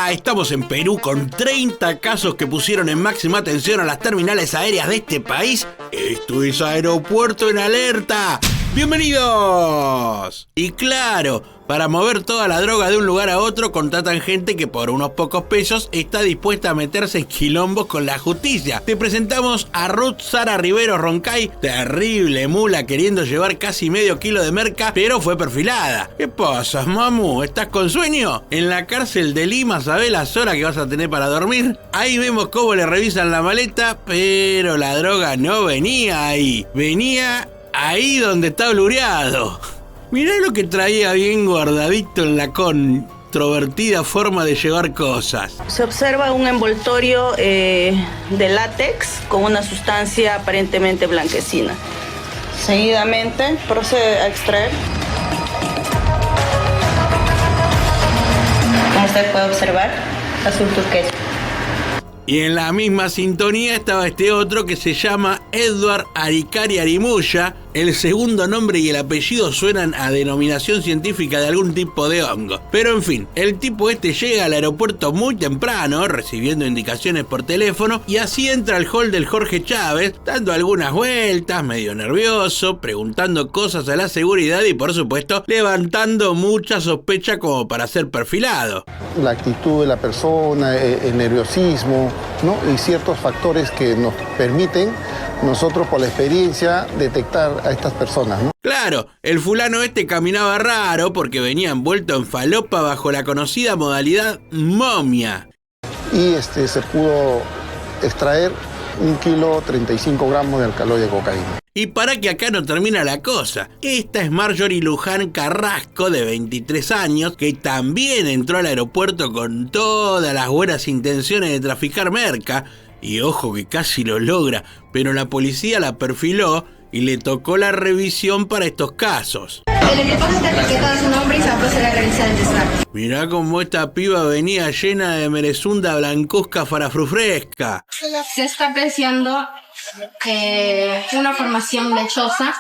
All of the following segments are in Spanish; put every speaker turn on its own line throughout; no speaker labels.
Hola, estamos en Perú con 30 casos que pusieron en máxima atención a las terminales aéreas de este país. Esto es Aeropuerto en Alerta. ¡Bienvenidos! Y claro, para mover toda la droga de un lugar a otro contratan gente que por unos pocos pesos está dispuesta a meterse en quilombos con la justicia. Te presentamos a Ruth Sara Rivero Roncay, terrible mula queriendo llevar casi medio kilo de merca, pero fue perfilada. ¿Qué pasa, mamu? ¿Estás con sueño? En la cárcel de Lima, ¿sabés las horas que vas a tener para dormir? Ahí vemos cómo le revisan la maleta, pero la droga no venía ahí. Venía ahí donde está blureado. Mirá lo que traía bien guardadito en la controvertida forma de llevar cosas.
Se observa un envoltorio de látex con una sustancia aparentemente blanquecina. Seguidamente procede a extraer. Como usted puede observar, azul turquesa.
Y en la misma sintonía estaba este otro que se llama Edward Arikari Arimuya. El segundo nombre y el apellido suenan a denominación científica de algún tipo de hongo. Pero en fin, el tipo este llega al aeropuerto muy temprano, recibiendo indicaciones por teléfono, y así entra al hall del Jorge Chávez, dando algunas vueltas, medio nervioso, preguntando cosas a la seguridad y por supuesto levantando mucha sospecha como para ser perfilado.
La actitud de la persona, el nerviosismo, ¿no? Y ciertos factores que nos permiten nosotros por la experiencia detectar a estas personas, ¿no?
Claro, el fulano este caminaba raro porque venía envuelto en falopa bajo la conocida modalidad momia.
Y se pudo extraer 1,35 kg de alcaloide de cocaína.
Y para que acá no termina la cosa, esta es Marjorie Luján Carrasco, de 23 años, que también entró al aeropuerto con todas las buenas intenciones de traficar merca, y ojo que casi lo logra, pero la policía la perfiló y le tocó la revisión para estos casos.
El equipaje está etiquetado a su nombre y se va a proceder a realizar el descarte.
Mirá cómo esta piba venía llena de merezunda blancuzca farafrufresca.
Se está apreciando una formación lechosa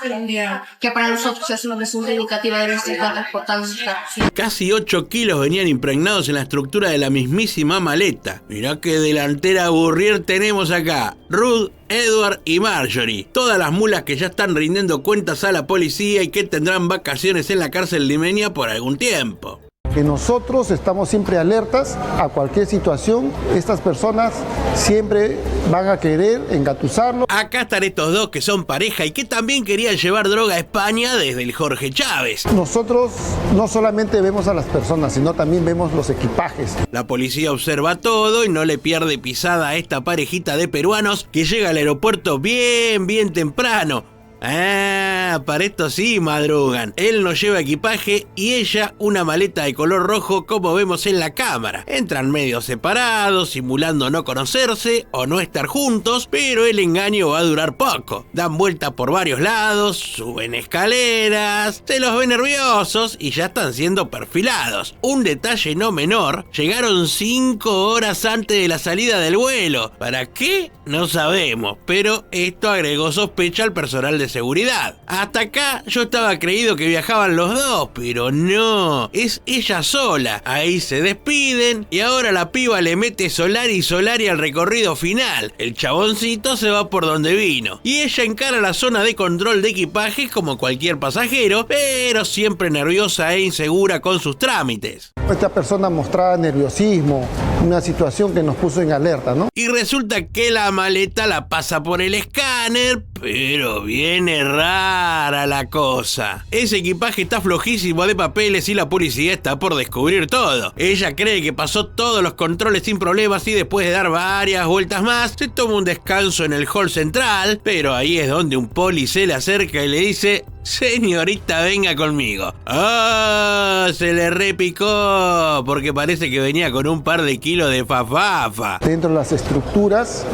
que para nosotros es una resulta indicativa de nuestra transportación.
Casi 8 kilos venían impregnados en la estructura de la mismísima maleta. Mirá qué delantera burrier tenemos acá. Ruth, Edward y Marjorie. Todas las mulas que ya están rindiendo cuentas a la policía y que tendrán vacaciones en la cárcel limeña por algún tiempo.
Que nosotros estamos siempre alertas a cualquier situación. Estas personas siempre van a querer engatusarlo.
Acá están estos dos que son pareja y que también querían llevar droga a España desde el Jorge Chávez.
Nosotros no solamente vemos a las personas, sino también vemos los equipajes.
La policía observa todo y no le pierde pisada a esta parejita de peruanos que llega al aeropuerto bien temprano. Para esto sí madrugan. Él no lleva equipaje y ella una maleta de color rojo como vemos en la cámara. Entran medio separados, simulando no conocerse o no estar juntos, pero el engaño va a durar poco. Dan vuelta por varios lados, suben escaleras, se los ve nerviosos y ya están siendo perfilados. Un detalle no menor, llegaron 5 horas antes de la salida del vuelo. ¿Para qué? No sabemos, pero esto agregó sospecha al personal de seguridad. Hasta acá yo estaba creído que viajaban los dos, pero no, es ella sola. Ahí se despiden y ahora la piba le mete Solari al recorrido final. El chaboncito se va por donde vino y ella encara la zona de control de equipajes como cualquier pasajero, pero siempre nerviosa e insegura con sus trámites.
Esta persona mostraba nerviosismo, una situación que nos puso en alerta, ¿no?
Y resulta que la maleta la pasa por el escáner, pero viene rara la cosa. Ese equipaje está flojísimo de papeles y la policía está por descubrir todo. Ella cree que pasó todos los controles sin problemas y después de dar varias vueltas más, se toma un descanso en el hall central, pero ahí es donde un poli se le acerca y le dice: señorita, venga conmigo. ¡Ah! Se le repicó porque parece que venía con un par de kilos de fafafa.
Dentro de las estructuras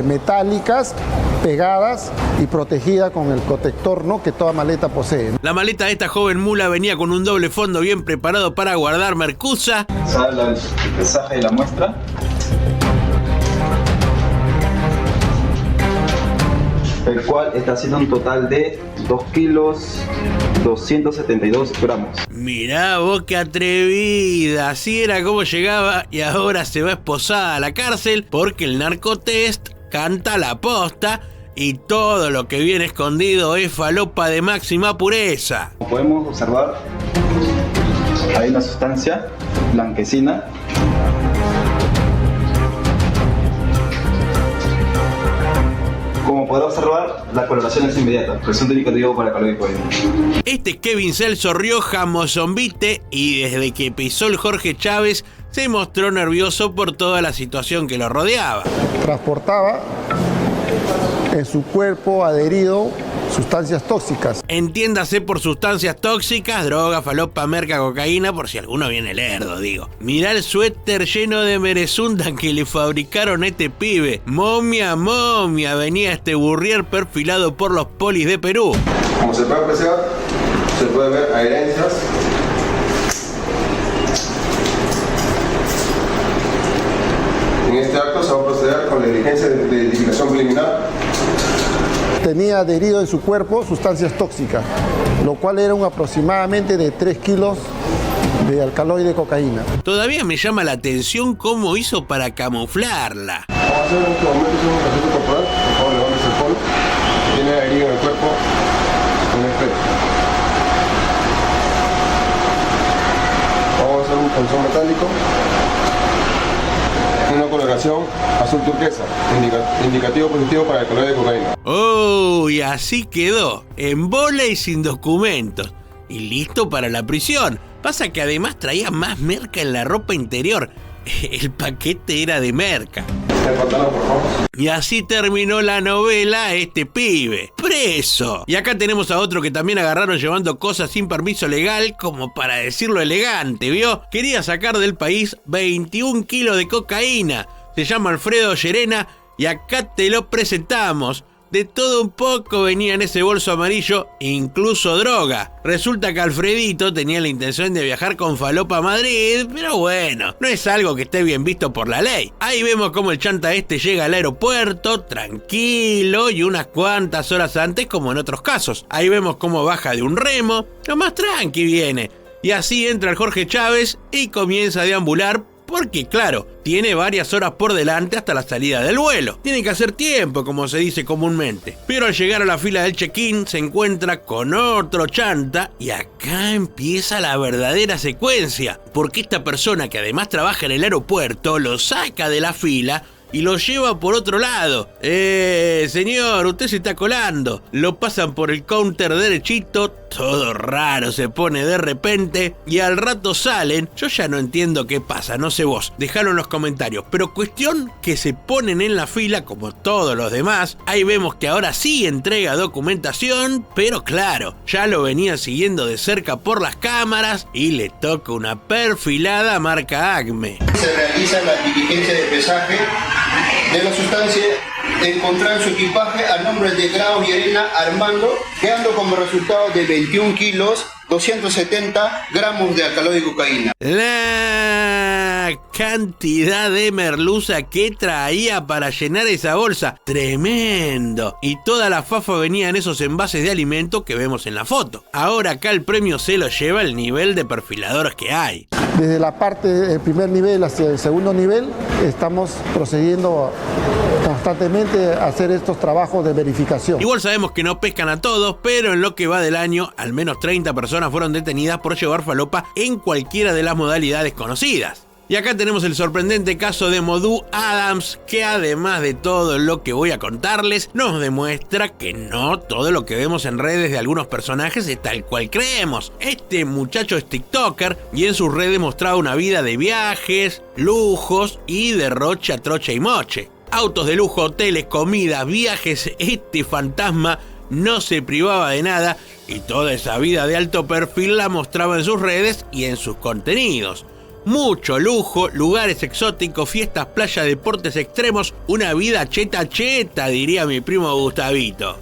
metálicas pegadas y protegida con el protector, ¿no?, que toda maleta posee.
La maleta de esta joven mula venía con un doble fondo bien preparado para guardar mercuza.
¿Sabe el pesaje de la muestra? el cual está haciendo un total de 2 kilos 272 gramos.
Mirá vos qué atrevida, así era como llegaba y ahora se va esposada a la cárcel porque el narcotest canta la posta y todo lo que viene escondido es falopa de máxima pureza.
Como podemos observar, hay una sustancia blanquecina. Como podrá observar, la coloración es inmediata, presunto indicativo para calor y cocaína.
Este es Kevin Celso Rioja Mozombite y desde que pisó el Jorge Chávez se mostró nervioso por toda la situación que lo rodeaba.
Transportaba en su cuerpo adherido sustancias tóxicas.
Entiéndase por sustancias tóxicas, droga, falopa, merca, cocaína, por si alguno viene lerdo, digo. Mirá el suéter lleno de merezunda que le fabricaron a este pibe. Momia, momia, venía este burrier perfilado por los polis de Perú.
Como se puede apreciar, se puede ver adherencias. En este acto se va a proceder con la diligencia de identificación preliminar.
Tenía adherido en su cuerpo sustancias tóxicas, lo cual era aproximadamente de 3 kilos de alcaloide de cocaína.
Todavía me llama la atención cómo hizo para camuflarla.
Vamos a hacer en este momento un ejercicio corporal. Por favor, levántese el polo. Tiene adherido en el cuerpo un espejo. Vamos a hacer un punzón metálico. Una coloración azul turquesa, indicativo positivo para el color de cocaína.
Oh, y así quedó, en bola y sin documentos, y listo para la prisión. Pasa que además traía más merca en la ropa interior. El paquete era de merca.
El pantalón, por favor.
Y así terminó la novela este pibe, preso. Y acá tenemos a otro que también agarraron llevando cosas sin permiso legal, como para decirlo elegante, ¿vio? Quería sacar del país 21 kilos de cocaína. Se llama Alfredo Llerena y acá te lo presentamos. De todo un poco venía en ese bolso amarillo, incluso droga. Resulta que Alfredito tenía la intención de viajar con falopa a Madrid, pero bueno, no es algo que esté bien visto por la ley. Ahí vemos cómo el chanta este llega al aeropuerto, tranquilo y unas cuantas horas antes como en otros casos. Ahí vemos cómo baja de un remo, lo más tranqui viene. Y así entra el Jorge Chávez y comienza a deambular. Porque, claro, tiene varias horas por delante hasta la salida del vuelo. Tiene que hacer tiempo, como se dice comúnmente. Pero al llegar a la fila del check-in se encuentra con otro chanta y acá empieza la verdadera secuencia. Porque esta persona que además trabaja en el aeropuerto lo saca de la fila y lo lleva por otro lado. Señor, usted se está colando. Lo pasan por el counter derechito, todo raro se pone de repente y al rato salen. Yo ya no entiendo qué pasa, no sé vos, dejalo en los comentarios. Pero cuestión que se ponen en la fila como todos los demás. Ahí vemos que ahora sí entrega documentación, pero claro, ya lo venía siguiendo de cerca por las cámaras y le toca una perfilada marca Acme.
Se realiza la diligencia de pesaje de la sustancia encontrada en su equipaje a nombre de Grau Llerena Armando, quedando como resultado de 21 kilos 270 gramos de alcaloide de cocaína.
La cantidad de merluza que traía para llenar esa bolsa, tremendo. Y toda la fafa venía en esos envases de alimento que vemos en la foto. Ahora acá el premio se lo lleva el nivel de perfiladores que hay.
Desde la parte del primer nivel hacia el segundo nivel, estamos procediendo constantemente a hacer estos trabajos de verificación.
Igual sabemos que no pescan a todos, pero en lo que va del año, al menos 30 personas fueron detenidas por llevar falopa en cualquiera de las modalidades conocidas. Y acá tenemos el sorprendente caso de Modú Adams, que además de todo lo que voy a contarles, nos demuestra que no todo lo que vemos en redes de algunos personajes es tal cual creemos. Este muchacho es TikToker y en sus redes mostraba una vida de viajes, lujos y derroche a trocha y moche. Autos de lujo, hoteles, comidas, viajes, este fantasma no se privaba de nada y toda esa vida de alto perfil la mostraba en sus redes y en sus contenidos. Mucho lujo, lugares exóticos, fiestas, playas, deportes extremos, una vida cheta cheta, diría mi primo Gustavito.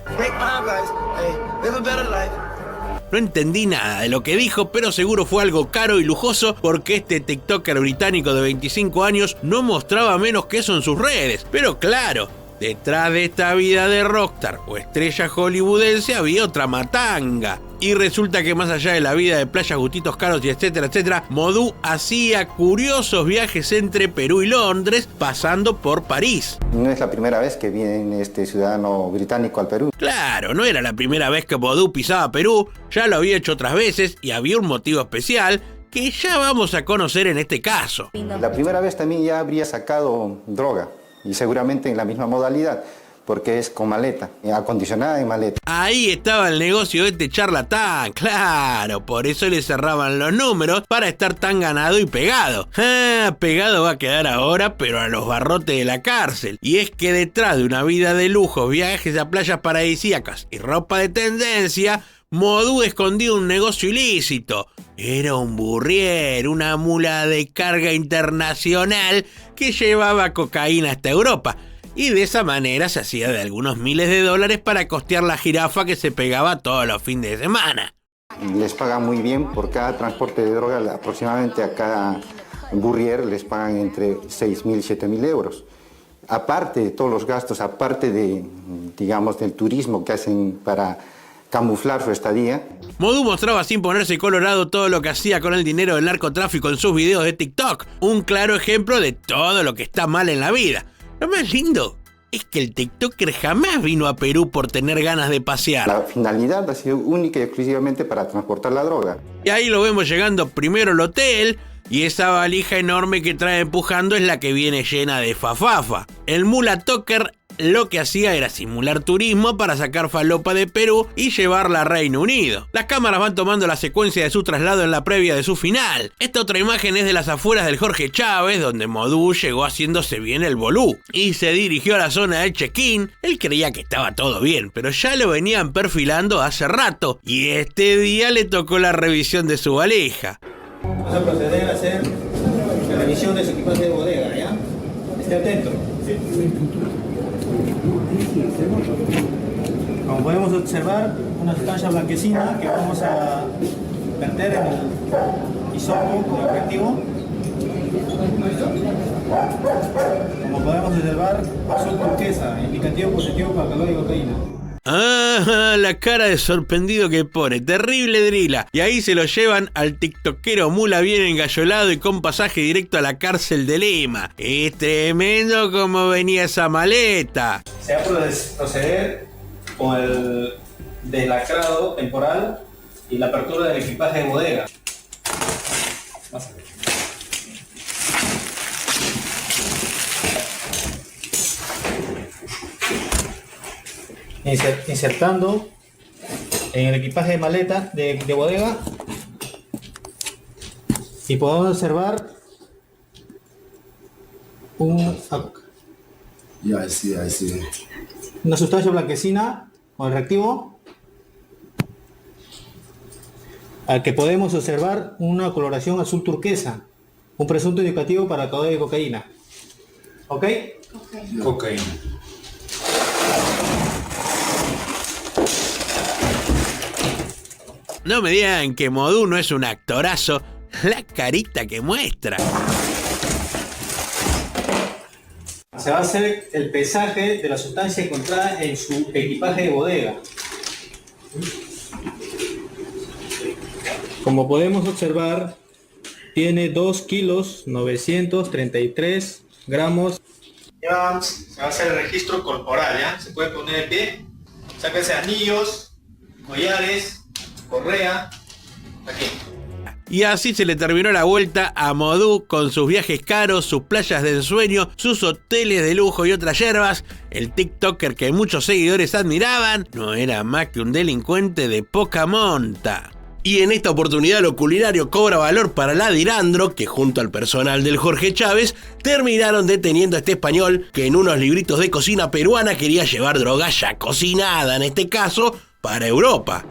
No entendí nada de lo que dijo, pero seguro fue algo caro y lujoso porque este TikToker británico de 25 años no mostraba menos que eso en sus redes. Pero claro, Detrás de esta vida de rockstar o estrella hollywoodense había otra matanga. Y resulta que más allá de la vida de playas, gustitos caros y etcétera, etcétera, Modú hacía curiosos viajes entre Perú y Londres, pasando por París.
No es la primera vez que viene este ciudadano británico al Perú.
Claro, no era la primera vez que Modú pisaba Perú, ya lo había hecho otras veces y había un motivo especial que ya vamos a conocer en este caso.
La primera vez también ya habría sacado droga y seguramente en la misma modalidad, porque es con maleta, acondicionada en maleta.
Ahí estaba el negocio de este charlatán, claro, por eso le cerraban los números para estar tan ganado y pegado. Pegado va a quedar ahora, pero a los barrotes de la cárcel. Y es que detrás de una vida de lujo, viajes a playas paradisíacas y ropa de tendencia, Modú escondía un negocio ilícito. Era un burrier, una mula de carga internacional que llevaba cocaína hasta Europa. Y de esa manera se hacía de algunos miles de dólares para costear la jirafa que se pegaba todos los fines de semana.
Les pagan muy bien por cada transporte de droga, aproximadamente a cada burrier les pagan entre 6.000 y 7.000 euros. Aparte de todos los gastos, aparte de, digamos, del turismo que hacen para camuflar su estadía.
Modú mostraba sin ponerse colorado todo lo que hacía con el dinero del narcotráfico en sus videos de TikTok. Un claro ejemplo de todo lo que está mal en la vida. Lo más lindo es que el TikToker jamás vino a Perú por tener ganas de pasear.
La finalidad ha sido única y exclusivamente para transportar la droga.
Y ahí lo vemos llegando primero al hotel, y esa valija enorme que trae empujando es la que viene llena de fafafa. El mula toker lo que hacía era simular turismo para sacar falopa de Perú y llevarla a Reino Unido. Las cámaras van tomando la secuencia de su traslado en la previa de su final. Esta otra imagen es de las afueras del Jorge Chávez, donde Modú llegó haciéndose bien el bolú y se dirigió a la zona del check-in. Él creía que estaba todo bien, pero ya lo venían perfilando hace rato y este día le tocó la revisión de su valija.
Vamos a proceder a hacer la revisión de su equipaje de bodega, ¿ya? Esté atento. Como podemos observar, una sustancia blanquecina que vamos a verter en el hisopo del objetivo. Como podemos observar, azul turquesa, indicativo positivo para calor y cocaína.
Ah, la cara de sorprendido que pone, terrible drila. Y ahí se lo llevan al tiktokero mula bien engallolado y con pasaje directo a la cárcel de Lima. Es tremendo como venía esa maleta.
Se va a proceder con el deslacrado temporal y la apertura del equipaje de bodega. Insertando en el equipaje de maleta de bodega y podemos observar una sustancia blanquecina con el reactivo al que podemos observar una coloración azul turquesa, un presunto indicativo para caudal de cocaína. ¿Ok? Cocaína.
No me digan que Modú no es un actorazo, la carita que muestra.
Se va a hacer el pesaje de la sustancia encontrada en su equipaje de bodega. Como podemos observar, tiene 2 kilos 933 gramos. Ya se va a hacer el registro corporal, ¿ya? Se puede poner de pie, sáquense anillos, collares, correa, aquí.
Y así se le terminó la vuelta a Modú con sus viajes caros, sus playas de ensueño, sus hoteles de lujo y otras yerbas. El TikToker que muchos seguidores admiraban no era más que un delincuente de poca monta. Y en esta oportunidad lo culinario cobra valor para la Dirandro, que junto al personal del Jorge Chávez terminaron deteniendo a este español que en unos libritos de cocina peruana quería llevar droga ya cocinada, en este caso, para Europa.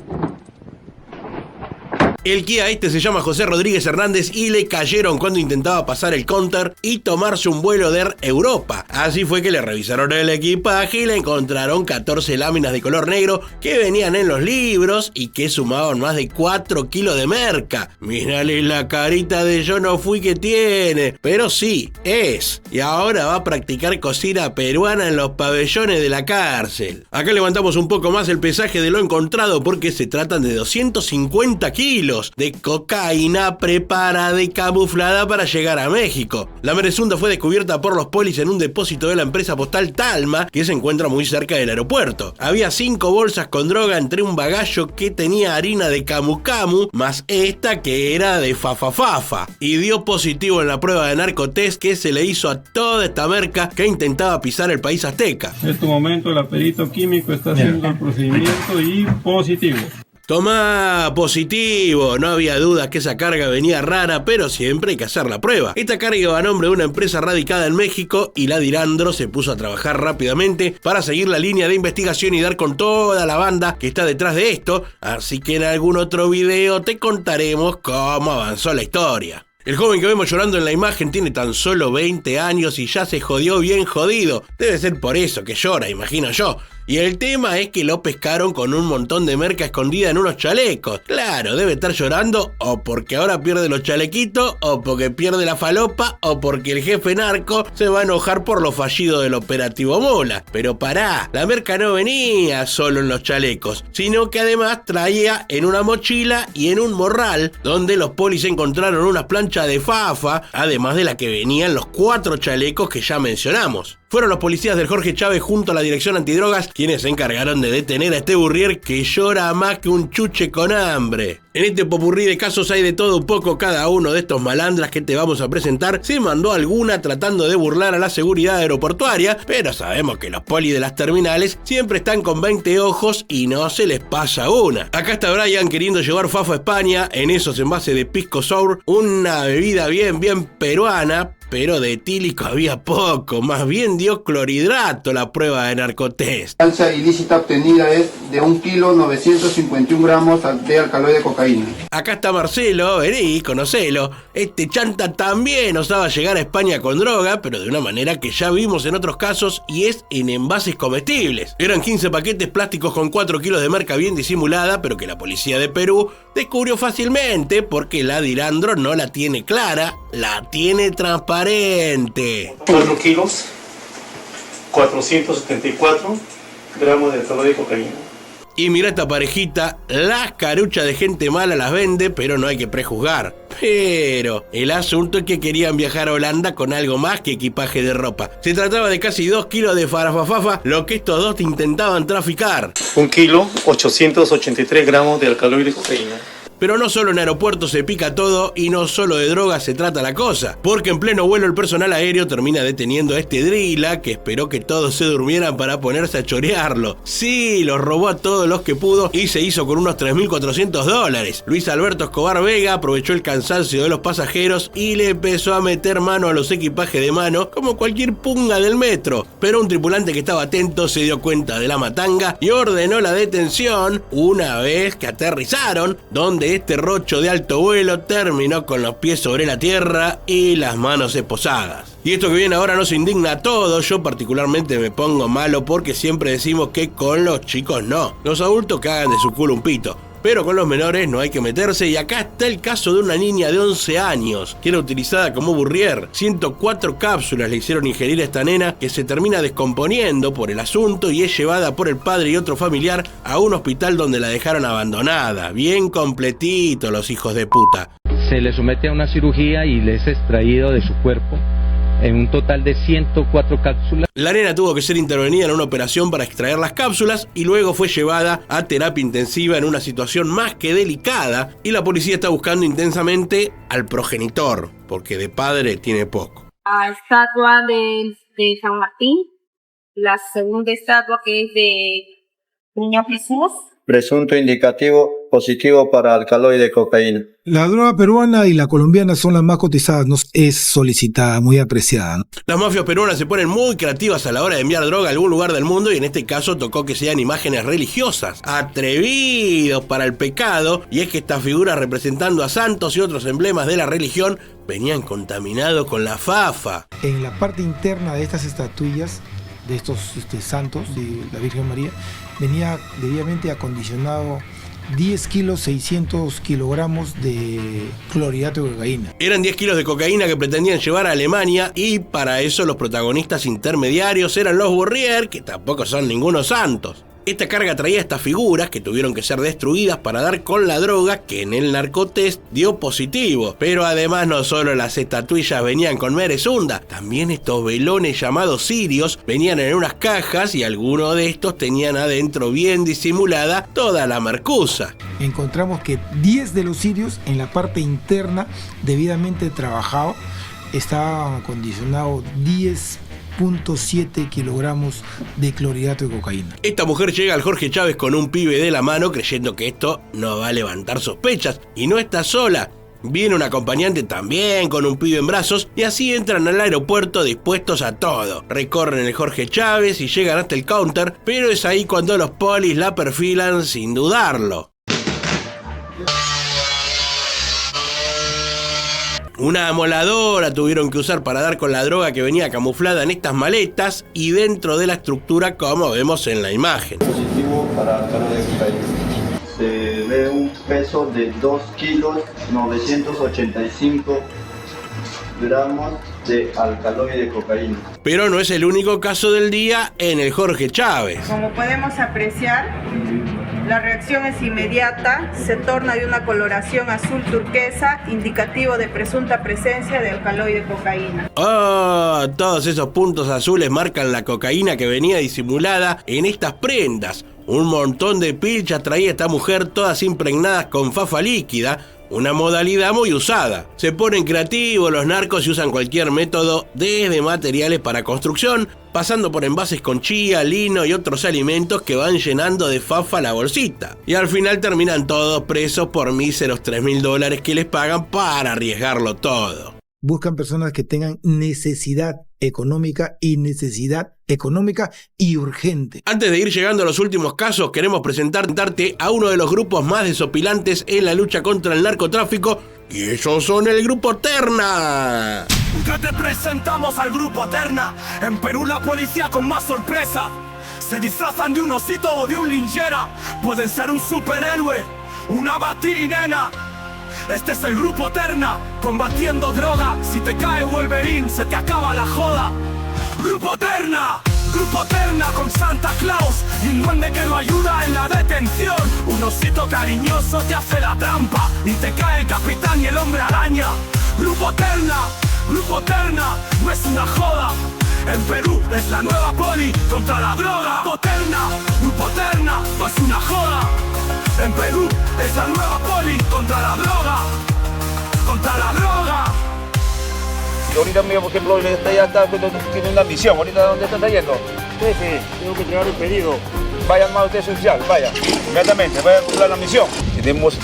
El Kia este se llama José Rodríguez Hernández y le cayeron cuando intentaba pasar el counter y tomarse un vuelo de Air Europa. Así fue que le revisaron el equipaje y le encontraron 14 láminas de color negro que venían en los libros y que sumaban más de 4 kilos de merca. Mírale la carita de yo no fui que tiene, pero sí, es. Y ahora va a practicar cocina peruana en los pabellones de la cárcel. Acá levantamos un poco más el pesaje de lo encontrado porque se tratan de 250 kilos de cocaína preparada y camuflada para llegar a México. La merezunda fue descubierta por los polis en un depósito de la empresa postal Talma, que se encuentra muy cerca del aeropuerto. Había 5 bolsas con droga entre un bagallo que tenía harina de camu camu, más esta que era de fafafafa. Y dio positivo en la prueba de narcotest que se le hizo a toda esta merca que intentaba pisar el país azteca.
En este momento el perito químico está haciendo el procedimiento y positivo.
Tomá, positivo. No había dudas que esa carga venía rara, pero siempre hay que hacer la prueba. Esta carga iba a nombre de una empresa radicada en México y la Dirandro se puso a trabajar rápidamente para seguir la línea de investigación y dar con toda la banda que está detrás de esto, así que en algún otro video te contaremos cómo avanzó la historia. El joven que vemos llorando en la imagen tiene tan solo 20 años y ya se jodió bien jodido. Debe ser por eso que llora, imagino yo. Y el tema es que lo pescaron con un montón de merca escondida en unos chalecos. Claro, debe estar llorando o porque ahora pierde los chalequitos, o porque pierde la falopa, o porque el jefe narco se va a enojar por lo fallido del operativo Mola. Pero pará, la merca no venía solo en los chalecos, sino que además traía en una mochila y en un morral, donde los polis encontraron unas planchas de fafa, además de la que venían los 4 chalecos que ya mencionamos. Fueron los policías del Jorge Chávez junto a la Dirección Antidrogas quienes se encargaron de detener a este burrier que llora más que un chuche con hambre. En este popurrí de casos hay de todo un poco. Cada uno de estos malandras que te vamos a presentar se mandó alguna tratando de burlar a la seguridad aeroportuaria, pero sabemos que los polis de las terminales siempre están con 20 ojos y no se les pasa una. Acá está Brian queriendo llevar fafa a España en esos envases de pisco sour, una bebida bien peruana, pero de etílico había poco, más bien dio clorhidrato la prueba de narcotest.
La sustancia ilícita obtenida es de 1 kilo 951 gramos de alcaloide de cocaína.
Acá está Marcelo, vení, conocelo. Este chanta también osaba llegar a España con droga, pero de una manera que ya vimos en otros casos, y es en envases comestibles. Eran 15 paquetes plásticos con 4 kilos de merca bien disimulada, pero que la policía de Perú descubrió fácilmente porque la Dirandro no la tiene clara, la tiene transparente.
4 kilos, 474 gramos de alcaloide de cocaína.
Y mira esta parejita, las caruchas de gente mala las vende, pero no hay que prejuzgar. Pero el asunto es que querían viajar a Holanda con algo más que equipaje de ropa. Se trataba de casi 2 kilos de farafafafa, lo que estos dos intentaban traficar.
1 kilo, 883 gramos de alcaloide de cocaína.
Pero no solo en aeropuertos se pica todo y no solo de drogas se trata la cosa, porque en pleno vuelo el personal aéreo termina deteniendo a este drila que esperó que todos se durmieran para ponerse a chorearlo. Sí, los robó a todos los que pudo y se hizo con unos $3.400. Luis Alberto Escobar Vega aprovechó el cansancio de los pasajeros y le empezó a meter mano a los equipajes de mano como cualquier punga del metro. Pero un tripulante que estaba atento se dio cuenta de la matanga y ordenó la detención una vez que aterrizaron, donde este rocho de alto vuelo terminó con los pies sobre la tierra y las manos esposadas. Y esto que viene ahora nos indigna a todos. Yo particularmente me pongo malo porque siempre decimos que con los chicos no. Los adultos que hagan de su culo un pito. Pero con los menores no hay que meterse, y acá está el caso de una niña de 11 años que era utilizada como burrier. 104 cápsulas le hicieron ingerir a esta nena, que se termina descomponiendo por el asunto y es llevada por el padre y otro familiar a un hospital donde la dejaron abandonada. Bien completito los hijos de puta.
Se le somete a una cirugía y le es extraído de su cuerpo en un total de 104 cápsulas.
La nena tuvo que ser intervenida en una operación para extraer las cápsulas y luego fue llevada a terapia intensiva en una situación más que delicada, y la policía está buscando intensamente al progenitor, porque de padre tiene poco.
La estatua de San Martín, la segunda estatua que es de Niño Jesús,
presunto indicativo positivo para alcaloide de cocaína.
La droga peruana y la colombiana son las más cotizadas, ¿no? Es solicitada, muy apreciada, ¿no?
Las mafias peruanas se ponen muy creativas a la hora de enviar droga a algún lugar del mundo y en este caso tocó que sean imágenes religiosas. Atrevidos para el pecado, y es que estas figuras representando a santos y otros emblemas de la religión venían contaminados con la fafa.
En la parte interna de estas estatuillas, de estos santos, de la Virgen María, venía debidamente acondicionado 10 kilos 600 kilogramos de clorhidrato de cocaína.
Eran 10 kilos de cocaína que pretendían llevar a Alemania y para eso los protagonistas intermediarios eran los Bourrier, que tampoco son ningunos santos. Esta carga traía estas figuras que tuvieron que ser destruidas para dar con la droga que en el narcotest dio positivo. Pero además no solo las estatuillas venían con merezunda, también estos velones llamados cirios venían en unas cajas y algunos de estos tenían adentro bien disimulada toda la mercuza.
Encontramos que 10 de los cirios en la parte interna debidamente trabajado estaban acondicionados 10.7 kilogramos de clorhidrato de cocaína.
Esta mujer llega al Jorge Chávez con un pibe de la mano creyendo que esto no va a levantar sospechas y no está sola. Viene un acompañante también con un pibe en brazos y así entran al aeropuerto dispuestos a todo. Recorren el Jorge Chávez y llegan hasta el counter, pero es ahí cuando los polis la perfilan sin dudarlo. Una amoladora tuvieron que usar para dar con la droga que venía camuflada en estas maletas y dentro de la estructura como vemos en la imagen.
Positivo para alcaloide de cocaína. Se ve un peso de 2 kilos 985 gramos de alcaloide de cocaína.
Pero no es el único caso del día en el Jorge Chávez.
Como podemos apreciar, la reacción es inmediata, se torna de una coloración azul turquesa, indicativo de presunta presencia de alcaloide de cocaína.
Todos esos puntos azules marcan la cocaína que venía disimulada en estas prendas. Un montón de pilchas traía esta mujer, todas impregnadas con fafa líquida, una modalidad muy usada. Se ponen creativos los narcos y usan cualquier método, desde materiales para construcción, pasando por envases con chía, lino y otros alimentos que van llenando de fafa la bolsita. Y al final terminan todos presos por míseros $3.000 que les pagan para arriesgarlo todo.
Buscan personas que tengan necesidad económica y urgente.
Antes de ir llegando a los últimos casos, queremos presentarte a uno de los grupos más desopilantes en la lucha contra el narcotráfico, y ellos son el Grupo Terna.
Que te presentamos al Grupo Terna. En Perú la policía con más sorpresa se disfrazan de un osito o de un linchera. Pueden ser un superhéroe, una batinena. Este es el Grupo Terna, combatiendo droga. Si te cae Wolverine, se te acaba la joda. Grupo Terna con Santa Claus y un duende que lo ayuda en la detención. Un osito cariñoso te hace la trampa y te cae el capitán y el hombre araña. Grupo Terna, no es una joda. En Perú es la nueva poli contra la droga. Grupo Terna, no es una joda. En Perú es la nueva poli contra la droga.
Y ahorita mismo, por ejemplo, tiene una misión. ¿Ahorita dónde está yendo?
Jefe, tengo que entregar un pedido.
Vaya más usted oficial, vaya. Inmediatamente, vaya a cumplir la misión. Tenemos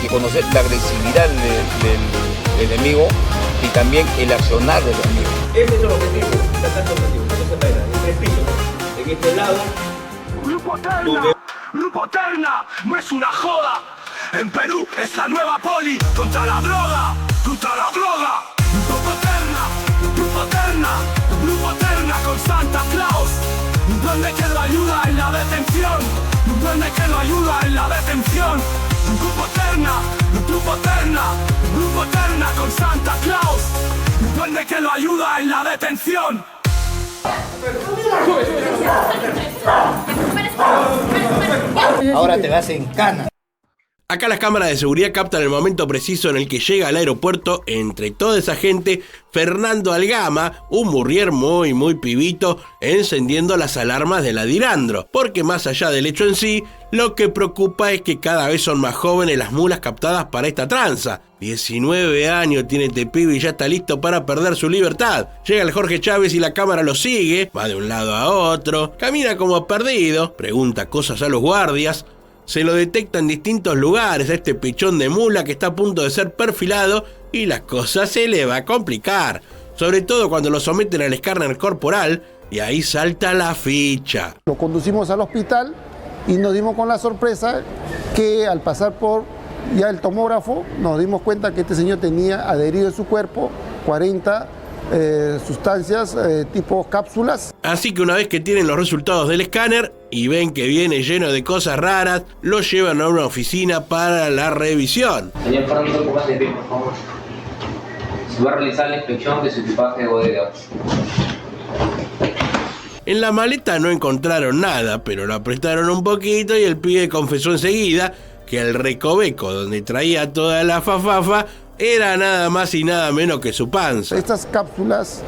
que conocer la agresividad del enemigo y también el accionar del enemigo.
Ese es el objetivo, en 3 pisos. En este lado.
Grupo Terna, no es una joda. En Perú es la nueva poli contra la droga. Grupo Terna con Santa Claus. Un duende que lo ayuda en la detención. Grupo Terna con Santa Claus. Un duende que lo ayuda en la detención.
Ahora te vas en cana.
Acá las cámaras de seguridad captan el momento preciso en el que llega al aeropuerto, entre toda esa gente, Fernando Algama, un Bourrier muy pibito, encendiendo las alarmas de la Dirandro. Porque más allá del hecho en sí, lo que preocupa es que cada vez son más jóvenes las mulas captadas para esta tranza. 19 años tiene este pibe y ya está listo para perder su libertad. Llega el Jorge Chávez y la cámara lo sigue, va de un lado a otro, camina como perdido, pregunta cosas a los guardias. se lo detecta en distintos lugares a este pichón de mula que está a punto de ser perfilado y la cosa se le va a complicar, sobre todo cuando lo someten al escáner corporal y ahí salta la ficha.
Lo conducimos al hospital y nos dimos con la sorpresa que al pasar por ya el tomógrafo nos dimos cuenta que este señor tenía adherido en su cuerpo 40 sustancias tipo cápsulas.
Así que una vez que tienen los resultados del escáner y ven que viene lleno de cosas raras, lo llevan a una oficina para la revisión.
Señor Fernando, póngase de pie, por favor. Se va a realizar la inspección de su equipaje de bodega.
En la maleta no encontraron nada, pero lo apretaron un poquito y el pibe confesó enseguida que el recoveco donde traía toda la fafafa era nada más y nada menos que su panza.
Estas cápsulas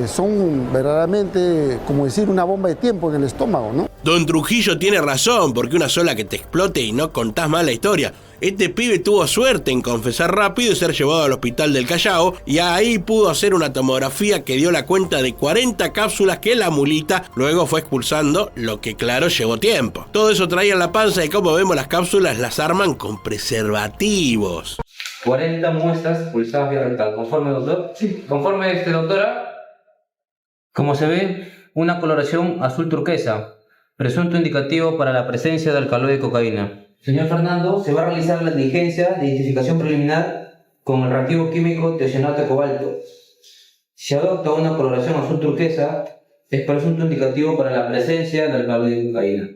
son verdaderamente, como decir, una bomba de tiempo en el estómago, ¿no?
Don Trujillo tiene razón, porque una sola que te explote y no contás más la historia. Este pibe tuvo suerte en confesar rápido y ser llevado al hospital del Callao, y ahí pudo hacer una tomografía que dio la cuenta de 40 cápsulas que la mulita luego fue expulsando, lo que claro llevó tiempo. Todo eso traía en la panza y como vemos las cápsulas las arman con preservativos.
40 muestras pulsadas vía rectal. ¿Conforme, doctor? Sí. ¿Conforme, doctora? Como se ve, una coloración azul turquesa, presunto indicativo para la presencia de alcaloide de cocaína. Señor Fernando, se va a realizar la diligencia de identificación preliminar con el reactivo químico tiosionato de cobalto. Si adopta una coloración azul turquesa, es presunto indicativo para la presencia de alcaloide de cocaína.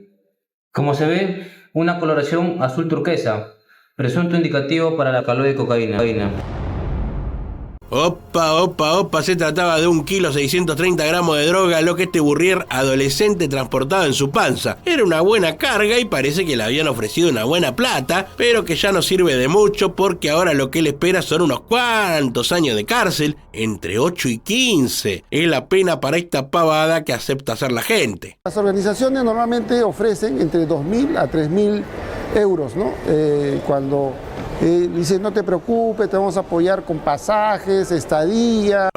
Como se ve, una coloración azul turquesa, presunto indicativo para la alcaloide de cocaína.
Opa, se trataba de 1,630 kilogramos de droga, lo que este burrier adolescente transportaba en su panza. Era una buena carga y parece que le habían ofrecido una buena plata, pero que ya no sirve de mucho porque ahora lo que le espera son unos cuantos años de cárcel, entre 8 y 15. Es la pena para esta pavada que acepta hacer la gente.
Las organizaciones normalmente ofrecen entre 2.000 a 3.000 euros, ¿no? Cuando dicen no te preocupes, te vamos a apoyar con pasajes, estadía.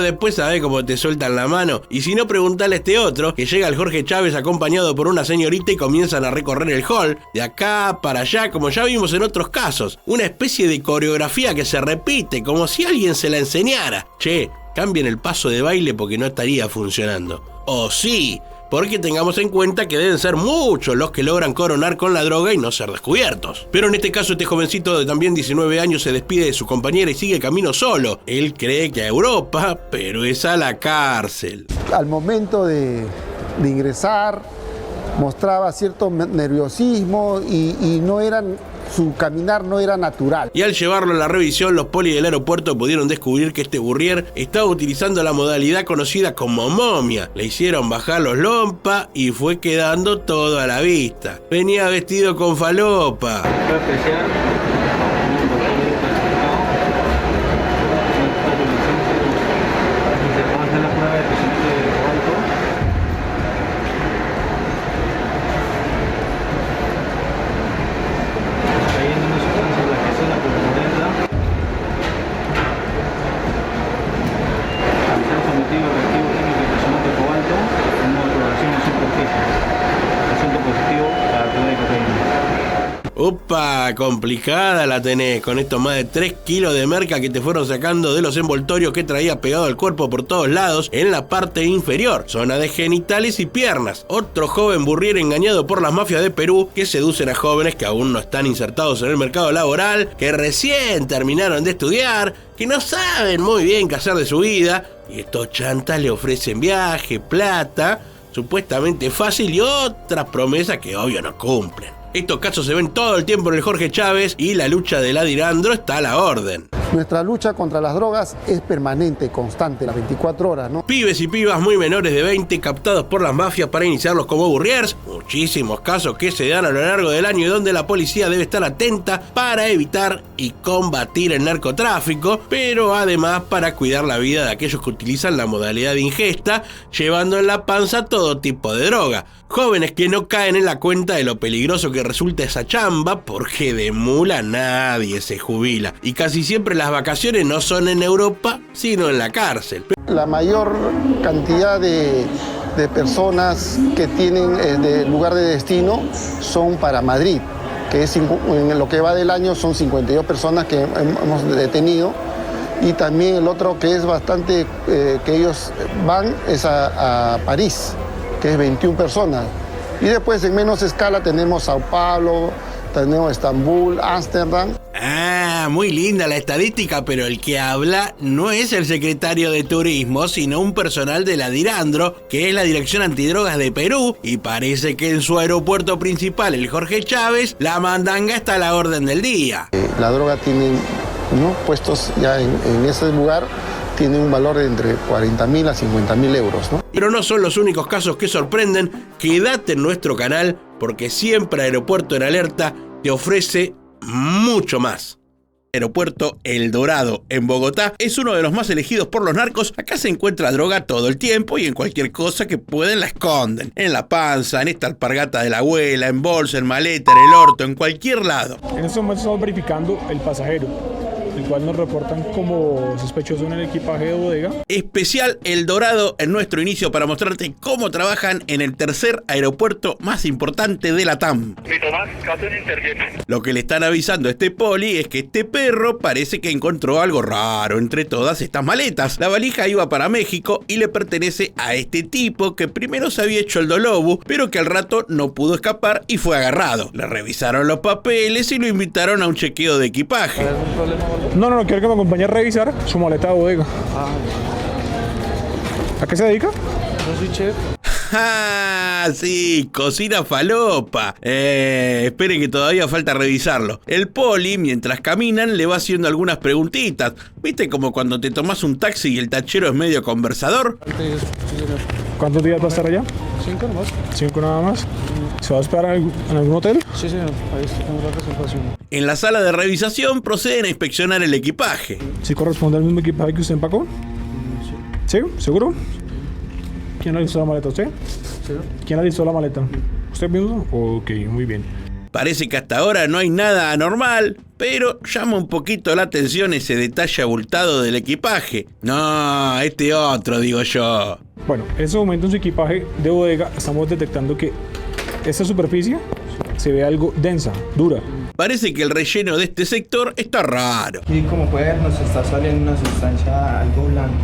Después sabés cómo te sueltan la mano. Y si no, preguntale a este otro, que llega el Jorge Chávez acompañado por una señorita y comienzan a recorrer el hall, de acá para allá, como ya vimos en otros casos. Una especie de coreografía que se repite, como si alguien se la enseñara. Che, cambien el paso de baile porque no estaría funcionando. ¡Oh sí! Porque tengamos en cuenta que deben ser muchos los que logran coronar con la droga y no ser descubiertos. Pero en este caso este jovencito de también 19 años se despide de su compañera y sigue camino solo. Él cree que a Europa, pero es a la cárcel.
Al momento de ingresar mostraba cierto nerviosismo y no eran... Su caminar no era natural.
Y al llevarlo a la revisión, los polis del aeropuerto pudieron descubrir que este burrier estaba utilizando la modalidad conocida como momia. Le hicieron bajar los lompa y fue quedando todo a la vista. Venía vestido con falopa. Opa, complicada la tenés, con estos más de 3 kilos de merca que te fueron sacando de los envoltorios que traía pegado al cuerpo por todos lados en la parte inferior, zona de genitales y piernas. Otro joven burrier engañado por las mafias de Perú que seducen a jóvenes que aún no están insertados en el mercado laboral, que recién terminaron de estudiar, que no saben muy bien qué hacer de su vida, y estos chantas le ofrecen viaje, plata, supuestamente fácil y otras promesas que obvio no cumplen. Estos casos se ven todo el tiempo en el Jorge Chávez y la lucha de la Dirandro está a la orden.
Nuestra lucha contra las drogas es permanente, constante, las 24 horas, ¿no?
Pibes y pibas muy menores de 20 captados por las mafias para iniciarlos como burriers. Muchísimos casos que se dan a lo largo del año y donde la policía debe estar atenta para evitar y combatir el narcotráfico, pero además para cuidar la vida de aquellos que utilizan la modalidad de ingesta, llevando en la panza todo tipo de droga. Jóvenes que no caen en la cuenta de lo peligroso que resulta esa chamba, porque de mula nadie se jubila. Y casi siempre las vacaciones no son en Europa, sino en la cárcel.
La mayor cantidad de de personas que tienen de lugar de destino son para Madrid, que es, en lo que va del año son 52 personas que hemos detenido. Y también el otro que es bastante, que ellos van, es a París, que es 21 personas. Y después en menos escala tenemos Sao Paulo, tenemos Estambul, Ámsterdam.
Ah, muy linda la estadística, pero el que habla no es el secretario de Turismo, sino un personal de la DIRANDRO, que es la Dirección Antidrogas de Perú, y parece que en su aeropuerto principal, el Jorge Chávez, la mandanga está a la orden del día.
La droga tiene, ¿no?, puestos ya en ese lugar, tiene un valor de entre 40.000 a 50.000 euros, ¿no?
Pero no son los únicos casos que sorprenden. Quédate en nuestro canal, porque siempre Aeropuerto en Alerta te ofrece mucho más. Aeropuerto El Dorado en Bogotá es uno de los más elegidos por los narcos. Acá se encuentra droga todo el tiempo y en cualquier cosa que pueden la esconden. En la panza, en esta alpargata de la abuela, en bolsa, en maleta, en el orto, en cualquier lado.
En este momento estamos verificando el pasajero, el cual nos reportan como sospechoso en el equipaje de bodega.
Especial El Dorado en nuestro inicio para mostrarte cómo trabajan en el tercer aeropuerto más importante de la TAM. Lo que le están avisando a este poli es que este perro parece que encontró algo raro entre todas estas maletas. La valija iba para México y le pertenece a este tipo que primero se había hecho el dolobu, pero que al rato no pudo escapar y fue agarrado. Le revisaron los papeles y lo invitaron a un chequeo de equipaje.
No, quiero que me acompañe a revisar su maleta de bodega. ¿A qué se dedica?
Yo soy chef.
¡Ah, sí! Cocina falopa. Esperen que todavía falta revisarlo. El poli, mientras caminan, le va haciendo algunas preguntitas. ¿Viste como cuando te tomas un taxi y el tachero es medio conversador?
¿Cuántos días va a estar allá?
5 nomás.
5 nada más. ¿Se va a esperar en algún hotel?
Sí, señor. Ahí está la reservación.
En la sala de revisación proceden a inspeccionar el equipaje.
¿Sí corresponde al mismo equipaje que usted empacó? Sí. ¿Sí? ¿Seguro? ¿Quién realizó la maleta? ¿Usted?
Sí.
¿Quién realizó la maleta? ¿Usted mismo? Ok, muy bien.
Parece que hasta ahora no hay nada anormal, pero llama un poquito la atención ese detalle abultado del equipaje. No, este otro, digo yo.
Bueno, en este momento en su equipaje de bodega estamos detectando que esta superficie se ve algo densa, dura.
Parece que el relleno de este sector está raro.
Y como puede ver, nos está saliendo una sustancia algo blanca.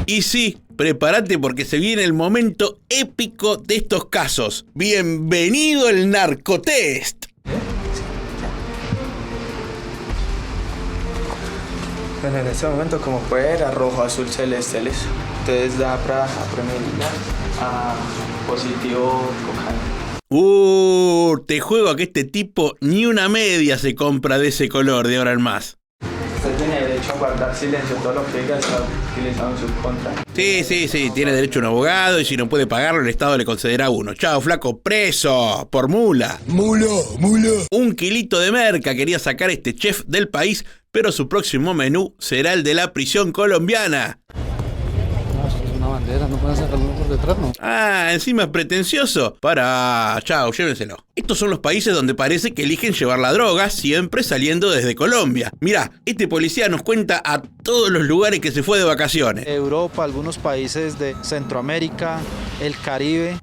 Y sí, prepárate porque se viene el momento épico de estos casos. ¡Bienvenido el narcotest!
Bueno, en este momento, como puede ver, a rojo, azul, celeste, entonces da para promediar a positivo cocaína.
Te juego a que este tipo ni una media se compra de ese color de ahora en más.
Usted tiene derecho a guardar silencio, todo lo que diga está utilizado en su contra.
Sí, tiene derecho a un abogado y si no puede pagarlo el Estado le concederá uno. Chao, flaco, preso, por mula.
Mula.
1 kilito de merca quería sacar este chef del país, pero su próximo menú será el de la prisión colombiana.
Una bandera, no pueden sacarlo por detrás, ¿no?
Ah, encima es pretencioso. Chao, llévenselo. Estos son los países donde parece que eligen llevar la droga, siempre saliendo desde Colombia. Mirá, este policía nos cuenta a todos los lugares que se fue de vacaciones.
Europa, algunos países de Centroamérica, el Caribe.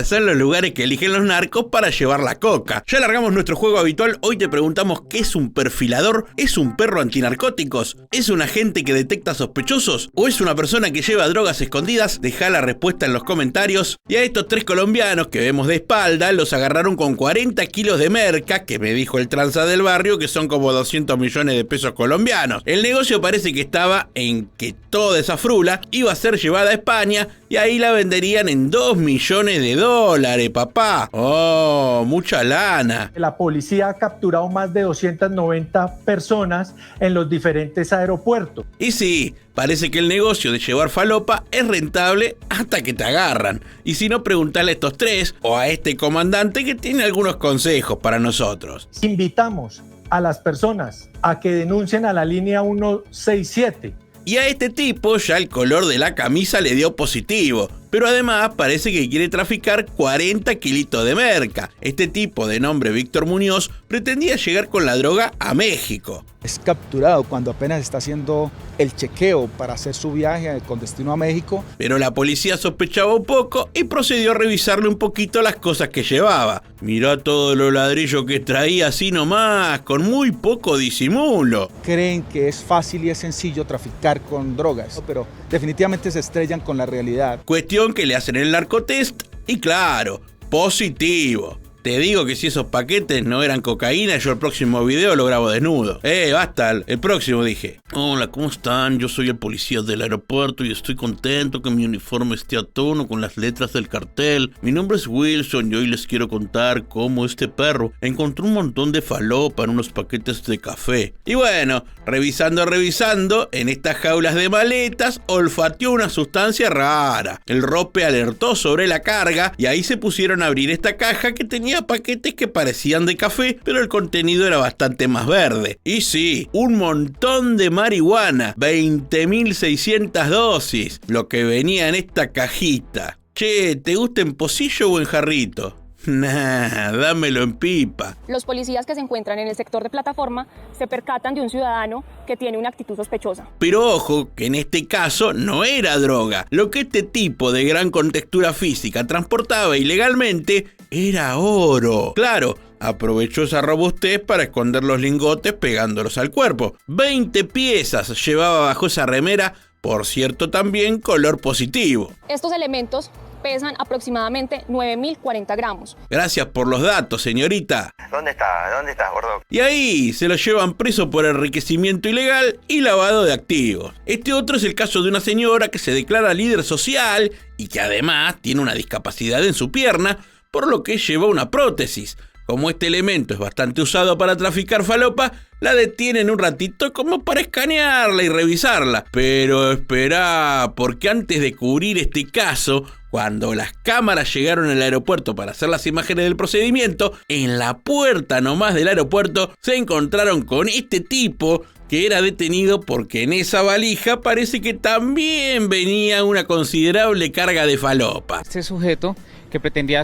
Son los lugares que eligen los narcos para llevar la coca. Ya largamos nuestro juego habitual. Hoy te preguntamos qué es un perfilador. ¿Es un perro antinarcóticos? ¿Es un agente que detecta sospechosos? ¿O es una persona que lleva drogas escondidas? Deja la respuesta en los comentarios. Y a estos 3 colombianos que vemos de espalda los agarraron con 40 kilos de merca, que me dijo el tranza del barrio que son como 200 millones de pesos colombianos. El negocio parece que estaba en que toda esa frula iba a ser llevada a España y ahí la venderían en $2 millones, papá. ¡Oh, mucha lana!
La policía ha capturado más de 290 personas en los diferentes aeropuertos.
Y sí, parece que el negocio de llevar falopa es rentable hasta que te agarran. Y si no, preguntale a estos 3 o a este comandante que tiene algunos consejos para nosotros.
Invitamos a las personas a que denuncien a la línea 167.
Y a este tipo ya el color de la camisa le dio positivo, pero además parece que quiere traficar 40 kilitos de merca. Este tipo de nombre Víctor Muñoz pretendía llegar con la droga a México.
Es capturado cuando apenas está haciendo el chequeo para hacer su viaje con destino a México.
Pero la policía sospechaba un poco y procedió a revisarle un poquito las cosas que llevaba. Mirá todos los ladrillos que traía así nomás, con muy poco disimulo.
Creen que es fácil y es sencillo traficar con drogas, pero definitivamente se estrellan con la realidad.
Cuestión que le hacen el narcotest y claro, positivo. Te digo que si esos paquetes no eran cocaína, yo el próximo video lo grabo desnudo. Basta, el próximo dije. Hola, ¿cómo están? Yo soy el policía del aeropuerto y estoy contento que mi uniforme esté a tono con las letras del cartel. Mi nombre es Wilson y hoy les quiero contar cómo este perro encontró un montón de falopa en unos paquetes de café. Y bueno, revisando, en estas jaulas de maletas, olfateó una sustancia rara. El rope alertó sobre la carga y ahí se pusieron a abrir esta caja que tenía paquetes que parecían de café, pero el contenido era bastante más verde. Y sí, un montón de marihuana, 20.600 dosis, lo que venía en esta cajita. Che, ¿te gusta en pocillo o en jarrito? Nah, dámelo en pipa.
Los policías que se encuentran en el sector de plataforma se percatan de un ciudadano que tiene una actitud sospechosa.
Pero ojo, que en este caso no era droga. Lo que este tipo de gran contextura física transportaba ilegalmente era oro. Claro, aprovechó esa robustez para esconder los lingotes pegándolos al cuerpo. 20 piezas llevaba bajo esa remera, por cierto también color positivo.
Estos elementos pesan aproximadamente 9.040 gramos.
Gracias por los datos, señorita.
¿Dónde estás, gordo?
Y ahí se lo llevan preso por enriquecimiento ilegal y lavado de activos. Este otro es el caso de una señora que se declara líder social y que además tiene una discapacidad en su pierna, por lo que lleva una prótesis. Como este elemento es bastante usado para traficar falopa, la detienen un ratito como para escanearla y revisarla. Pero esperá, porque antes de cubrir este caso, cuando las cámaras llegaron al aeropuerto para hacer las imágenes del procedimiento, en la puerta nomás del aeropuerto se encontraron con este tipo que era detenido porque en esa valija parece que también venía una considerable carga de falopa.
Este sujeto que pretendía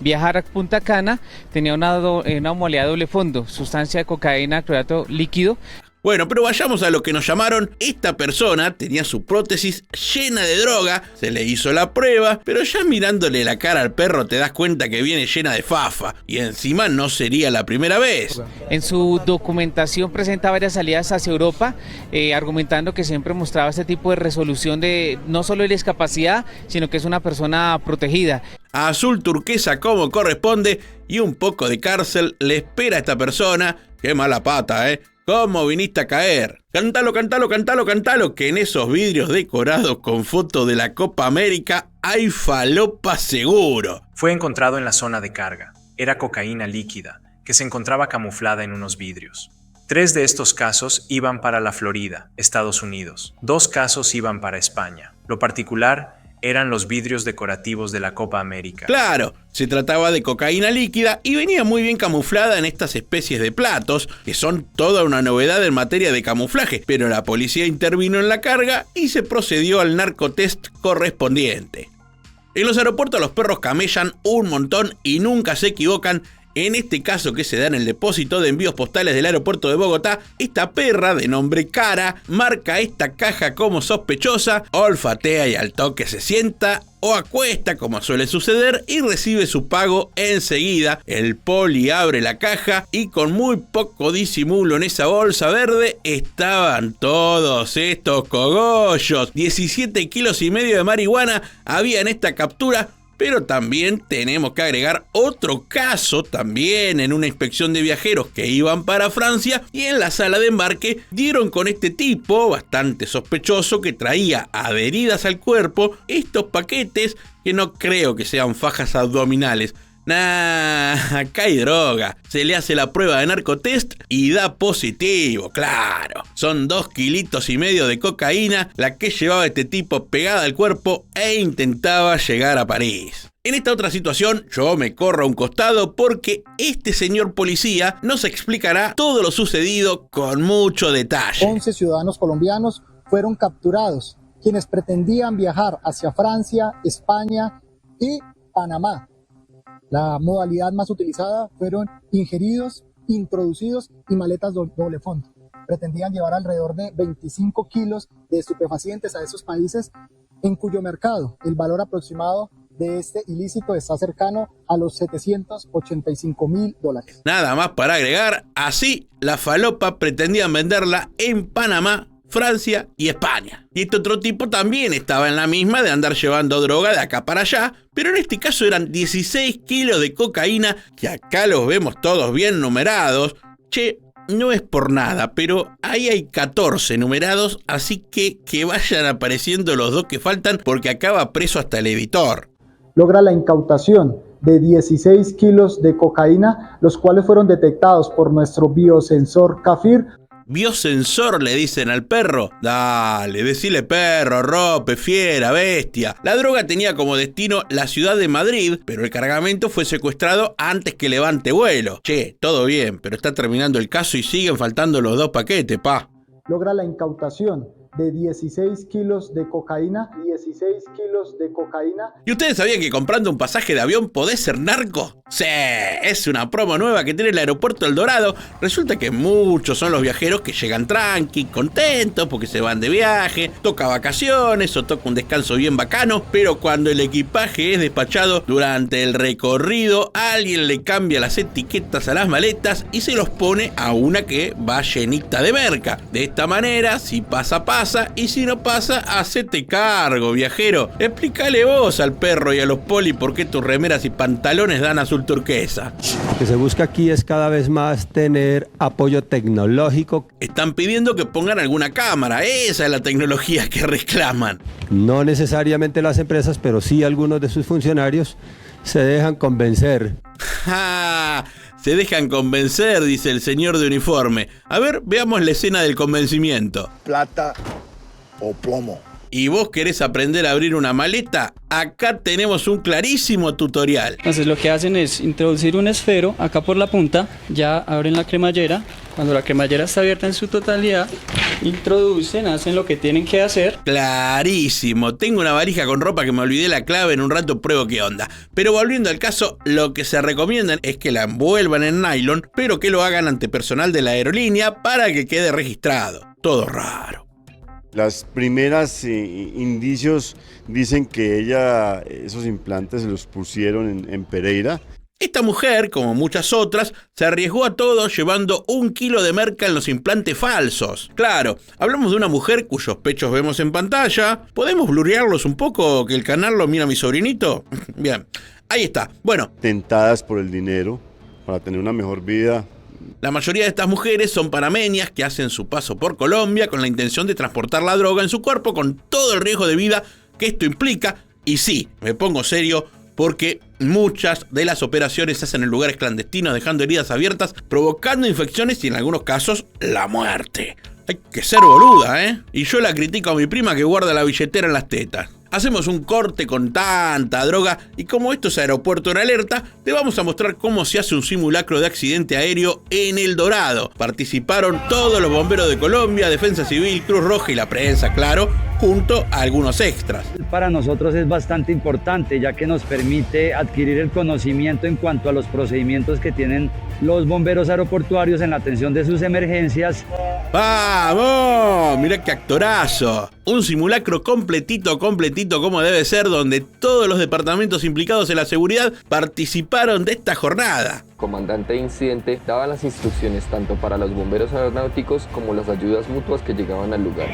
viajar a Punta Cana tenía una modalidad de doble fondo, sustancia de cocaína, clorato líquido.
Bueno, pero vayamos a lo que nos llamaron. Esta persona tenía su prótesis llena de droga, se le hizo la prueba, pero ya mirándole la cara al perro te das cuenta que viene llena de fafa, y encima no sería la primera vez.
En su documentación presenta varias salidas hacia Europa, argumentando que siempre mostraba este tipo de resolución de no solo de discapacidad, sino que es una persona protegida.
Azul turquesa como corresponde y un poco de cárcel le espera a esta persona. Qué mala pata, ¿Cómo viniste a caer? Cántalo, que en esos vidrios decorados con foto de la Copa América hay falopa seguro.
Fue encontrado en la zona de carga. Era cocaína líquida, que se encontraba camuflada en unos vidrios. 3 de estos casos iban para la Florida, Estados Unidos. 2 casos iban para España. Lo particular eran los vidrios decorativos de la Copa América.
Claro, se trataba de cocaína líquida y venía muy bien camuflada en estas especies de platos, que son toda una novedad en materia de camuflaje, pero la policía intervino en la carga y se procedió al narcotest correspondiente. En los aeropuertos los perros camellan un montón y nunca se equivocan. En este caso que se da en el depósito de envíos postales del aeropuerto de Bogotá, esta perra de nombre Cara marca esta caja como sospechosa, olfatea y al toque se sienta o acuesta como suele suceder y recibe su pago enseguida. El poli abre la caja y con muy poco disimulo en esa bolsa verde estaban todos estos cogollos. 17,5 kilos de marihuana había en esta captura. Pero también tenemos que agregar otro caso también en una inspección de viajeros que iban para Francia y en la sala de embarque dieron con este tipo bastante sospechoso que traía adheridas al cuerpo estos paquetes que no creo que sean fajas abdominales. Nah, acá hay droga. Se le hace la prueba de narcotest y da positivo, claro. Son 2,5 kilos de cocaína la que llevaba este tipo pegada al cuerpo e intentaba llegar a París. En esta otra situación yo me corro a un costado porque este señor policía nos explicará todo lo sucedido con mucho detalle.
11 ciudadanos colombianos fueron capturados, quienes pretendían viajar hacia Francia, España y Panamá. La modalidad más utilizada fueron ingeridos introducidos y maletas doble fondo. Pretendían llevar alrededor de 25 kilos de estupefacientes a esos países, en cuyo mercado el valor aproximado de este ilícito está cercano a los $785.000.
Nada más para agregar, así la falopa pretendían venderla en Panamá, Francia y España. Y este otro tipo también estaba en la misma de andar llevando droga de acá para allá, pero en este caso eran 16 kilos de cocaína, que acá los vemos todos bien numerados. Che, no es por nada, pero ahí hay 14 numerados, así que vayan apareciendo los dos que faltan, porque acaba preso hasta el editor.
Logra la incautación de 16 kilos de cocaína, los cuales fueron detectados por nuestro biosensor CAFIR.
Biosensor le dicen al perro. Dale, decile perro, rope, fiera, bestia. La droga tenía como destino la ciudad de Madrid, pero el cargamento fue secuestrado antes que levante vuelo. Che, todo bien, pero está terminando el caso y siguen faltando los 2 paquetes, pa.
Logra la incautación de 16 kilos de cocaína,
¿Y ustedes sabían que comprando un pasaje de avión podés ser narco? Sí, es una promo nueva que tiene el aeropuerto El Dorado. Resulta que muchos son los viajeros que llegan tranqui, contentos porque se van de viaje, toca vacaciones o toca un descanso bien bacano, pero cuando el equipaje es despachado durante el recorrido, alguien le cambia las etiquetas a las maletas y se los pone a una que va llenita de merca. De esta manera, si pasa, y si no pasa, hacete cargo, viajero. Explícale vos al perro y a los poli por qué tus remeras y pantalones dan azul turquesa.
Lo que se busca aquí es cada vez más tener apoyo tecnológico.
Están pidiendo que pongan alguna cámara, esa es la tecnología que reclaman.
No necesariamente las empresas, pero sí algunos de sus funcionarios se dejan convencer.
Se dejan convencer, dice el señor de uniforme. A ver, veamos la escena del convencimiento.
Plata o plomo.
¿Y vos querés aprender a abrir una maleta? Acá tenemos un clarísimo tutorial.
Entonces lo que hacen es introducir un esfero acá por la punta, ya abren la cremallera. Cuando la cremallera está abierta en su totalidad, introducen, hacen lo que tienen que hacer.
Clarísimo, tengo una valija con ropa que me olvidé la clave, en un rato pruebo qué onda. Pero volviendo al caso, lo que se recomienda es que la envuelvan en nylon, pero que lo hagan ante personal de la aerolínea para que quede registrado. Todo raro.
Las primeras indicios dicen que ella esos implantes se los pusieron en Pereira.
Esta mujer, como muchas otras, se arriesgó a todo llevando 1 kilo de merca en los implantes falsos. Claro, hablamos de una mujer cuyos pechos vemos en pantalla. ¿Podemos blurrearlos un poco, que el canal lo mira mi sobrinito? Bien, ahí está. Bueno.
Tentadas por el dinero, para tener una mejor vida.
La mayoría de estas mujeres son panameñas que hacen su paso por Colombia con la intención de transportar la droga en su cuerpo con todo el riesgo de vida que esto implica. Y sí, me pongo serio, porque muchas de las operaciones se hacen en lugares clandestinos, dejando heridas abiertas, provocando infecciones y en algunos casos la muerte. Hay que ser boluda, ¿eh? Y yo la critico a mi prima que guarda la billetera en las tetas. Hacemos un corte con tanta droga y como esto es Aeropuerto en Alerta, te vamos a mostrar cómo se hace un simulacro de accidente aéreo en El Dorado. Participaron todos los bomberos de Colombia, Defensa Civil, Cruz Roja y la prensa, claro, junto a algunos extras.
Para nosotros es bastante importante, ya que nos permite adquirir el conocimiento en cuanto a los procedimientos que tienen los bomberos aeroportuarios en la atención de sus emergencias.
¡Vamos! ¡Mirá qué actorazo! Un simulacro completito como debe ser, donde todos los departamentos implicados en la seguridad participaron de esta jornada.
El comandante de incidente daba las instrucciones tanto para los bomberos aeronáuticos como las ayudas mutuas que llegaban al lugar.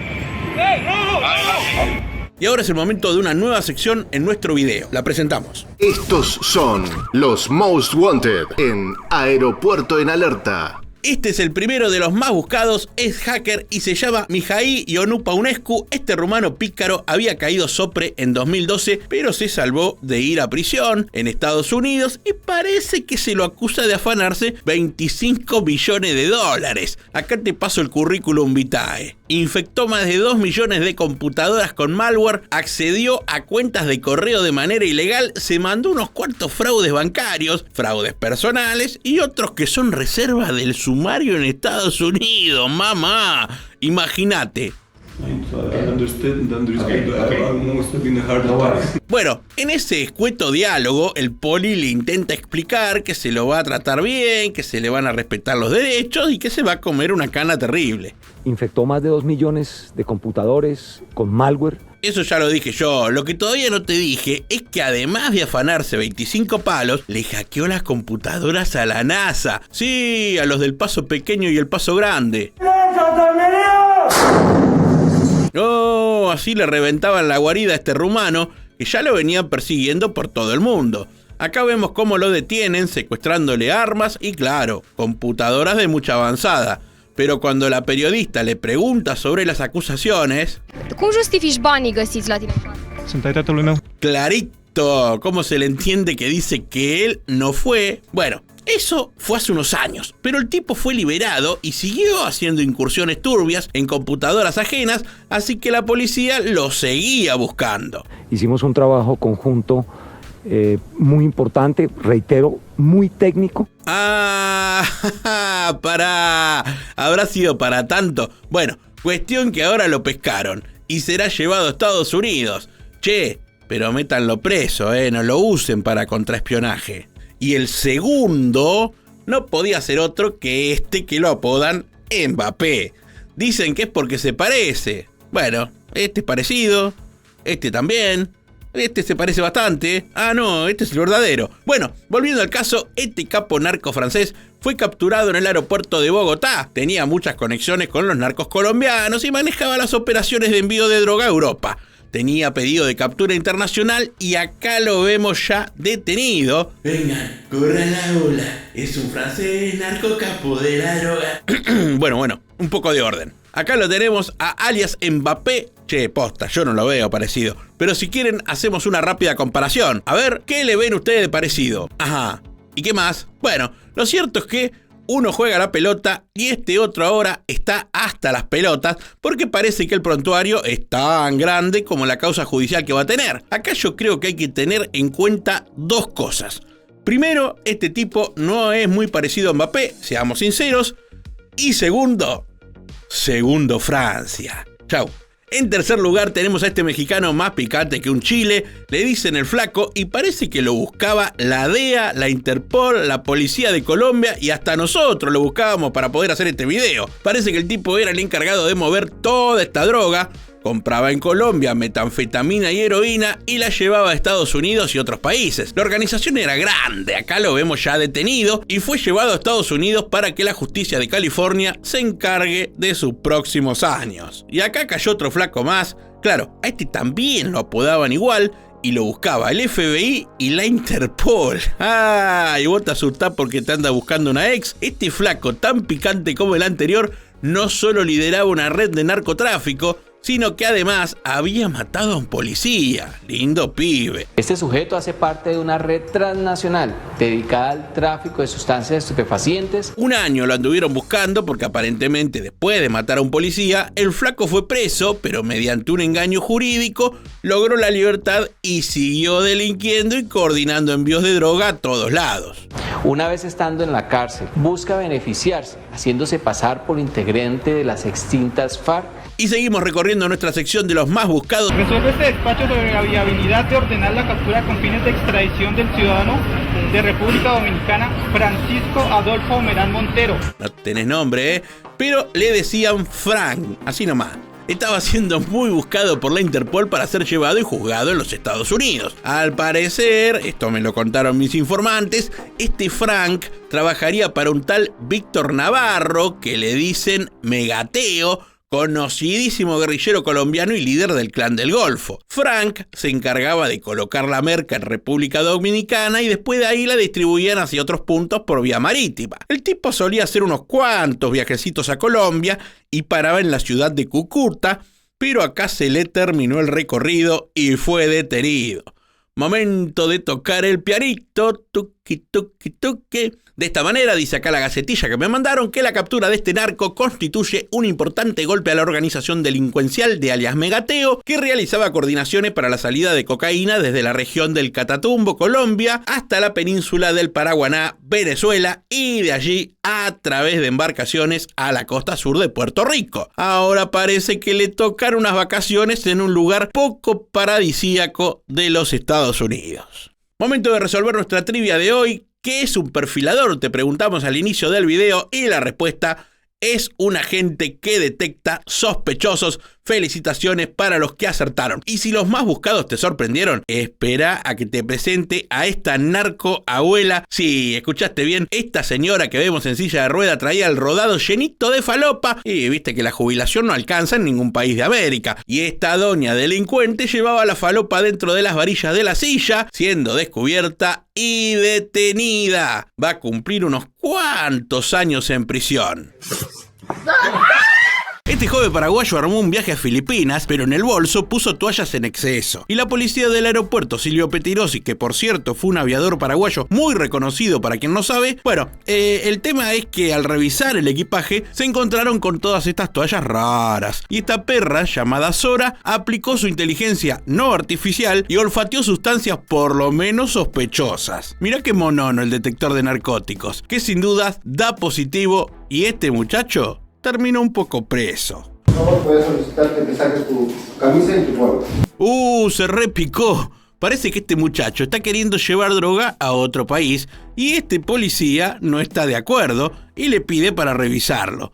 Y ahora es el momento de una nueva sección en nuestro video. La presentamos.
Estos son los Most Wanted en Aeropuerto en Alerta.
Este es el primero de los más buscados, es hacker y se llama Mihai Ioannou-Paunescu. Este rumano pícaro había caído sopre en 2012, pero se salvó de ir a prisión en Estados Unidos y parece que se lo acusa de afanarse 25 millones de dólares. Acá te paso el currículum vitae. Infectó más de 2 millones de computadoras con malware, accedió a cuentas de correo de manera ilegal, se mandó unos cuantos fraudes bancarios, fraudes personales y otros que son reserva del sumario en Estados Unidos, mamá. Imagínate. Bueno, en ese escueto diálogo, el poli le intenta explicar que se lo va a tratar bien, que se le van a respetar los derechos y que se va a comer una cana terrible.
Infectó más de 2 millones de computadores con malware.
Eso ya lo dije yo. Lo que todavía no te dije es que además de afanarse 25 palos, le hackeó las computadoras a la NASA. Sí, a los del Paso Pequeño y el Paso Grande. No, así le reventaban la guarida a este rumano, que ya lo venían persiguiendo por todo el mundo. Acá vemos cómo lo detienen, secuestrándole armas y, claro, computadoras de mucha avanzada. Pero cuando la periodista le pregunta sobre las acusaciones...
¿Cómo justifici banii găsiți la tine?
Sunt ai tatălui meu.
Clarito, ¿cómo se le entiende que dice que él no fue? Bueno, eso fue hace unos años, pero el tipo fue liberado y siguió haciendo incursiones turbias en computadoras ajenas, así que la policía lo seguía buscando.
Hicimos un trabajo conjunto muy importante, reitero, muy técnico.
Ah, habrá sido para tanto. Bueno, cuestión que ahora lo pescaron y será llevado a Estados Unidos. Che, pero métanlo preso, no lo usen para contraespionaje. Y el segundo no podía ser otro que este que lo apodan Mbappé. Dicen que es porque se parece. Bueno, este es parecido, este también. Este se parece bastante. Ah, no, este es el verdadero. Bueno, volviendo al caso, este capo narco francés fue capturado en el aeropuerto de Bogotá. Tenía muchas conexiones con los narcos colombianos y manejaba las operaciones de envío de droga a Europa. Tenía pedido de captura internacional y acá lo vemos ya detenido. Vengan, corran la ola. Es un francés narco capo de la droga. Bueno, un poco de orden. Acá lo tenemos a alias Mbappé. Che, posta, yo no lo veo parecido. Pero si quieren, hacemos una rápida comparación. A ver, ¿qué le ven ustedes de parecido? Ajá. ¿Y qué más? Bueno, lo cierto es que uno juega la pelota y este otro ahora está hasta las pelotas porque parece que el prontuario es tan grande como la causa judicial que va a tener. Acá yo creo que hay que tener en cuenta dos cosas. Primero, este tipo no es muy parecido a Mbappé, seamos sinceros. Y segundo, Francia. Chau. En tercer lugar tenemos a este mexicano más picante que un chile, le dicen el Flaco y parece que lo buscaba la DEA, la Interpol, la policía de Colombia y hasta nosotros lo buscábamos para poder hacer este video. Parece que el tipo era el encargado de mover toda esta droga, compraba en Colombia metanfetamina y heroína y la llevaba a Estados Unidos y otros países. La organización era grande, acá lo vemos ya detenido y fue llevado a Estados Unidos para que la justicia de California se encargue de sus próximos años. Y acá cayó otro flaco más. Claro, a este también lo apodaban igual y lo buscaba el FBI y la Interpol. Ah, y vos te asustás porque te anda buscando una ex. Este flaco tan picante como el anterior no solo lideraba una red de narcotráfico, sino que además había matado a un policía. Lindo pibe.
Este sujeto hace parte de una red transnacional dedicada al tráfico de sustancias estupefacientes.
Un año lo anduvieron buscando porque aparentemente después de matar a un policía, el flaco fue preso, pero mediante un engaño jurídico logró la libertad y siguió delinquiendo y coordinando envíos de droga a todos lados.
Una vez estando en la cárcel, busca beneficiarse, haciéndose pasar por integrante de las extintas FARC.
Y seguimos recorriendo nuestra sección de los más buscados.
Resuelve este despacho sobre la viabilidad de ordenar la captura con fines de extradición del ciudadano de República Dominicana, Francisco Adolfo Merán Montero.
No tenés nombre, pero le decían Frank, así nomás. Estaba siendo muy buscado por la Interpol para ser llevado y juzgado en los Estados Unidos. Al parecer, esto me lo contaron mis informantes, este Frank trabajaría para un tal Víctor Navarro, que le dicen Megateo, conocidísimo guerrillero colombiano y líder del Clan del Golfo. Frank se encargaba de colocar la merca en República Dominicana y después de ahí la distribuían hacia otros puntos por vía marítima. El tipo solía hacer unos cuantos viajecitos a Colombia y paraba en la ciudad de Cúcuta, pero acá se le terminó el recorrido y fue detenido. Momento de tocar el pianito, tuqui, tuqui, tuqui. De esta manera, dice acá la gacetilla que me mandaron, que la captura de este narco constituye un importante golpe a la organización delincuencial de alias Megateo, que realizaba coordinaciones para la salida de cocaína desde la región del Catatumbo, Colombia, hasta la península del Paraguaná, Venezuela, y de allí a través de embarcaciones a la costa sur de Puerto Rico. Ahora parece que le tocaron unas vacaciones en un lugar poco paradisíaco de los Estados Unidos. Momento de resolver nuestra trivia de hoy. ¿Qué es un perfilador? Te preguntamos al inicio del video y la respuesta es un agente que detecta sospechosos. Felicitaciones para los que acertaron. Y si los más buscados te sorprendieron, espera a que te presente a esta narco abuela. Sí, escuchaste bien, esta señora que vemos en silla de rueda traía el rodado llenito de falopa y viste que la jubilación no alcanza en ningún país de América. Y esta doña delincuente llevaba la falopa dentro de las varillas de la silla, siendo descubierta y detenida. Va a cumplir unos cuantos años en prisión. Este joven paraguayo armó un viaje a Filipinas, pero en el bolso puso toallas en exceso. Y la policía del aeropuerto, Silvio Petirosi, que por cierto fue un aviador paraguayo muy reconocido para quien no sabe, el tema es que al revisar el equipaje se encontraron con todas estas toallas raras. Y esta perra, llamada Sora, aplicó su inteligencia no artificial y olfateó sustancias por lo menos sospechosas. Mirá qué monono el detector de narcóticos, que sin dudas da positivo, y este muchacho terminó un poco preso.
¿Cómo puedes solicitar que te saques tu camisa y tu cuerpo?
Se repicó. Parece que este muchacho está queriendo llevar droga a otro país y este policía no está de acuerdo y le pide para revisarlo.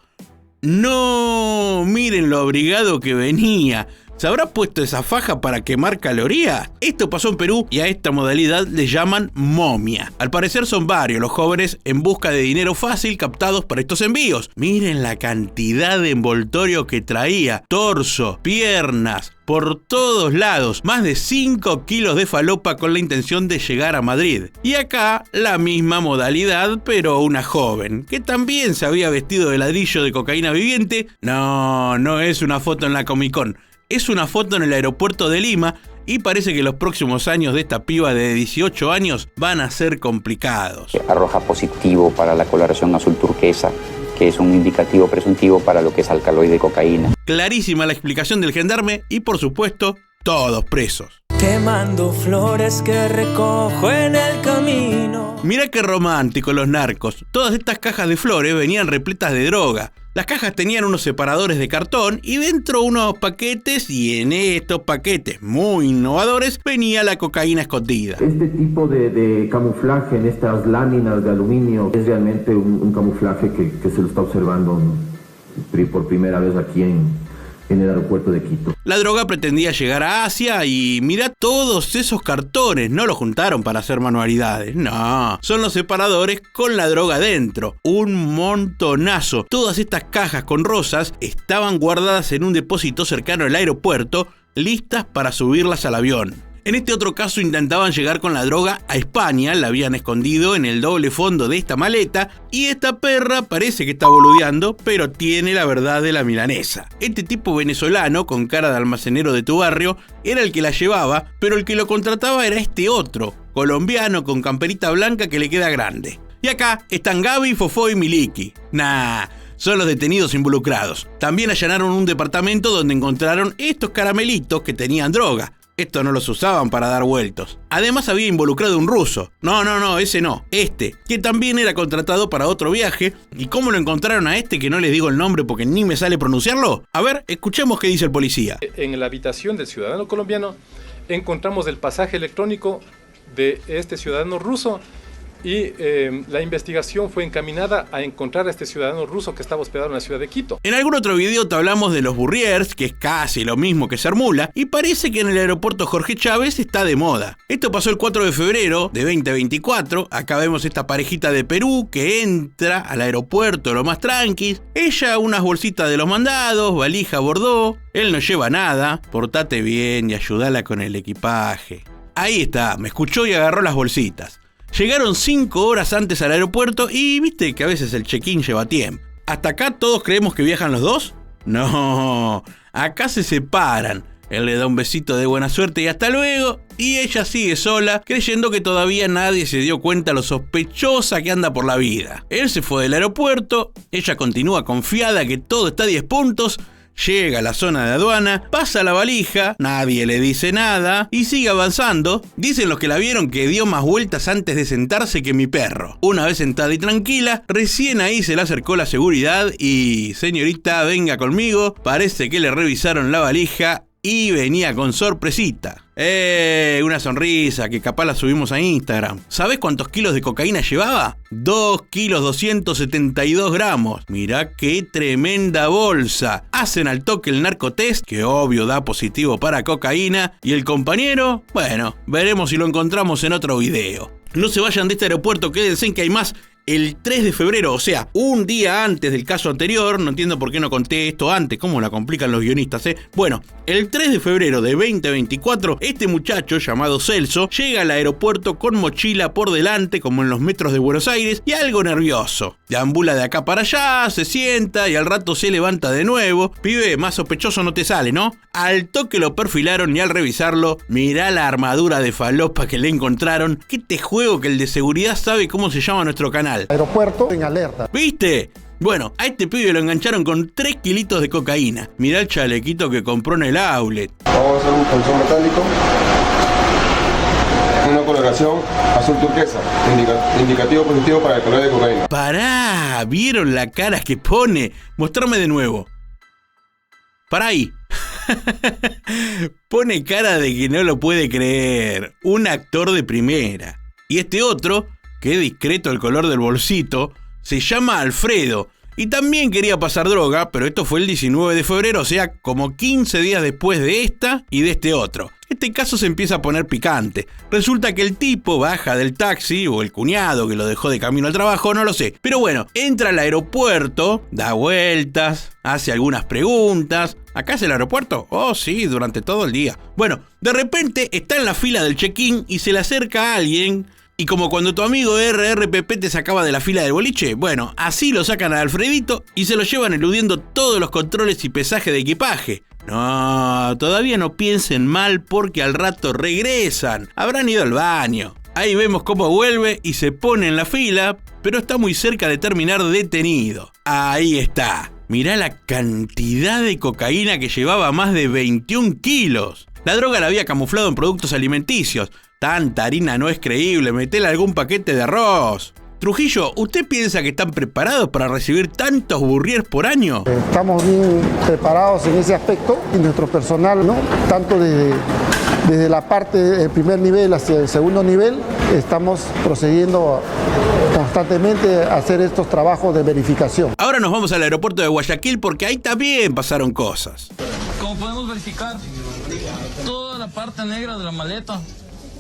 No, miren lo abrigado que venía. ¿Se habrá puesto esa faja para quemar calorías? Esto pasó en Perú y a esta modalidad le llaman momia. Al parecer son varios los jóvenes en busca de dinero fácil captados para estos envíos. Miren la cantidad de envoltorio que traía. Torso, piernas, por todos lados. Más de 5 kilos de falopa con la intención de llegar a Madrid. Y acá la misma modalidad, pero una joven, que también se había vestido de ladrillo de cocaína viviente. No es una foto en la Comic Con. Es una foto en el aeropuerto de Lima y parece que los próximos años de esta piba de 18 años van a ser complicados.
Arroja positivo para la coloración azul turquesa, que es un indicativo presuntivo para lo que es alcaloide de cocaína.
Clarísima la explicación del gendarme y por supuesto, todos presos.
Te mando flores que recojo en el camino.
Mirá qué romántico los narcos. Todas estas cajas de flores venían repletas de droga. Las cajas tenían unos separadores de cartón y dentro unos paquetes, y en estos paquetes muy innovadores venía la cocaína escondida.
Este tipo de camuflaje en estas láminas de aluminio es realmente un camuflaje que se lo está observando por primera vez aquí en el aeropuerto de Quito.
La droga pretendía llegar a Asia y mirá todos esos cartones, no los juntaron para hacer manualidades, no, son los separadores con la droga dentro, un montonazo. Todas estas cajas con rosas estaban guardadas en un depósito cercano al aeropuerto, listas para subirlas al avión. En este otro caso intentaban llegar con la droga a España, la habían escondido en el doble fondo de esta maleta y esta perra parece que está boludeando, pero tiene la verdad de la milanesa. Este tipo venezolano con cara de almacenero de tu barrio era el que la llevaba, pero el que lo contrataba era este otro, colombiano con camperita blanca que le queda grande. Y acá están Gaby, Fofó y Miliki. Son los detenidos involucrados. También allanaron un departamento donde encontraron estos caramelitos que tenían droga. Estos no los usaban para dar vueltos. Además había involucrado un ruso. No, ese no. Este, que también era contratado para otro viaje. ¿Y cómo lo encontraron a este que no les digo el nombre porque ni me sale pronunciarlo? A ver, escuchemos qué dice el policía.
En la habitación del ciudadano colombiano encontramos el pasaje electrónico de este ciudadano ruso y la investigación fue encaminada a encontrar a este ciudadano ruso que estaba hospedado en la ciudad de Quito.
En algún otro video te hablamos de los Bourriers, que es casi lo mismo que ser mula, y parece que en el aeropuerto Jorge Chávez está de moda. Esto pasó el 4 de febrero de 2024, acá vemos esta parejita de Perú que entra al aeropuerto lo más tranquis, ella unas bolsitas de los mandados, valija a bordo, él no lleva nada, portate bien y ayúdala con el equipaje. Ahí está, me escuchó y agarró las bolsitas. Llegaron 5 horas antes al aeropuerto y viste que a veces el check-in lleva tiempo. ¿Hasta acá todos creemos que viajan los dos? No, acá se separan. Él le da un besito de buena suerte y hasta luego, y ella sigue sola, creyendo que todavía nadie se dio cuenta lo sospechosa que anda por la vida. Él se fue del aeropuerto, ella continúa confiada que todo está a 10 puntos, llega a la zona de aduana, pasa la valija, nadie le dice nada y sigue avanzando. Dicen los que la vieron que dio más vueltas antes de sentarse que mi perro. Una vez sentada y tranquila, recién ahí se le acercó la seguridad y: señorita, venga conmigo, parece que le revisaron la valija y venía con sorpresita. Una sonrisa que capaz la subimos a Instagram. ¿Sabés cuántos kilos de cocaína llevaba? 2 kilos 272 gramos. Mirá qué tremenda bolsa. Hacen al toque el narcotest, que obvio da positivo para cocaína. Y el compañero, bueno, veremos si lo encontramos en otro video. No se vayan de este aeropuerto, quédense en que hay más. El 3 de febrero, o sea, un día antes del caso anterior, no entiendo por qué no conté esto antes, cómo la complican los guionistas, Bueno, el 3 de febrero de 2024, este muchacho llamado Celso llega al aeropuerto con mochila por delante, como en los metros de Buenos Aires, y algo nervioso. Deambula de acá para allá, se sienta y al rato se levanta de nuevo. Pibe, más sospechoso no te sale, ¿no? Al toque lo perfilaron y al revisarlo, mirá la armadura de falopa que le encontraron. ¿Qué te juego que el de seguridad sabe cómo se llama nuestro canal?
Aeropuerto en alerta.
¿Viste? Bueno, a este pibe lo engancharon con 3 kilitos de cocaína. Mirá el chalequito que compró en el outlet.
Vamos a hacer un colchón metálico. Una coloración azul turquesa. Indicativo positivo para el color de cocaína.
Pará, ¿vieron la cara que pone? Mostrame de nuevo. Pará ahí. Pone cara de que no lo puede creer. Un actor de primera. Y este otro, qué discreto el color del bolsito, se llama Alfredo y también quería pasar droga, pero esto fue el 19 de febrero, o sea, como 15 días después de esta y de este otro. Este caso se empieza a poner picante. Resulta que el tipo baja del taxi, o el cuñado que lo dejó de camino al trabajo, no lo sé. Pero bueno, entra al aeropuerto, da vueltas, hace algunas preguntas. ¿Acá es el aeropuerto? Oh, sí, durante todo el día. Bueno, de repente está en la fila del check-in y se le acerca a alguien. Y como cuando tu amigo RRPP te sacaba de la fila del boliche, bueno, así lo sacan a Alfredito y se lo llevan eludiendo todos los controles y pesaje de equipaje. No, todavía no piensen mal porque al rato regresan. Habrán ido al baño. Ahí vemos cómo vuelve y se pone en la fila, pero está muy cerca de terminar detenido. Ahí está. Mirá la cantidad de cocaína que llevaba, más de 21 kilos. La droga la había camuflado en productos alimenticios. Tanta harina no es creíble, metele algún paquete de arroz. Trujillo, ¿usted piensa que están preparados para recibir tantos burriers por año?
Estamos bien preparados en ese aspecto y nuestro personal, ¿no? Tanto desde la parte del primer nivel hacia el segundo nivel, estamos procediendo constantemente a hacer estos trabajos de verificación.
Ahora nos vamos al aeropuerto de Guayaquil porque ahí también pasaron cosas.
Como podemos verificar, toda la parte negra de la maleta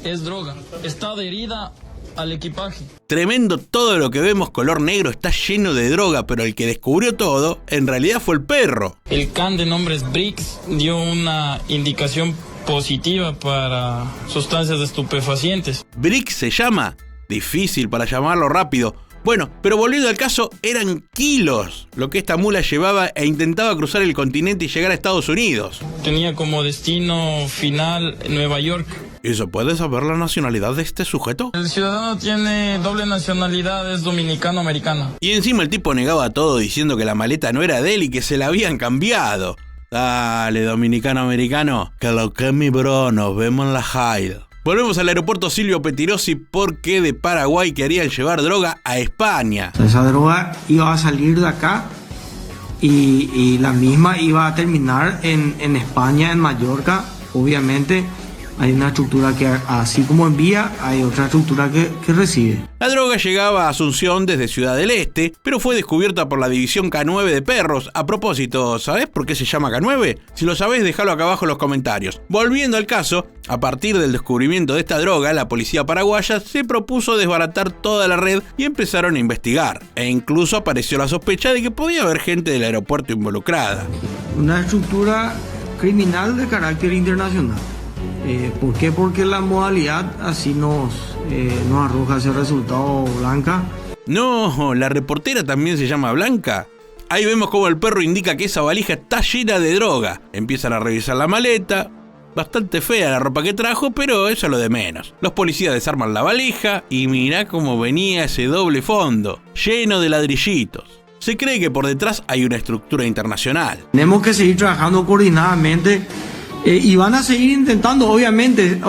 es droga, está adherida al equipaje.
Tremendo todo lo que vemos color negro, está lleno de droga, pero el que descubrió todo en realidad fue el perro.
El can de nombres Brix dio una indicación positiva para sustancias estupefacientes.
¿Brix se llama? Difícil para llamarlo rápido. Bueno, pero volviendo al caso, eran kilos lo que esta mula llevaba e intentaba cruzar el continente y llegar a Estados Unidos.
Tenía como destino final Nueva York.
¿Y se puede saber la nacionalidad de este sujeto?
El ciudadano tiene doble nacionalidad, es dominicano-americana.
Y encima el tipo negaba todo diciendo que la maleta no era de él y que se la habían cambiado. Dale, dominicano-americano, que lo que es mi bro, nos vemos en la Hyde. Volvemos al aeropuerto Silvio Pettirossi porque de Paraguay querían llevar droga a España.
Esa droga iba a salir de acá y la misma iba a terminar en España, en Mallorca. Obviamente hay una estructura que, así como envía, hay otra estructura que recibe.
La droga llegaba a Asunción desde Ciudad del Este, pero fue descubierta por la división K9 de perros. A propósito, ¿sabés por qué se llama K9? Si lo sabés, déjalo acá abajo en los comentarios. Volviendo al caso, a partir del descubrimiento de esta droga, la policía paraguaya se propuso desbaratar toda la red y empezaron a investigar. E incluso apareció la sospecha de que podía haber gente del aeropuerto involucrada.
Una estructura criminal de carácter internacional. ¿Por qué? Porque la modalidad así nos arroja ese resultado, Blanca.
No, la reportera también se llama Blanca. Ahí vemos cómo el perro indica que esa valija está llena de droga. Empiezan a revisar la maleta. Bastante fea la ropa que trajo, pero eso es lo de menos. Los policías desarman la valija y mirá cómo venía ese doble fondo, lleno de ladrillitos. Se cree que por detrás hay una estructura internacional.
Tenemos que seguir trabajando coordinadamente y van a seguir intentando, obviamente,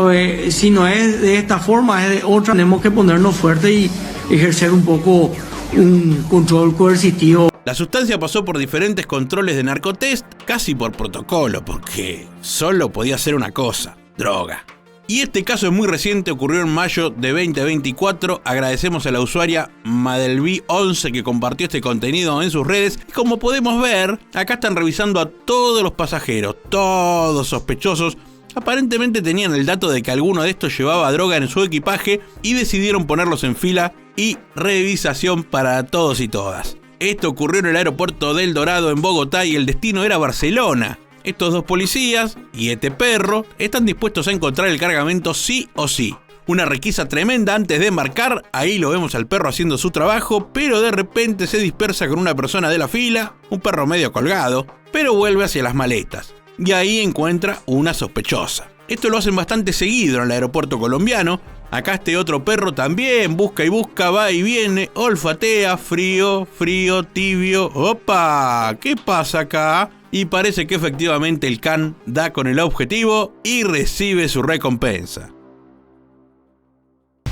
si no es de esta forma, es de otra. Tenemos que ponernos fuertes y ejercer un poco un control coercitivo.
La sustancia pasó por diferentes controles de narcotest, casi por protocolo, porque solo podía ser una cosa: droga. Y este caso es muy reciente, ocurrió en mayo de 2024. Agradecemos a la usuaria Madelby11 que compartió este contenido en sus redes. Y como podemos ver, acá están revisando a todos los pasajeros, todos sospechosos. Aparentemente tenían el dato de que alguno de estos llevaba droga en su equipaje y decidieron ponerlos en fila y revisación para todos y todas. Esto ocurrió en el aeropuerto del Dorado en Bogotá y el destino era Barcelona. Estos dos policías y este perro están dispuestos a encontrar el cargamento sí o sí. Una requisa tremenda antes de embarcar, ahí lo vemos al perro haciendo su trabajo, pero de repente se dispersa con una persona de la fila, un perro medio colgado, pero vuelve hacia las maletas. Y ahí encuentra una sospechosa. Esto lo hacen bastante seguido en el aeropuerto colombiano. Acá este otro perro también busca y busca, va y viene, olfatea, frío, frío, tibio. ¡Opa! ¿Qué pasa acá? Y parece que efectivamente el can da con el objetivo y recibe su recompensa.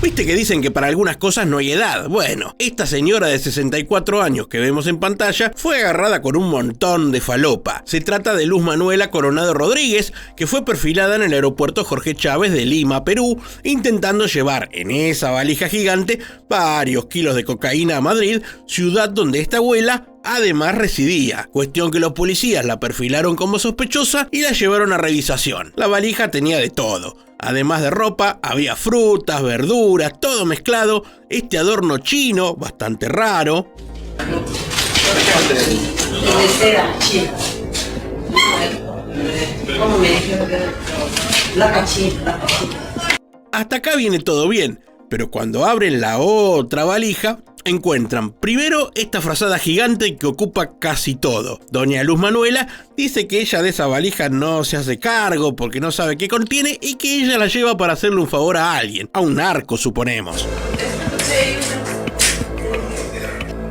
¿Viste que dicen que para algunas cosas no hay edad? Bueno, esta señora de 64 años que vemos en pantalla fue agarrada con un montón de falopa. Se trata de Luz Manuela Coronado Rodríguez, que fue perfilada en el aeropuerto Jorge Chávez de Lima, Perú, intentando llevar en esa valija gigante varios kilos de cocaína a Madrid, ciudad donde esta abuela además residía. Cuestión que los policías la perfilaron como sospechosa y la llevaron a revisación. La valija tenía de todo. Además de ropa, había frutas, verduras, todo mezclado. Este adorno chino, bastante raro. Hasta acá viene todo bien, pero cuando abren la otra valija, encuentran primero esta frazada gigante que ocupa casi todo. Doña Luz Manuela dice que ella de esa valija no se hace cargo porque no sabe qué contiene y que ella la lleva para hacerle un favor a alguien, a un narco suponemos.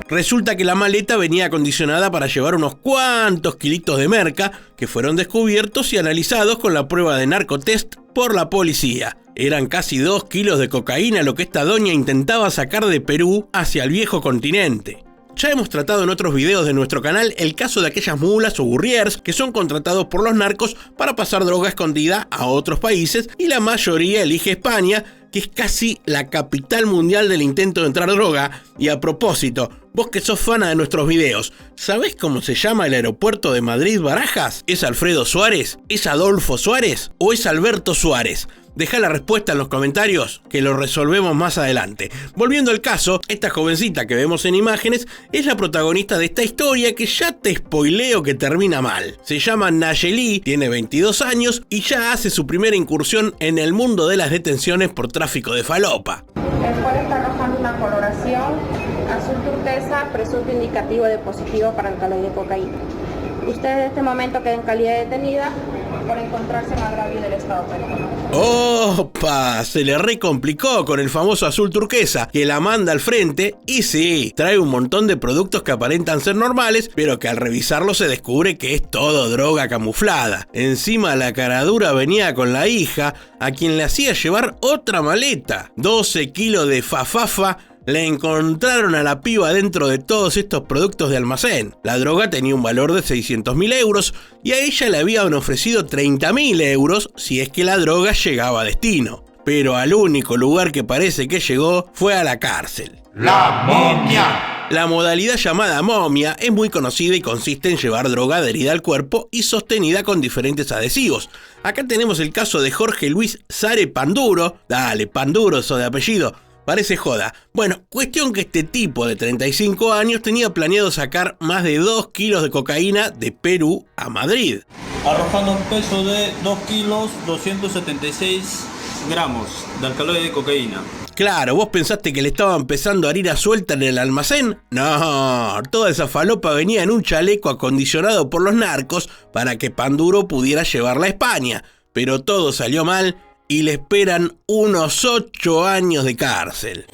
Resulta que la maleta venía acondicionada para llevar unos cuantos kilitos de merca que fueron descubiertos y analizados con la prueba de narcotest por la policía. Eran casi 2 kilos de cocaína lo que esta doña intentaba sacar de Perú hacia el viejo continente. Ya hemos tratado en otros videos de nuestro canal el caso de aquellas mulas o burriers que son contratados por los narcos para pasar droga escondida a otros países y la mayoría elige España, que es casi la capital mundial del intento de entrar droga. Y a propósito, vos que sos fana de nuestros videos, ¿sabés cómo se llama el aeropuerto de Madrid-Barajas? ¿Es Alfredo Suárez? ¿Es Adolfo Suárez? ¿O es Alberto Suárez? Deja la respuesta en los comentarios que lo resolvemos más adelante. Volviendo al caso, esta jovencita que vemos en imágenes es la protagonista de esta historia que ya te spoileo que termina mal. Se llama Nayeli, tiene 22 años y ya hace su primera incursión en el mundo de las detenciones por tráfico de falopa.
El cual está arrojando una coloración azul turquesa, presunto indicativo de positivo para alcaloide de cocaína. Usted en este momento queda en calidad detenida por encontrarse en agravio del Estado peruano.
¡Opa! Se le recomplicó con el famoso azul turquesa, que la manda al frente y sí, trae un montón de productos que aparentan ser normales, pero que al revisarlo se descubre que es todo droga camuflada. Encima la caradura venía con la hija, a quien le hacía llevar otra maleta. 12 kilos de fafafa. Le encontraron a la piba dentro de todos estos productos de almacén. La droga tenía un valor de 600.000 euros y a ella le habían ofrecido 30.000 euros si es que la droga llegaba a destino. Pero al único lugar que parece que llegó fue a la cárcel.
¡La momia!
La modalidad llamada momia es muy conocida y consiste en llevar droga adherida al cuerpo y sostenida con diferentes adhesivos. Acá tenemos el caso de Jorge Luis Sare Panduro. Dale, Panduro, eso de apellido. Parece joda. Bueno, cuestión que este tipo de 35 años tenía planeado sacar más de 2 kilos de cocaína de Perú a Madrid.
Arrojando un peso de 2 kilos 276 gramos de alcaloide de cocaína.
Claro, ¿vos pensaste que le estaban empezando a harina suelta en el almacén? No, toda esa falopa venía en un chaleco acondicionado por los narcos para que Panduro pudiera llevarla a España. pero todo salió mal y le esperan unos 8 años de cárcel.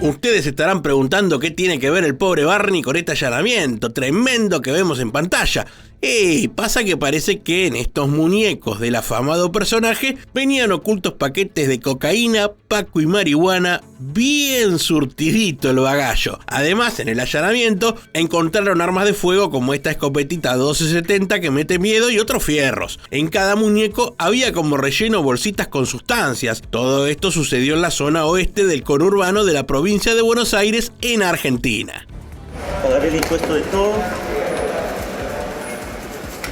Ustedes estarán preguntando qué tiene que ver el pobre Barney con este allanamiento tremendo que vemos en pantalla. Pasa que parece que en estos muñecos del afamado personaje venían ocultos paquetes de cocaína, paco y marihuana, bien surtidito el bagallo. Además, en el allanamiento encontraron armas de fuego como esta escopetita 1270 que mete miedo y otros fierros. En cada muñeco había como relleno bolsitas con sustancias. Todo esto sucedió en la zona oeste del conurbano de la provincia de Buenos Aires, en Argentina.
Pagaré el impuesto de todo.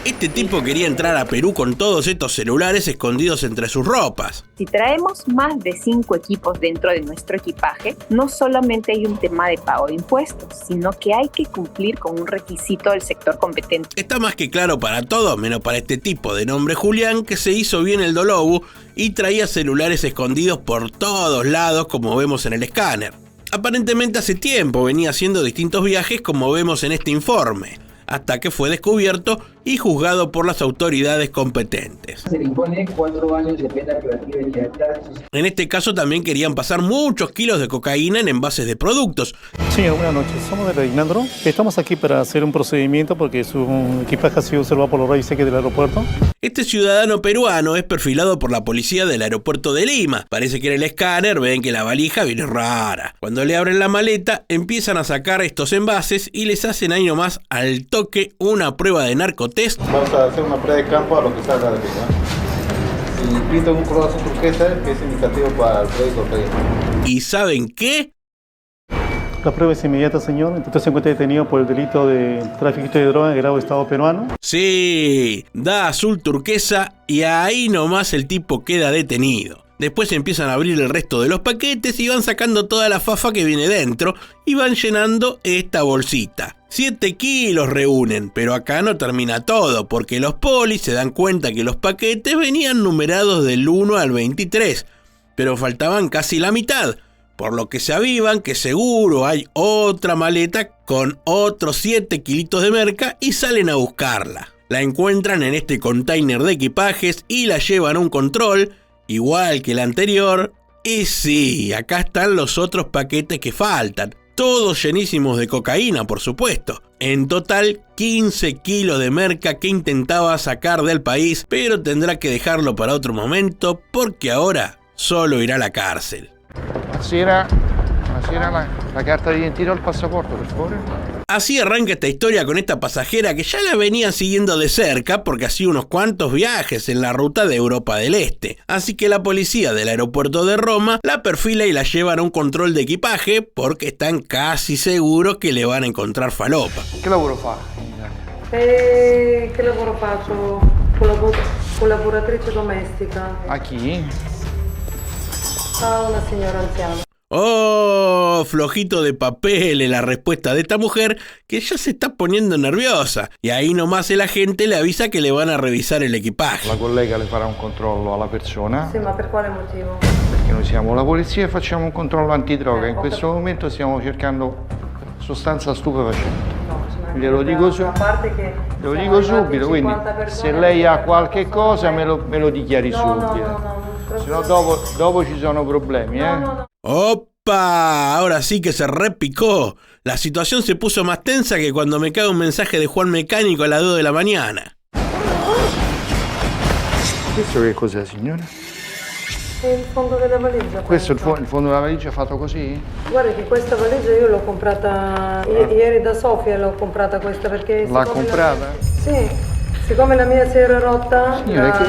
Este tipo quería entrar a Perú con todos estos celulares escondidos entre sus ropas.
Si traemos más de 5 equipos dentro de nuestro equipaje, no solamente hay un tema de pago de impuestos, sino que hay que cumplir con un requisito del sector competente.
Está más que claro para todos, menos para este tipo de nombre Julián, que se hizo bien el dolobu y traía celulares escondidos por todos lados, como vemos en el escáner. Aparentemente hace tiempo venía haciendo distintos viajes, como vemos en este informe, hasta que fue descubierto y juzgado por las autoridades competentes.
Se le impone 4 años de pena privativa de libertad.
En este caso también querían pasar muchos kilos de cocaína en envases de productos.
Señor, buenas noches. Somos de Reinaldro. Estamos aquí para hacer un procedimiento porque su equipaje ha sido observado por los rayos X del aeropuerto.
Este ciudadano peruano es perfilado por la policía del aeropuerto de Lima. Parece que en el escáner ven que la valija viene rara. Cuando le abren la maleta, empiezan a sacar estos envases y les hacen ahí nomás al toque una prueba de narcotest.
Vamos a hacer una prueba de campo a lo que salga de aquí, ¿no? Si pintan un color azul turquesa, que es indicativo para el crédito.
¿Y saben qué?
La prueba es inmediata, señor. Entonces se encuentra detenido por el delito de tráfico de droga en grado de Estado peruano.
Sí, da azul turquesa y ahí nomás el tipo queda detenido. Después empiezan a abrir el resto de los paquetes y van sacando toda la fafa que viene dentro y van llenando esta bolsita. 7 kilos reúnen, pero acá no termina todo, porque los polis se dan cuenta que los paquetes venían numerados del 1 al 23, pero faltaban casi la mitad, por lo que se avivan que seguro hay otra maleta con otros 7 kilitos de merca y salen a buscarla. La encuentran en este container de equipajes y la llevan a un control, igual que el anterior, y sí, acá están los otros paquetes que faltan, todos llenísimos de cocaína, por supuesto. En total, 15 kilos de merca que intentaba sacar del país, pero tendrá que dejarlo para otro momento, porque ahora solo irá a la cárcel.
Buonasera, la carta de identidad o el pasaporte, por favor.
Así arranca esta historia con esta pasajera que ya la venían siguiendo de cerca porque hacía unos cuantos viajes en la ruta de Europa del Este. Así que la policía del aeropuerto de Roma la perfila y la llevan a un control de equipaje porque están casi seguros que le van a encontrar falopa.
¿Qué laburo fa?
Che lavoro faccio? Collaboratrice domestica.
¿A chi?
A una señora anziana.
Oh, flojito de papel en la respuesta de esta mujer que ya se está poniendo nerviosa. Y ahí nomás el agente le avisa que le van a revisar el equipaje.
La collega le farà un controllo alla persona.
Sì, ma per quale motivo?
Perché noi siamo la polizia e facciamo un controllo antidroga. In questo momento stiamo cercando sostanza stupefacente. Glielo dico subito, quindi se lei ha qualche cosa me lo dichiari subito. Se no dopo ci sono problemi,
¡Opa! Ahora sí que se repicó. La situación se puso más tensa que cuando me cae un mensaje de Juan Mecánico a las 2 de la mañana.
¿Questo che cos'è, signora?
Il fondo della valigia.
Questo il fondo della valigia fatto così?
Guarda che questa valigia io l'ho comprata ieri da Sofia, l'ho comprata questa perché...
L'ha comprata?
Sì. Siccome la mia si era rotta...
Signora,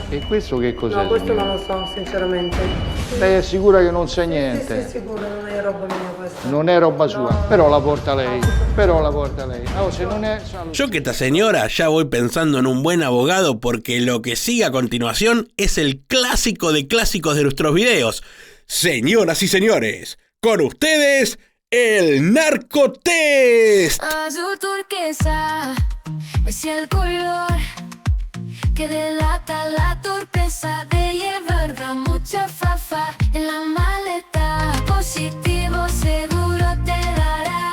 e questo che cos'è?
No, questo
signora?
non lo so, sinceramente.
Lei è sicura che non sa niente?
Sì, sicura, non è roba mia questa.
Non è roba sua, però la porta lei. Oh, se non è...
Yo que esta señora ya voy pensando en un buen abogado porque lo que sigue a continuación es el clásico de clásicos de nuestros videos. Señoras y señores, con ustedes, el Narcotest.
Azul turquesa es el color que delata la torpeza de llevar mucha fafa en la maleta. Positivo seguro te dará.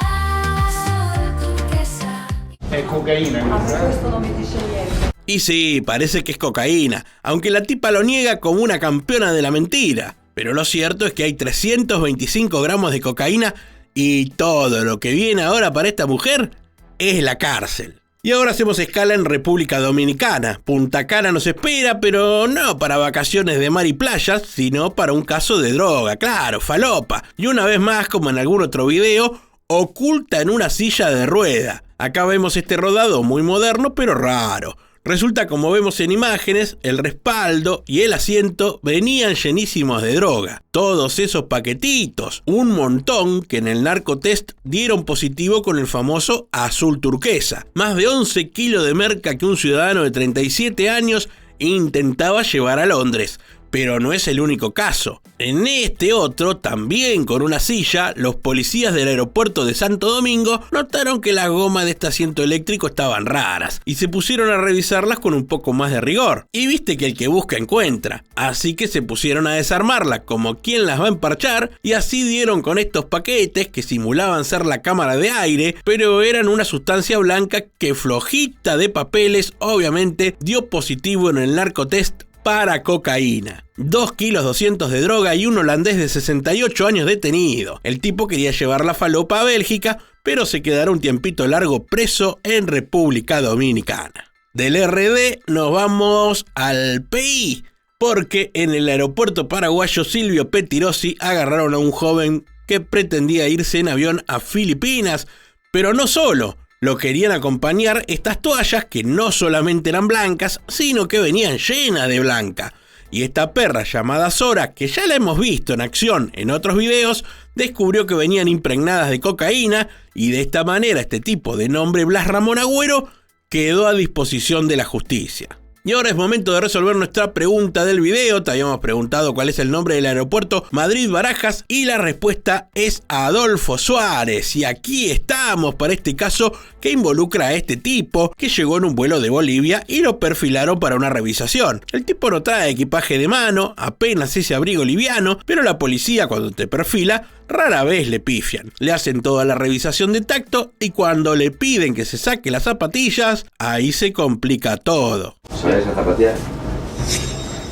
Azul turquesa.
È cocaina questa?
Questo non mi dice niente.
Y sí, parece que es cocaína, aunque la tipa lo niega como una campeona de la mentira. Pero lo cierto es que hay 325 gramos de cocaína y todo lo que viene ahora para esta mujer es la cárcel. Y ahora hacemos escala en República Dominicana. Punta Cana nos espera, pero no para vacaciones de mar y playas, sino para un caso de droga, claro, falopa. Y una vez más, como en algún otro video, oculta en una silla de rueda. Acá vemos este rodado muy moderno, pero raro. Resulta, como vemos en imágenes, el respaldo y el asiento venían llenísimos de droga. Todos esos paquetitos, un montón que en el narcotest dieron positivo con el famoso azul turquesa. Más de 11 kilos de merca que un ciudadano de 37 años intentaba llevar a Londres. Pero no es el único caso. En este otro, también con una silla, los policías del aeropuerto de Santo Domingo notaron que las gomas de este asiento eléctrico estaban raras y se pusieron a revisarlas con un poco más de rigor. Y viste que el que busca encuentra. Así que se pusieron a desarmarlas como quien las va a emparchar y así dieron con estos paquetes que simulaban ser la cámara de aire, pero eran una sustancia blanca que, flojita de papeles, obviamente dio positivo en el narcotest para cocaína. 2 kilos 200 de droga y un holandés de 68 años detenido. El tipo quería llevar la falopa a Bélgica, pero se quedará un tiempito largo preso en República Dominicana. Del RD nos vamos al PI, porque en el aeropuerto paraguayo Silvio Pettirossi agarraron a un joven que pretendía irse en avión a Filipinas, pero no solo. Lo querían acompañar estas toallas que no solamente eran blancas, sino que venían llenas de blanca. Y esta perra llamada Sora, que ya la hemos visto en acción en otros videos, descubrió que venían impregnadas de cocaína y de esta manera este tipo de nombre Blas Ramón Agüero quedó a disposición de la justicia. Y ahora es momento de resolver nuestra pregunta del video. Te habíamos preguntado cuál es el nombre del aeropuerto Madrid-Barajas y la respuesta es Adolfo Suárez. Y aquí estamos para este caso que involucra a este tipo que llegó en un vuelo de Bolivia y lo perfilaron para una revisación. El tipo no trae equipaje de mano, apenas ese abrigo liviano, pero la policía cuando te perfila rara vez le pifian. Le hacen toda la revisación de tacto y cuando le piden que se saque las zapatillas, ahí se complica todo.
¿Sabes esas zapatillas?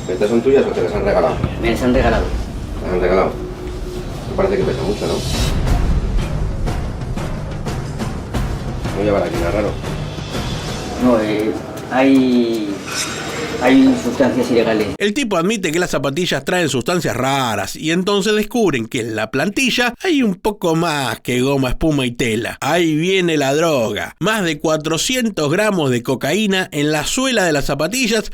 ¿Estas son tuyas o te las han regalado?
Me las han regalado.
¿Las han regalado? Me parece que pesa mucho, ¿no? No llevar aquí nada raro.
No, hay sustancias ilegales.
El tipo admite que las zapatillas traen sustancias raras y entonces descubren que en la plantilla hay un poco más que goma, espuma y tela. Ahí viene la droga. Más de 400 gramos de cocaína en la suela de las zapatillas.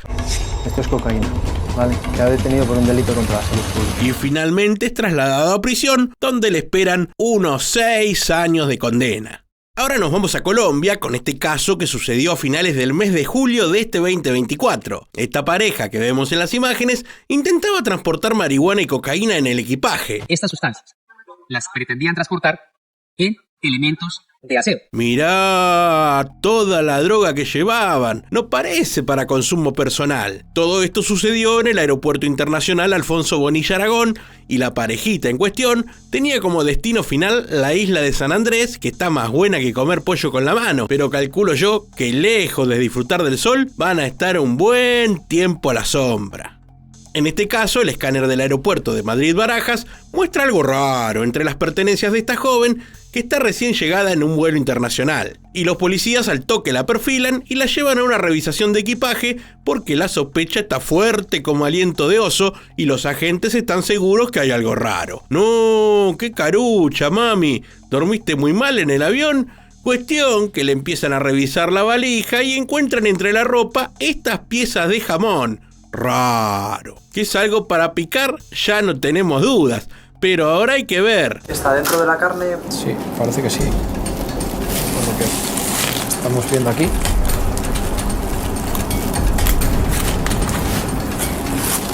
Esto es cocaína, ¿vale? Queda detenido por un delito contra la salud pública.
Y finalmente es trasladado a prisión, donde le esperan unos 6 años de condena. Ahora nos vamos a Colombia con este caso que sucedió a finales del mes de julio de este 2024. Esta pareja que vemos en las imágenes intentaba transportar marihuana y cocaína en el equipaje.
Estas sustancias las pretendían transportar en elementos de aseo.
Mirá toda la droga que llevaban. No parece para consumo personal. Todo esto sucedió en el Aeropuerto Internacional Alfonso Bonilla Aragón y la parejita en cuestión tenía como destino final la isla de San Andrés, que está más buena que comer pollo con la mano, pero calculo yo que lejos de disfrutar del sol van a estar un buen tiempo a la sombra. En este caso, el escáner del aeropuerto de Madrid-Barajas muestra algo raro entre las pertenencias de esta joven que está recién llegada en un vuelo internacional. Y los policías al toque la perfilan y la llevan a una revisación de equipaje porque la sospecha está fuerte como aliento de oso y los agentes están seguros que hay algo raro. No, qué carucha, mami. ¿Dormiste muy mal en el avión? Cuestión que le empiezan a revisar la valija y encuentran entre la ropa estas piezas de jamón. Raro. ¿Que es algo para picar? Ya no tenemos dudas. Pero ahora hay que ver.
¿Está dentro de la carne? Sí, parece que sí. Por lo que estamos viendo aquí.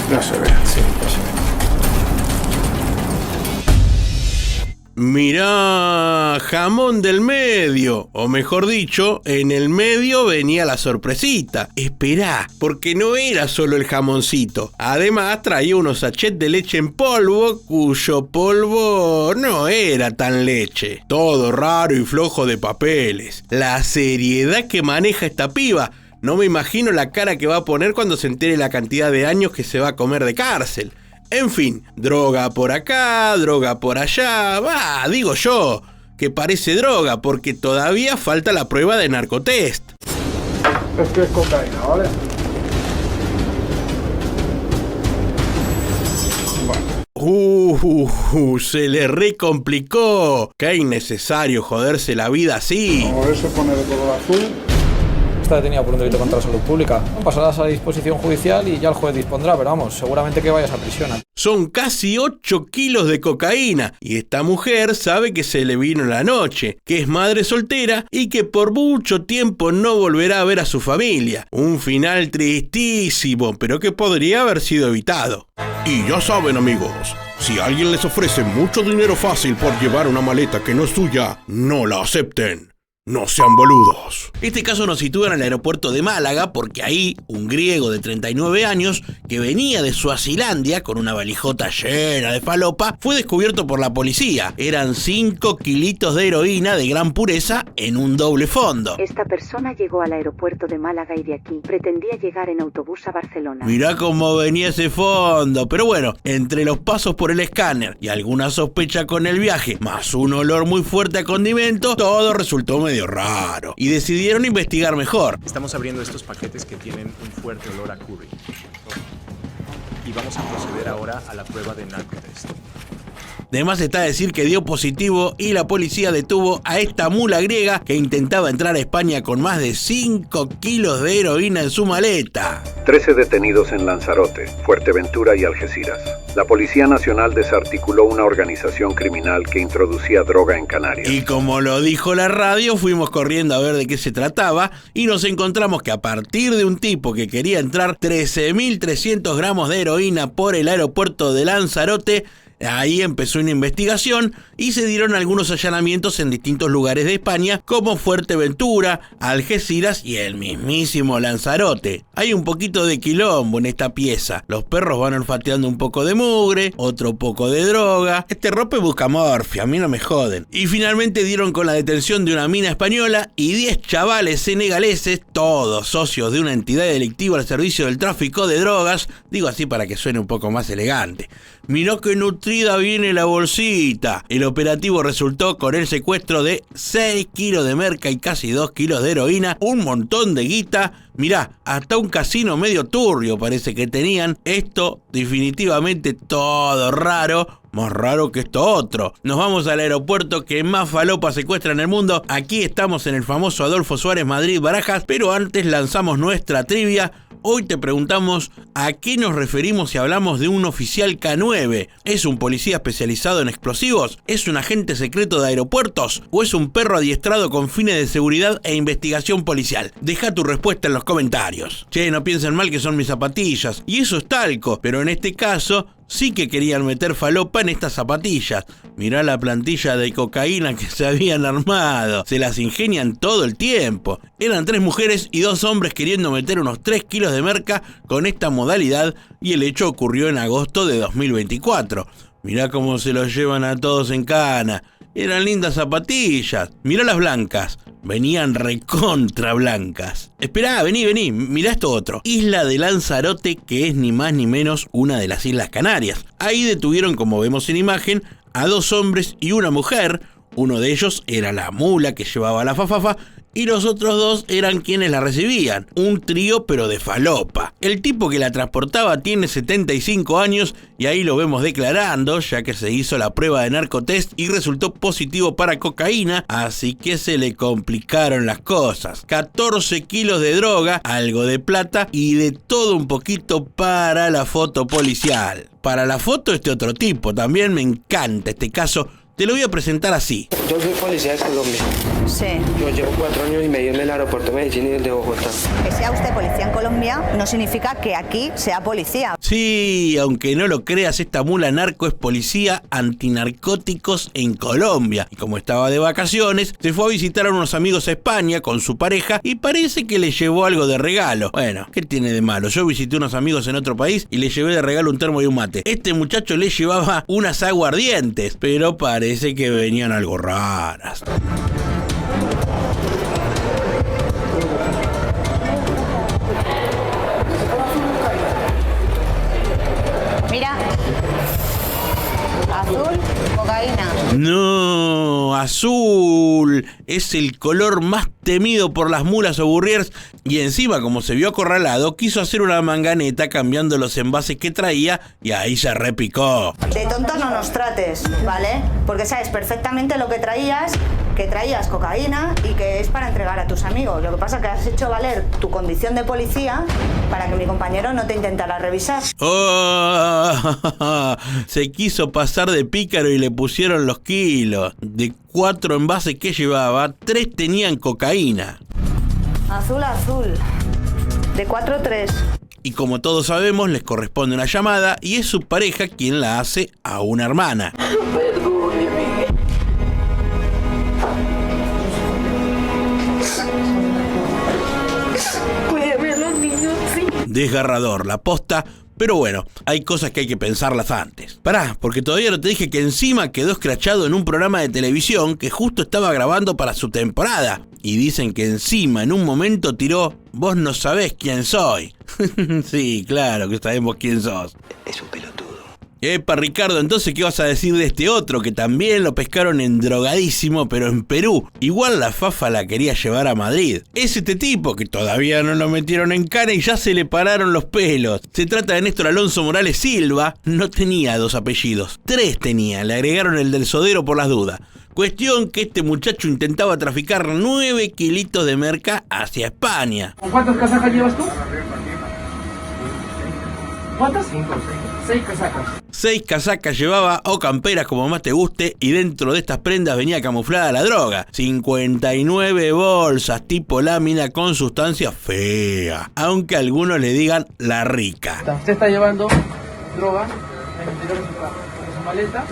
Ya se ve.
Sí, ya se ve.
Mirá, jamón del medio, o mejor dicho, en el medio venía la sorpresita. Esperá, porque no era solo el jamoncito. Además traía unos sachets de leche en polvo, cuyo polvo no era tan leche. Todo raro y flojo de papeles. La seriedad que maneja esta piba. No me imagino la cara que va a poner cuando se entere la cantidad de años que se va a comer de cárcel. En fin, droga por acá, droga por allá, digo yo, que parece droga porque todavía falta la prueba de narcotest.
Esto es cocaína, ¿vale?
Se le recomplicó. Qué innecesario joderse la vida así.
Como eso pone de color azul.
Está detenida por un delito contra la salud pública. Pasarás a disposición judicial y ya el juez dispondrá, pero vamos, seguramente que vayas a prisión.
Son casi 8 kilos de cocaína y esta mujer sabe que se le vino la noche, que es madre soltera y que por mucho tiempo no volverá a ver a su familia. Un final tristísimo, pero que podría haber sido evitado.
Y ya saben, amigos, si alguien les ofrece mucho dinero fácil por llevar una maleta que no es suya, no la acepten. No sean boludos.
Este caso nos sitúa en el aeropuerto de Málaga porque ahí un griego de 39 años que venía de Suazilandia con una valijota llena de falopa fue descubierto por la policía. Eran 5 kilitos de heroína de gran pureza en un doble fondo.
Esta persona llegó al aeropuerto de Málaga y de aquí pretendía llegar en autobús a Barcelona.
Mirá cómo venía ese fondo. Pero bueno, entre los pasos por el escáner y alguna sospecha con el viaje, más un olor muy fuerte a condimento, todo resultó medio raro y decidieron investigar mejor.
Estamos abriendo estos paquetes que tienen un fuerte olor a curry y vamos a proceder ahora a la prueba de narcotest.
De más está decir que dio positivo y la policía detuvo a esta mula griega que intentaba entrar a España con más de 5 kilos de heroína en su maleta.
13 detenidos en Lanzarote, Fuerteventura y Algeciras. La Policía Nacional desarticuló una organización criminal que introducía droga en Canarias.
Y como lo dijo la radio, fuimos corriendo a ver de qué se trataba y nos encontramos que a partir de un tipo que quería entrar 13.300 gramos de heroína por el aeropuerto de Lanzarote, ahí empezó una investigación y se dieron algunos allanamientos en distintos lugares de España como Fuerteventura, Algeciras y el mismísimo Lanzarote. Hay un poquito de quilombo en esta pieza. Los perros van olfateando un poco de mugre, otro poco de droga. Este rope busca morfia, a mí no me joden. Y finalmente dieron con la detención de una mina española y 10 chavales senegaleses, todos socios de una entidad delictiva al servicio del tráfico de drogas, digo así para que suene un poco más elegante. Mirá que nutrida viene la bolsita. El operativo resultó con el secuestro de 6 kilos de merca y casi 2 kilos de heroína, un montón de guita. Mirá, hasta un casino medio turbio parece que tenían. Esto definitivamente todo raro. Más raro que esto otro. Nos vamos al aeropuerto que más falopa secuestra en el mundo. Aquí estamos en el famoso Adolfo Suárez Madrid Barajas, pero antes lanzamos nuestra trivia. Hoy te preguntamos a qué nos referimos si hablamos de un oficial K9. ¿Es un policía especializado en explosivos? ¿Es un agente secreto de aeropuertos? ¿O es un perro adiestrado con fines de seguridad e investigación policial? Deja tu respuesta en los comentarios. Che, no piensen mal que son mis zapatillas. Y eso es talco, pero en este caso sí que querían meter falopa en estas zapatillas. Mirá la plantilla de cocaína que se habían armado. Se las ingenian todo el tiempo. Eran 3 mujeres y 2 hombres queriendo meter unos 3 kilos de merca con esta modalidad y el hecho ocurrió en agosto de 2024. Mirá cómo se los llevan a todos en cana. Eran lindas zapatillas. Mirá las blancas. Venían recontra blancas. Esperá, vení, mirá esto otro. Isla de Lanzarote, que es ni más ni menos una de las Islas Canarias. Ahí detuvieron, como vemos en imagen, a 2 hombres y una mujer. Uno de ellos era la mula que llevaba la fafafa y los otros 2 eran quienes la recibían. Un trío pero de falopa. El tipo que la transportaba tiene 75 años y ahí lo vemos declarando, ya que se hizo la prueba de narcotest y resultó positivo para cocaína, así que se le complicaron las cosas. 14 kilos de droga, algo de plata y de todo un poquito para la foto policial. Para la foto este otro tipo, también me encanta este caso. Te lo voy a presentar así.
Yo soy policía de Colombia.
Sí.
Yo llevo 4 años y medio en el aeropuerto de Medellín y el de Bogotá.
Que sea usted policía en Colombia no significa que aquí sea policía.
Sí, aunque no lo creas, esta mula narco es policía antinarcóticos en Colombia. Y como estaba de vacaciones, se fue a visitar a unos amigos a España con su pareja y parece que le llevó algo de regalo. Bueno, ¿qué tiene de malo? Yo visité unos amigos en otro país y le llevé de regalo un termo y un mate. Este muchacho le llevaba unas aguardientes, pero parece que venían algo raras.
Mira. Azul, cocaína.
No, azul es el color más temido por las mulas o burriers y encima, como se vio acorralado, quiso hacer una manganeta cambiando los envases que traía y ahí se repicó.
De tontos no nos trates, ¿vale? Porque sabes perfectamente lo que traías cocaína y que es para entregar a tus amigos. Lo que pasa es que has hecho valer tu condición de policía para que mi compañero no te intentara revisar.
Oh, se quiso pasar de pícaro y le pusieron los kilos. De 4 envases que llevaba, 3 tenían cocaína.
Azul, azul. De 4, 3.
Y como todos sabemos, les corresponde una llamada y es su pareja quien la hace a una hermana.
Cuídeme a los niños, sí.
Desgarrador, la posta. Pero bueno, hay cosas que hay que pensarlas antes. Pará, porque todavía no te dije que encima quedó escrachado en un programa de televisión que justo estaba grabando para su temporada. Y dicen que encima en un momento tiró: vos no sabés quién soy. Sí, claro que sabemos quién sos.
Es un pelotudo.
Epa, Ricardo, entonces, ¿qué vas a decir de este otro que también lo pescaron en drogadísimo, pero en Perú? Igual la Fafa la quería llevar a Madrid. Es este tipo que todavía no lo metieron en cana y ya se le pararon los pelos. Se trata de Néstor Alonso Morales Silva. No tenía 2 apellidos, 3 tenía, le agregaron el del Sodero por las dudas. Cuestión que este muchacho intentaba traficar 9 kilitos de merca hacia España.
¿Cuántas casacas llevas tú? ¿Cuántas? 6 casacas.
6 casacas llevaba, o camperas como más te guste, y dentro de estas prendas venía camuflada la droga. 59 bolsas tipo lámina con sustancia fea, aunque algunos le digan la rica.
Usted está llevando droga en el interior de su maleta.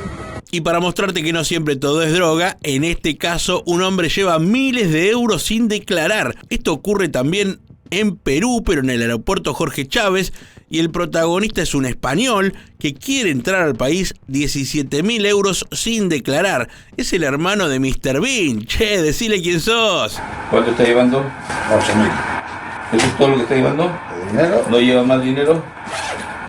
Y para mostrarte que no siempre todo es droga, en este caso un hombre lleva miles de euros sin declarar. Esto ocurre también en Perú, pero en el aeropuerto Jorge Chávez, y el protagonista es un español que quiere entrar al país 17.000 euros sin declarar. Es el hermano de Mr. Bean. Che, decile quién sos.
¿Cuánto está llevando?
11.000.
¿Eso es todo lo que está llevando?
¿De dinero?
¿No lleva más dinero?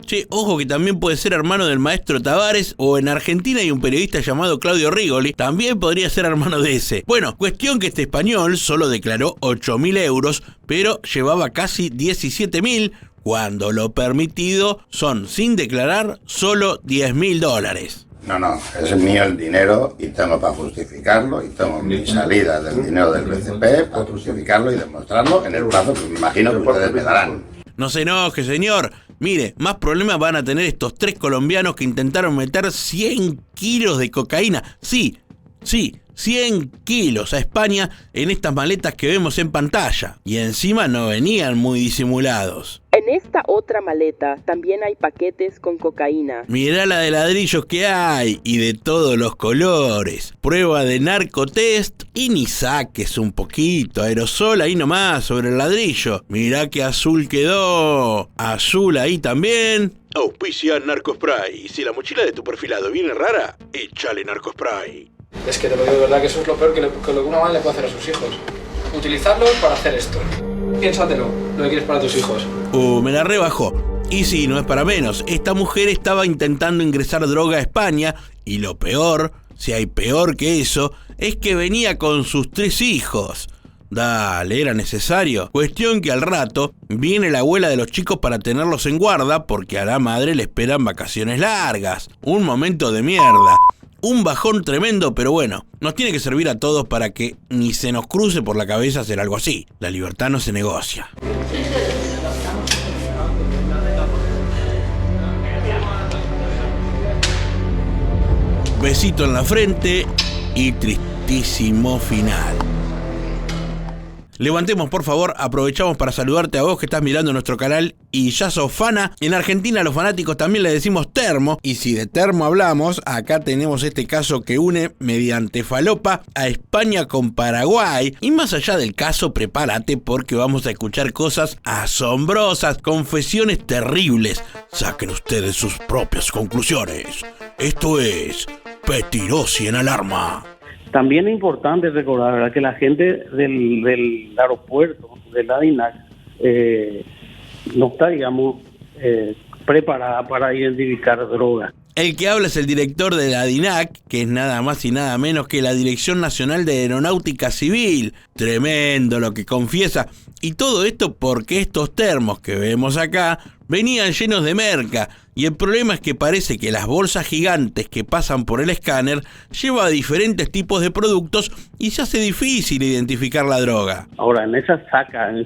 Che, ojo que también puede ser hermano del maestro Tavares, o en Argentina hay un periodista llamado Claudio Rigoli, también podría ser hermano de ese. Bueno, cuestión que este español solo declaró 8.000 euros, pero llevaba casi 17.000, cuando lo permitido son, sin declarar, solo $10.000.
No, es mío el dinero y tengo para justificarlo y tengo mi salida del dinero del BCP para justificarlo y demostrarlo en el plazo que me imagino que ustedes me darán.
No se enoje, señor. Mire, más problemas van a tener estos 3 colombianos que intentaron meter 100 kilos de cocaína. Sí, 100 kilos a España en estas maletas que vemos en pantalla. Y encima no venían muy disimulados.
En esta otra maleta también hay paquetes con cocaína.
Mirá la de ladrillos que hay y de todos los colores. Prueba de narcotest y ni saques un poquito, aerosol ahí nomás sobre el ladrillo. Mirá qué azul quedó. Azul ahí también.
Auspicia Narcospray. Si la mochila de tu perfilado viene rara, échale Narcospray.
Es que te lo digo de verdad que eso es lo peor que lo que una madre le puede hacer a sus hijos. Utilizarlos para hacer esto. Piénsatelo, lo que quieres para tus hijos.
Me la rebajó. Y sí, no es para menos. Esta mujer estaba intentando ingresar droga a España y lo peor, si hay peor que eso, es que venía con sus 3 hijos. Dale, era necesario. Cuestión que al rato viene la abuela de los chicos para tenerlos en guarda porque a la madre le esperan vacaciones largas. Un momento de mierda. Un bajón tremendo, pero bueno, nos tiene que servir a todos para que ni se nos cruce por la cabeza hacer algo así. La libertad no se negocia. Besito en la frente y tristísimo final. Levantemos, por favor, aprovechamos para saludarte a vos que estás mirando nuestro canal y ya sos fana. En Argentina a los fanáticos también le decimos termo, y si de termo hablamos, acá tenemos este caso que une mediante falopa a España con Paraguay. Y más allá del caso, prepárate porque vamos a escuchar cosas asombrosas, confesiones terribles. Saquen ustedes sus propias conclusiones. Esto es Petirosi en Alarma.
También es importante recordar, ¿verdad?, que la gente del aeropuerto, de la DINAC, no está, digamos, preparada para identificar droga.
El que habla es el director de la DINAC, que es nada más y nada menos que la Dirección Nacional de Aeronáutica Civil. Tremendo lo que confiesa. Y todo esto porque estos termos que vemos acá venían llenos de merca. Y el problema es que parece que las bolsas gigantes que pasan por el escáner llevan diferentes tipos de productos y se hace difícil identificar la droga.
Ahora, en esa saca, en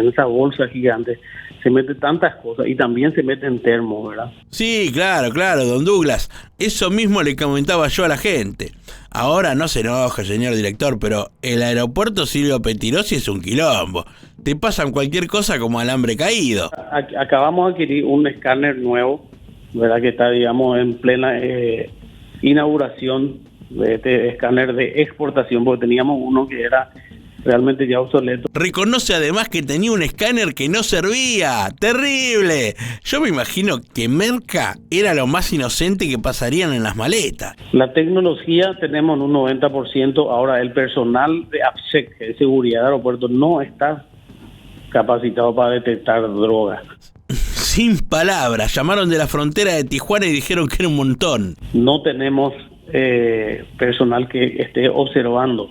esa bolsa gigante, se mete tantas cosas y también se mete en termo, ¿verdad?
Sí, claro, don Douglas. Eso mismo le comentaba yo a la gente. Ahora no se enoje, señor director, pero el aeropuerto Silvio Pettirossi es un quilombo. Te pasan cualquier cosa como alambre caído.
Acabamos de adquirir un escáner nuevo, ¿verdad? Que está, digamos, en plena inauguración de este escáner de exportación, porque teníamos uno que era realmente ya obsoleto.
Reconoce además que tenía un escáner que no servía. ¡Terrible! Yo me imagino que merca era lo más inocente que pasarían en las maletas.
La tecnología tenemos en un 90%. Ahora, el personal de AFSEC, de seguridad de aeropuerto, no está capacitado para detectar drogas.
Sin palabras, llamaron de la frontera de Tijuana y dijeron que era un montón.
No tenemos personal que esté observando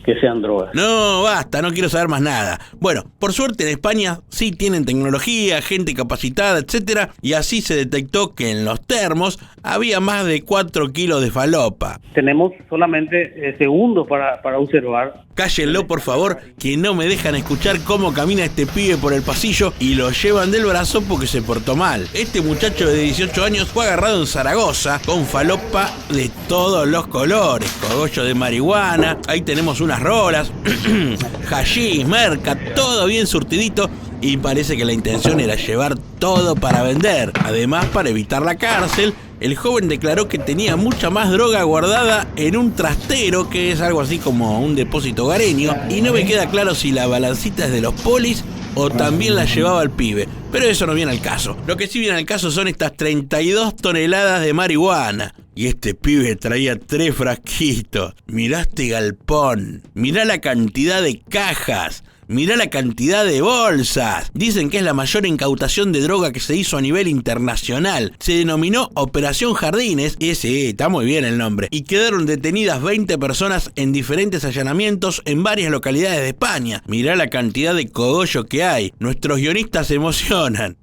que sean drogas.
No, basta, no quiero saber más nada. Bueno, por suerte en España sí tienen tecnología, gente capacitada, etcétera, y así se detectó que en los termos había más de 4 kilos de falopa.
Tenemos solamente segundos para observar.
Cállenlo, por favor, que no me dejan escuchar cómo camina este pibe por el pasillo y lo llevan del brazo porque se portó mal. Este muchacho de 18 años fue agarrado en Zaragoza con falopa de todos los colores, cogollo de marihuana, ahí tenemos unas rolas, hachís, merca, todo bien surtidito. Y parece que la intención era llevar todo para vender. Además, para evitar la cárcel, el joven declaró que tenía mucha más droga guardada en un trastero, que es algo así como un depósito hogareño, y no me queda claro si la balancita es de los polis o también la llevaba el pibe. Pero eso no viene al caso. Lo que sí viene al caso son estas 32 toneladas de marihuana. Y este pibe traía 3 frasquitos. Mirá este galpón. Mirá la cantidad de cajas. Mirá la cantidad de bolsas. Dicen que es la mayor incautación de droga que se hizo a nivel internacional. Se denominó Operación Jardines, y sí, está muy bien el nombre. Y quedaron detenidas 20 personas en diferentes allanamientos en varias localidades de España. Mirá la cantidad de cogollo que hay. Nuestros guionistas se emocionan.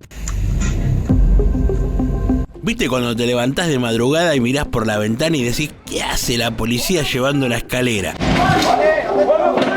¿Viste cuando te levantás de madrugada y mirás por la ventana y decís, ¿qué hace la policía llevando la escalera?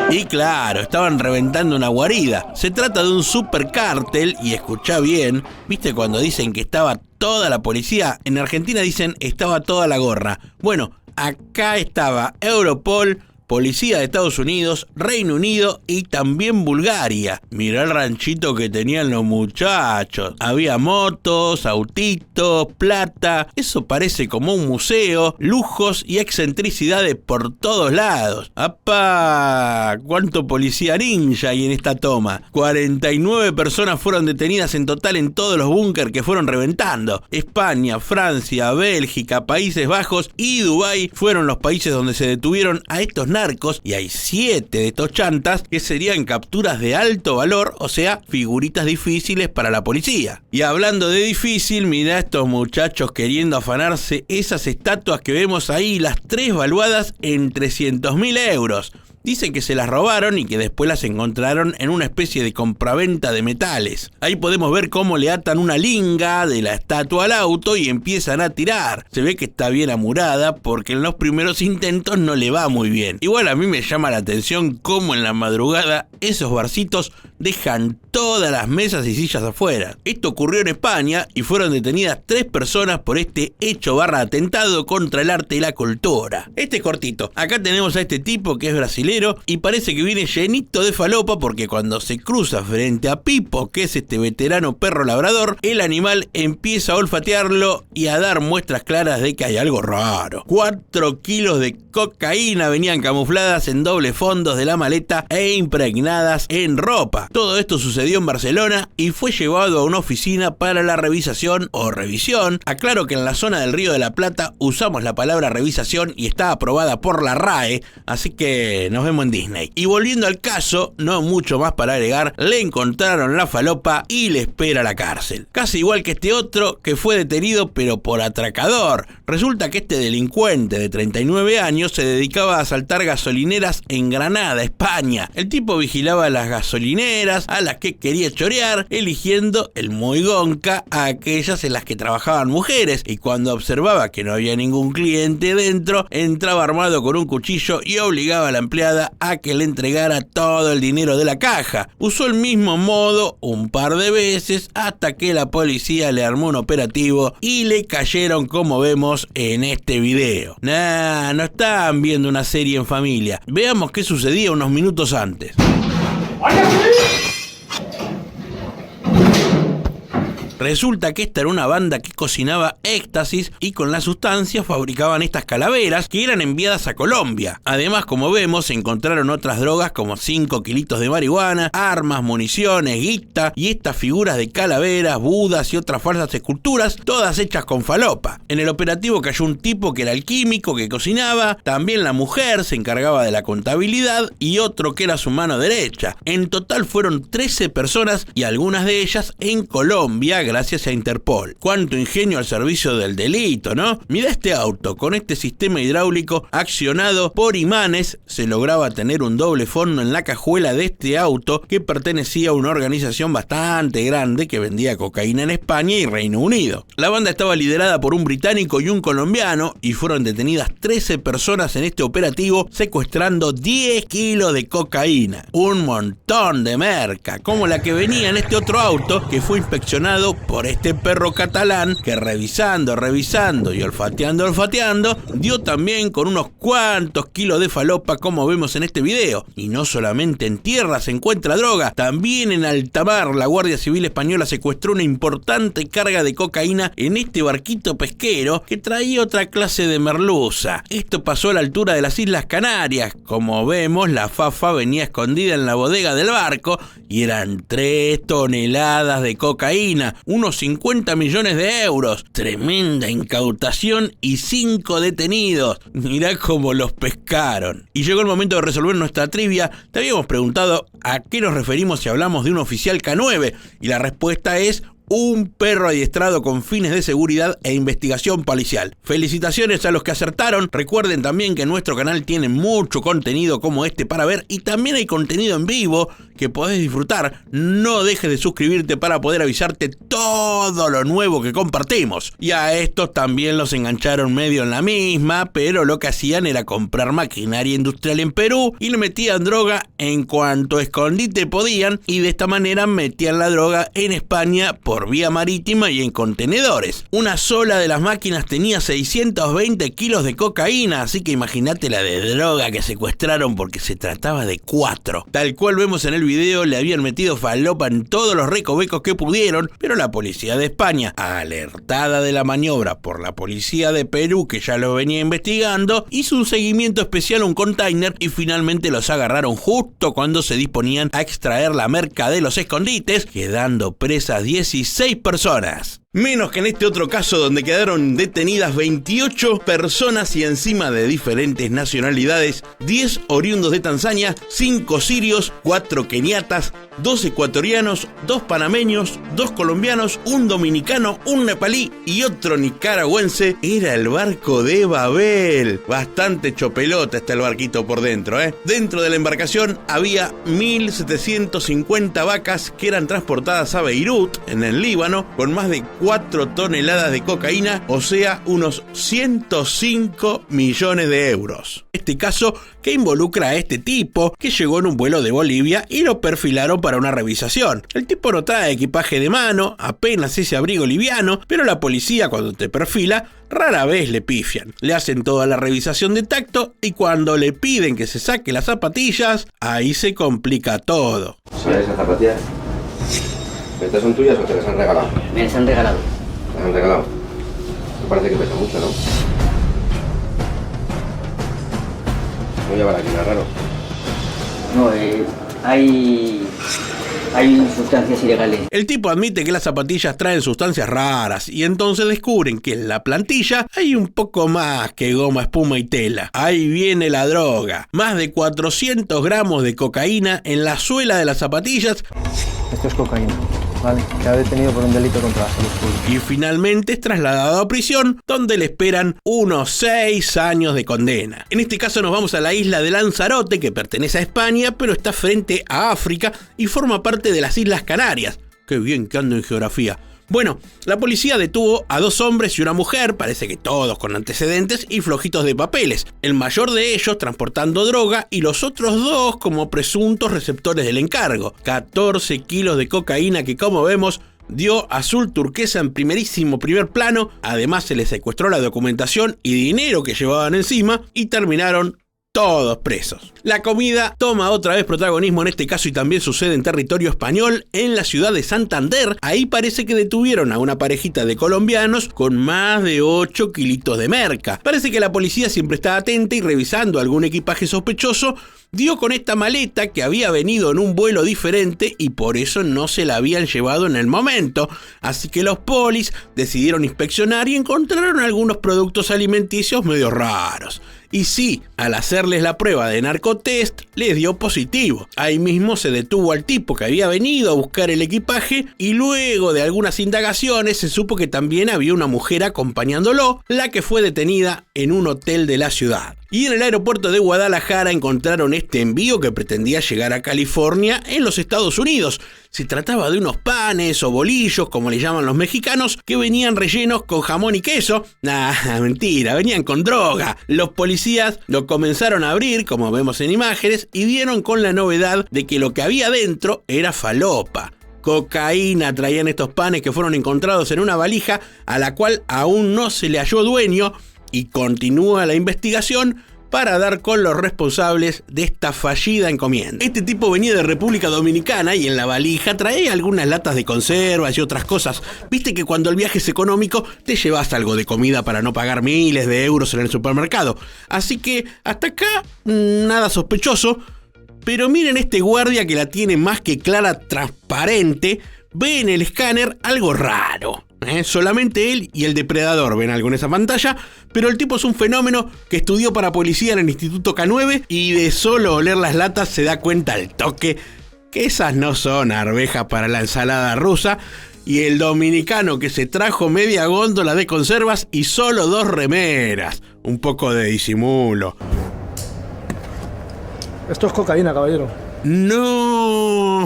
Y claro, estaban reventando una guarida. Se trata de un supercártel, y escuchá bien, ¿viste cuando dicen que estaba toda la policía? En Argentina dicen estaba toda la gorra. Bueno, acá estaba Europol, Policía de Estados Unidos, Reino Unido y también Bulgaria. Mirá el ranchito que tenían los muchachos. Había motos, autitos, plata. Eso parece como un museo. Lujos y excentricidades por todos lados. ¡Apa! ¿Cuánto policía ninja hay en esta toma? 49 personas fueron detenidas en total en todos los búnker que fueron reventando. España, Francia, Bélgica, Países Bajos y Dubái fueron los países donde se detuvieron a estos narcos, y hay 7 de estos chantas que serían capturas de alto valor, o sea, figuritas difíciles para la policía. Y hablando de difícil, mirá estos muchachos queriendo afanarse esas estatuas que vemos ahí, las 3 valuadas en 300.000 euros. Dicen que se las robaron y que después las encontraron en una especie de compraventa de metales. Ahí podemos ver cómo le atan una linga de la estatua al auto y empiezan a tirar. Se ve que está bien amurada porque en los primeros intentos no le va muy bien. Igual a mí me llama la atención cómo en la madrugada esos barcitos dejan todas las mesas y sillas afuera. Esto ocurrió en España y fueron detenidas 3 personas por este hecho / atentado contra el arte y la cultura. Este es cortito. Acá tenemos a este tipo que es brasileño y parece que viene llenito de falopa porque cuando se cruza frente a Pipo, que es este veterano perro labrador, el animal empieza a olfatearlo y a dar muestras claras de que hay algo raro. 4 kilos de cocaína venían camufladas en doble fondos de la maleta e impregnadas en ropa. Todo esto sucedió en Barcelona y fue llevado a una oficina para la revisación o revisión. Aclaro que en la zona del Río de la Plata usamos la palabra revisación y está aprobada por la RAE, así que nos vemos en Disney. Y volviendo al caso, no mucho más para agregar, le encontraron la falopa y le espera la cárcel. Casi igual que este otro que fue detenido pero por atracador. Resulta que este delincuente de 39 años se dedicaba a asaltar gasolineras en Granada, España. El tipo vigilaba las gasolineras a las que quería chorear, eligiendo el muy gonca a aquellas en las que trabajaban mujeres, y cuando observaba que no había ningún cliente dentro, entraba armado con un cuchillo y obligaba a la empleada a que le entregara todo el dinero de la caja. Usó el mismo modo un par de veces hasta que la policía le armó un operativo y le cayeron, como vemos en este video. No estaban viendo una serie en familia. Veamos qué sucedía unos minutos antes. Resulta que esta era una banda que cocinaba éxtasis y con la sustancia fabricaban estas calaveras que eran enviadas a Colombia. Además, como vemos, se encontraron otras drogas como 5 kilitos de marihuana, armas, municiones, guita y estas figuras de calaveras, budas y otras falsas esculturas, todas hechas con falopa. En el operativo cayó un tipo que era el químico que cocinaba, también la mujer se encargaba de la contabilidad y otro que era su mano derecha. En total fueron 13 personas y algunas de ellas en Colombia, gracias a Interpol. Cuánto ingenio al servicio del delito, ¿no? Mira este auto, con este sistema hidráulico accionado por imanes, se lograba tener un doble fondo en la cajuela de este auto que pertenecía a una organización bastante grande que vendía cocaína en España y Reino Unido. La banda estaba liderada por un británico y un colombiano y fueron detenidas 13 personas en este operativo secuestrando 10 kilos de cocaína. Un montón de merca, como la que venía en este otro auto que fue inspeccionado por este perro catalán que revisando y olfateando, dio también con unos cuantos kilos de falopa, como vemos en este video. Y no solamente en tierra se encuentra droga, también en alta mar la Guardia Civil Española secuestró una importante carga de cocaína en este barquito pesquero que traía otra clase de merluza. Esto pasó a la altura de las Islas Canarias. Como vemos, la fafa venía escondida en la bodega del barco y eran 3 toneladas de cocaína, unos 50 millones de euros, tremenda incautación y 5 detenidos. Mirá cómo los pescaron. Y llegó el momento de resolver nuestra trivia. Te habíamos preguntado a qué nos referimos si hablamos de un oficial K9 y la respuesta es un perro adiestrado con fines de seguridad e investigación policial. Felicitaciones a los que acertaron. Recuerden también que nuestro canal tiene mucho contenido como este para ver y también hay contenido en vivo que podés disfrutar. No dejes de suscribirte para poder avisarte todo lo nuevo que compartimos. Y a estos también los engancharon medio en la misma, pero lo que hacían era comprar maquinaria industrial en Perú y le metían droga en cuanto escondite podían y de esta manera metían la droga en España por vía marítima y en contenedores. Una sola de las máquinas tenía 620 kilos de cocaína, así que imagínate la de droga que secuestraron porque se trataba de 4. Tal cual vemos en el video, le habían metido falopa en todos los recovecos que pudieron, pero la policía de España, alertada de la maniobra por la policía de Perú que ya lo venía investigando, hizo un seguimiento especial a un container y finalmente los agarraron justo cuando se disponían a extraer la merca de los escondites, quedando presas 16 personas. Menos que en este otro caso donde quedaron detenidas 28 personas y encima de diferentes nacionalidades, 10 oriundos de Tanzania, 5 sirios, 4 keniatas, 2 ecuatorianos, 2 panameños, 2 colombianos, un dominicano, un nepalí y otro nicaragüense. Era el barco de Babel. Bastante chopelota está el barquito por dentro, ¿eh? Dentro de la embarcación había 1.750 vacas que eran transportadas a Beirut, en el Líbano, con más de 4 toneladas de cocaína, o sea, unos 105 millones de euros. Este caso que involucra a este tipo que llegó en un vuelo de Bolivia y lo perfilaron para una revisación. El tipo no trae equipaje de mano, apenas ese abrigo liviano, pero la policía cuando te perfila rara vez le pifian. Le hacen toda la revisación de tacto y cuando le piden que se saque las zapatillas, ahí se complica todo.
¿Sabes esas zapatillas? ¿Estas son tuyas o te las han regalado?
Me las han regalado.
¿Las han regalado? Me parece que pesa mucho, ¿no? No llevar aquí nada raro.
No, hay hay sustancias ilegales.
El tipo admite que las zapatillas traen sustancias raras y entonces descubren que en la plantilla hay un poco más que goma, espuma y tela. Ahí viene la droga. Más de 400 gramos de cocaína en la suela de las zapatillas.
Esto es cocaína. Vale, queda detenido por un delito contra la salud pública.
Y finalmente es trasladado a prisión, donde le esperan unos 6 años de condena. En este caso nos vamos a la isla de Lanzarote, que pertenece a España, pero está frente a África y forma parte de las Islas Canarias. Qué bien que ando en geografía. Bueno, la policía detuvo a 2 hombres y una mujer, parece que todos con antecedentes y flojitos de papeles. El mayor de ellos transportando droga y los otros 2 como presuntos receptores del encargo. 14 kilos de cocaína que, como vemos, dio azul turquesa en primer plano. Además se les secuestró la documentación y dinero que llevaban encima y terminaron todos presos. La comida toma otra vez protagonismo en este caso y también sucede en territorio español, en la ciudad de Santander. Ahí parece que detuvieron a una parejita de colombianos con más de 8 kilitos de merca. Parece que la policía siempre está atenta y revisando algún equipaje sospechoso, dio con esta maleta que había venido en un vuelo diferente y por eso no se la habían llevado en el momento. Así que los polis decidieron inspeccionar y encontraron algunos productos alimenticios medio raros. Y sí, al hacerles la prueba de narcotest, les dio positivo. Ahí mismo se detuvo al tipo que había venido a buscar el equipaje y luego de algunas indagaciones se supo que también había una mujer acompañándolo, la que fue detenida en un hotel de la ciudad. Y en el aeropuerto de Guadalajara encontraron este envío que pretendía llegar a California en los Estados Unidos. Se trataba de unos panes o bolillos, como le llaman los mexicanos, que venían rellenos con jamón y queso. Nah, mentira, venían con droga. Los policías lo comenzaron a abrir, como vemos en imágenes, y dieron con la novedad de que lo que había dentro era falopa. Cocaína traían estos panes que fueron encontrados en una valija a la cual aún no se le halló dueño y continúa la investigación para dar con los responsables de esta fallida encomienda. Este tipo venía de República Dominicana y en la valija traía algunas latas de conservas y otras cosas. Viste que cuando el viaje es económico te llevas algo de comida para no pagar miles de euros en el supermercado. Así que hasta acá nada sospechoso. Pero miren este guardia que la tiene más que clara, transparente. Ve en el escáner algo raro. Solamente él y el depredador ven algo en esa pantalla, pero el tipo es un fenómeno que estudió para policía en el Instituto K9 y de solo oler las latas se da cuenta al toque que esas no son arvejas para la ensalada rusa. Y el dominicano que se trajo media góndola de conservas y solo 2 remeras. Un poco de disimulo.
Esto es cocaína, caballero.
No,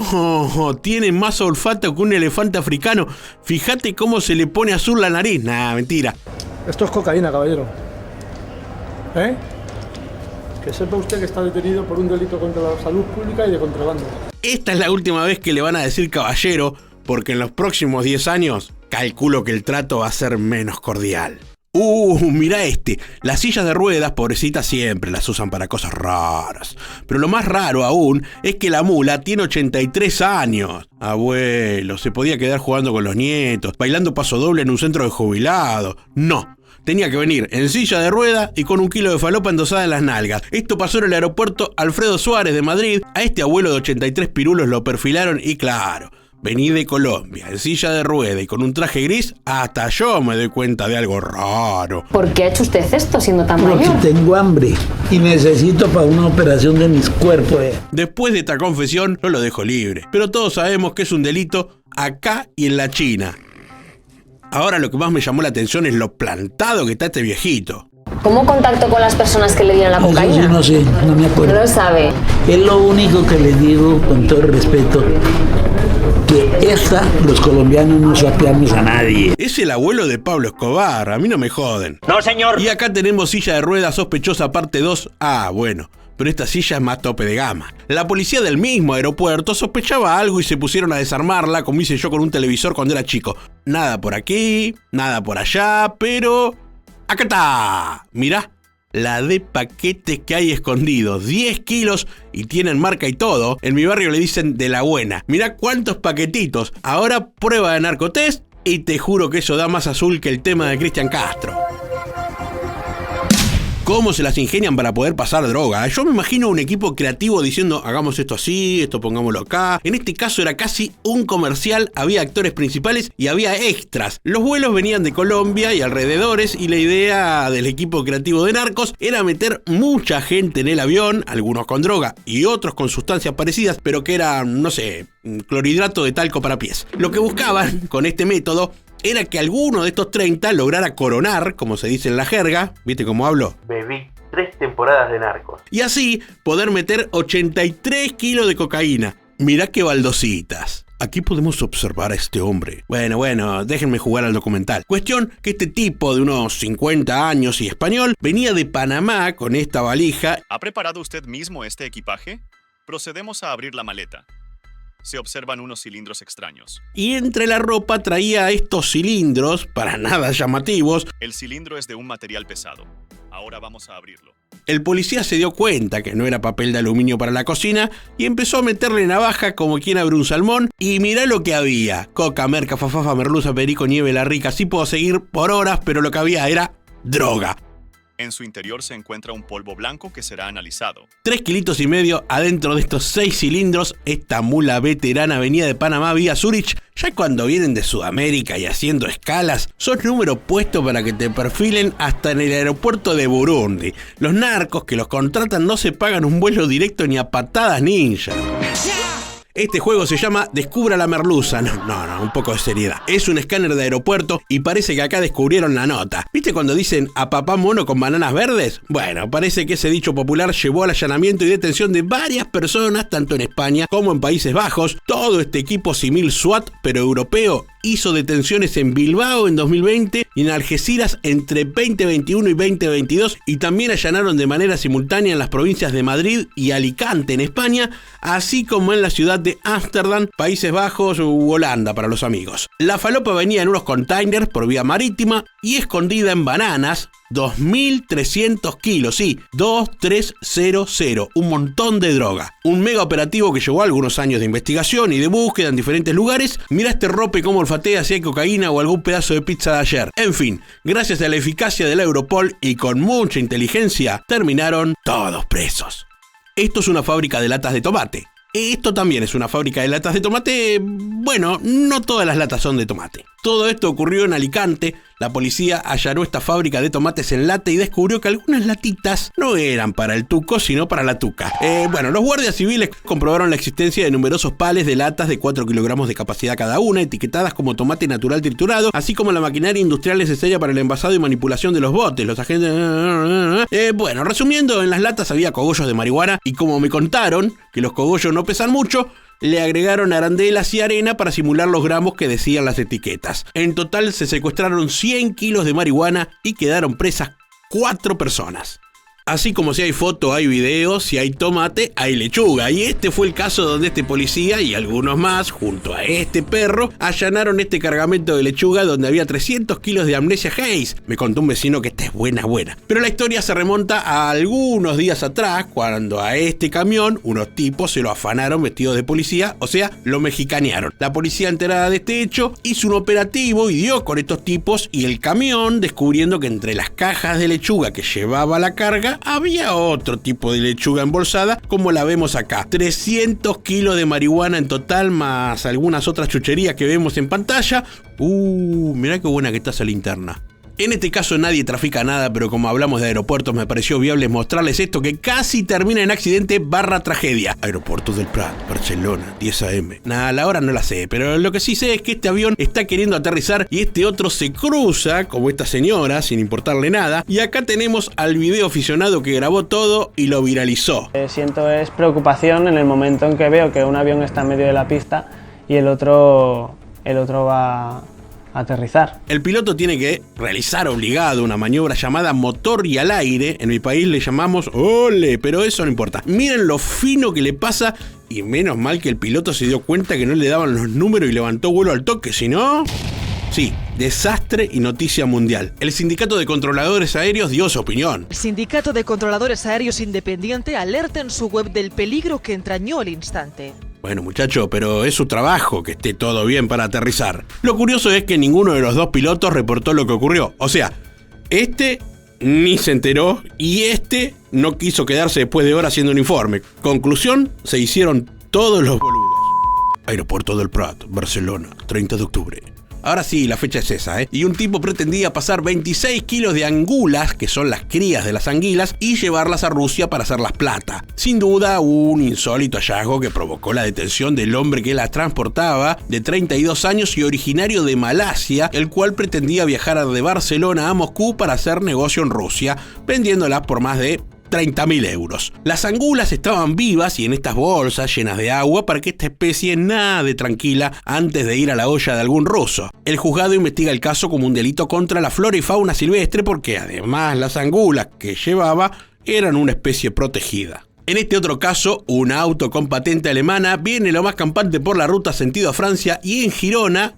tiene más olfato que un elefante africano. Fíjate cómo se le pone azul la nariz. Nah, mentira.
Esto es cocaína, caballero. ¿Eh? Que sepa usted que está detenido por un delito contra la salud pública y de contrabando.
Esta es la última vez que le van a decir caballero, porque en los próximos 10 años calculo que el trato va a ser menos cordial. Mirá este. Las sillas de ruedas, pobrecitas, siempre las usan para cosas raras. Pero lo más raro aún es que la mula tiene 83 años. Abuelo, se podía quedar jugando con los nietos, bailando paso doble en un centro de jubilados. No. Tenía que venir en silla de rueda y con 1 kilo de falopa endosada en las nalgas. Esto pasó en el aeropuerto Alfredo Suárez de Madrid. A este abuelo de 83 pirulos lo perfilaron y claro, vení de Colombia, en silla de rueda y con un traje gris, hasta yo me doy cuenta de algo raro.
¿Por qué ha hecho usted esto siendo tan mayor?
Porque tengo hambre y necesito para una operación de mis cuerpos.
Después de esta confesión, yo lo dejo libre. Pero todos sabemos que es un delito acá y en la China. Ahora lo que más me llamó la atención es lo plantado que está este viejito.
¿Cómo contactó con las personas que le dieron la cocaína?
Eso sí, no sé, no me acuerdo.
No lo sabe.
Es lo único que le digo con todo el respeto. Que los colombianos no sapeamos a nadie.
Es el abuelo de Pablo Escobar, a mí no me joden.
No, señor.
Y acá tenemos silla de ruedas sospechosa parte 2. Ah, bueno, pero esta silla es más tope de gama. La policía del mismo aeropuerto sospechaba algo y se pusieron a desarmarla, como hice yo con un televisor cuando era chico. Nada por aquí, nada por allá, pero... ¡acá está! Mirá. La de paquetes que hay escondidos, 10 kilos y tienen marca y todo. En mi barrio le dicen de la buena. Mirá cuántos paquetitos. Ahora prueba de narcotest y te juro que eso da más azul que el tema de Cristian Castro. cómo se las ingenian para poder pasar droga. Yo me imagino un equipo creativo diciendo, hagamos esto así, esto pongámoslo acá. En este caso era casi un comercial, había actores principales y había extras. Los vuelos venían de Colombia y alrededores y la idea del equipo creativo de Narcos era meter mucha gente en el avión, algunos con droga y otros con sustancias parecidas, pero que eran, no sé, clorhidrato de talco para pies. Lo que buscaban con este método era que alguno de estos 30 lograra coronar, como se dice en la jerga, ¿viste cómo hablo? Bebí 3 temporadas de Narcos. Y así poder meter 83 kilos de cocaína. Mirá qué baldositas. Aquí podemos observar a este hombre. Bueno, déjenme jugar al documental. Cuestión que este tipo de unos 50 años y español venía de Panamá con esta valija.
¿Ha preparado usted mismo este equipaje? Procedemos a abrir la maleta. Se observan unos cilindros extraños.
Y entre la ropa traía estos cilindros, para nada llamativos.
El cilindro es de un material pesado. Ahora vamos a abrirlo.
El policía se dio cuenta que no era papel de aluminio para la cocina y empezó a meterle navaja como quien abre un salmón. Y mirá lo que había. Coca, merca, fafafa, merluza, perico, nieve, la rica. Sí puedo seguir por horas, pero lo que había era droga.
En su interior se encuentra un polvo blanco que será analizado.
3,5 kilos adentro de estos 6 cilindros. Esta mula veterana venía de Panamá vía Zurich. Ya cuando vienen de Sudamérica y haciendo escalas, son números puestos para que te perfilen hasta en el aeropuerto de Burundi. Los narcos que los contratan no se pagan un vuelo directo ni a patadas ninja. Este juego se llama Descubra la merluza. No, un poco de seriedad. Es un escáner de aeropuerto y parece que acá descubrieron la nota. ¿Viste cuando dicen a papá mono con bananas verdes? Bueno, parece que ese dicho popular llevó al allanamiento y detención de varias personas, tanto en España como en Países Bajos. Todo este equipo simil SWAT, pero europeo, hizo detenciones en Bilbao en 2020 y en Algeciras entre 2021 y 2022, y también allanaron de manera simultánea en las provincias de Madrid y Alicante en España, así como en la ciudad de Ámsterdam, Países Bajos u Holanda para los amigos. La falopa venía en unos containers por vía marítima y escondida en bananas. 2.300 kilos, sí, 2300, un montón de droga. Un mega operativo que llevó algunos años de investigación y de búsqueda en diferentes lugares. Mirá este rope cómo olfatea si hay cocaína o algún pedazo de pizza de ayer. En fin, gracias a la eficacia de la Europol y con mucha inteligencia, terminaron todos presos. Esto es una fábrica de latas de tomate. Esto también es una fábrica de latas de tomate. Bueno, no todas las latas son de tomate. Todo esto ocurrió en Alicante. La policía allanó esta fábrica de tomates en lata y descubrió que algunas latitas no eran para el tuco, sino para la tuca. Los guardias civiles comprobaron la existencia de numerosos pales de latas de 4 kilogramos de capacidad cada una, etiquetadas como tomate natural triturado, así como la maquinaria industrial necesaria para el envasado y manipulación de los botes. Los agentes... resumiendo, en las latas había cogollos de marihuana y como me contaron que los cogollos no pesan mucho, le agregaron arandelas y arena para simular los gramos que decían las etiquetas. En total se secuestraron 100 kilos de marihuana y quedaron presas 4 personas. Así como si hay foto, hay video, si hay tomate, hay lechuga. Y este fue el caso donde este policía y algunos más, junto a este perro, allanaron este cargamento de lechuga donde había 300 kilos de Amnesia Haze. Me contó un vecino que esta es buena. Pero la historia se remonta a algunos días atrás, cuando a este camión unos tipos se lo afanaron vestidos de policía, o sea, lo mexicanearon. La policía, enterada de este hecho, hizo un operativo y dio con estos tipos y el camión, descubriendo que entre las cajas de lechuga que llevaba la carga, había otro tipo de lechuga embolsada, como la vemos acá. 300 kilos de marihuana en total, más algunas otras chucherías que vemos en pantalla. Mirá qué buena que está esa linterna. En este caso nadie trafica nada, pero como hablamos de aeropuertos me pareció viable mostrarles esto que casi termina en accidente / tragedia. Aeropuerto del Prat, Barcelona, 10 AM. La hora no la sé, pero lo que sí sé es que este avión está queriendo aterrizar y este otro se cruza, como esta señora, sin importarle nada. Y acá tenemos al video aficionado que grabó todo y lo viralizó.
Siento es preocupación en el momento en que veo que un avión está en medio de la pista y el otro va... aterrizar.
El piloto tiene que realizar obligado una maniobra llamada motor y al aire. En mi país le llamamos ole, pero eso no importa. Miren lo fino que le pasa y menos mal que el piloto se dio cuenta que no le daban los números y levantó vuelo al toque, si no... Sí, desastre y noticia mundial. El Sindicato de Controladores Aéreos dio su opinión.
El Sindicato de Controladores Aéreos Independiente alerta en su web del peligro que entrañó el instante.
Bueno, muchacho, pero es su trabajo que esté todo bien para aterrizar. Lo curioso es que ninguno de los dos pilotos reportó lo que ocurrió. O sea, este
ni se enteró y no quiso quedarse después de horas haciendo un informe. Conclusión, se hicieron todos los boludos. Aeropuerto del Prat, Barcelona, 30 de octubre. Ahora sí, la fecha es esa, ¿eh? Y un tipo pretendía pasar 26 kilos de angulas, que son las crías de las anguilas, y llevarlas a Rusia para hacerlas plata. Sin duda, un insólito hallazgo que provocó la detención del hombre que las transportaba, de 32 años y originario de Malasia, el cual pretendía viajar de Barcelona a Moscú para hacer negocio en Rusia, vendiéndolas por más de 30.000 euros. Las angulas estaban vivas y en estas bolsas llenas de agua para que esta especie nade tranquila antes de ir a la olla de algún ruso. El juzgado investiga el caso como un delito contra la flora y fauna silvestre porque además las angulas que llevaba eran una especie protegida. En este otro caso, un auto con patente alemana viene lo más campante por la ruta sentido a Francia y en Girona,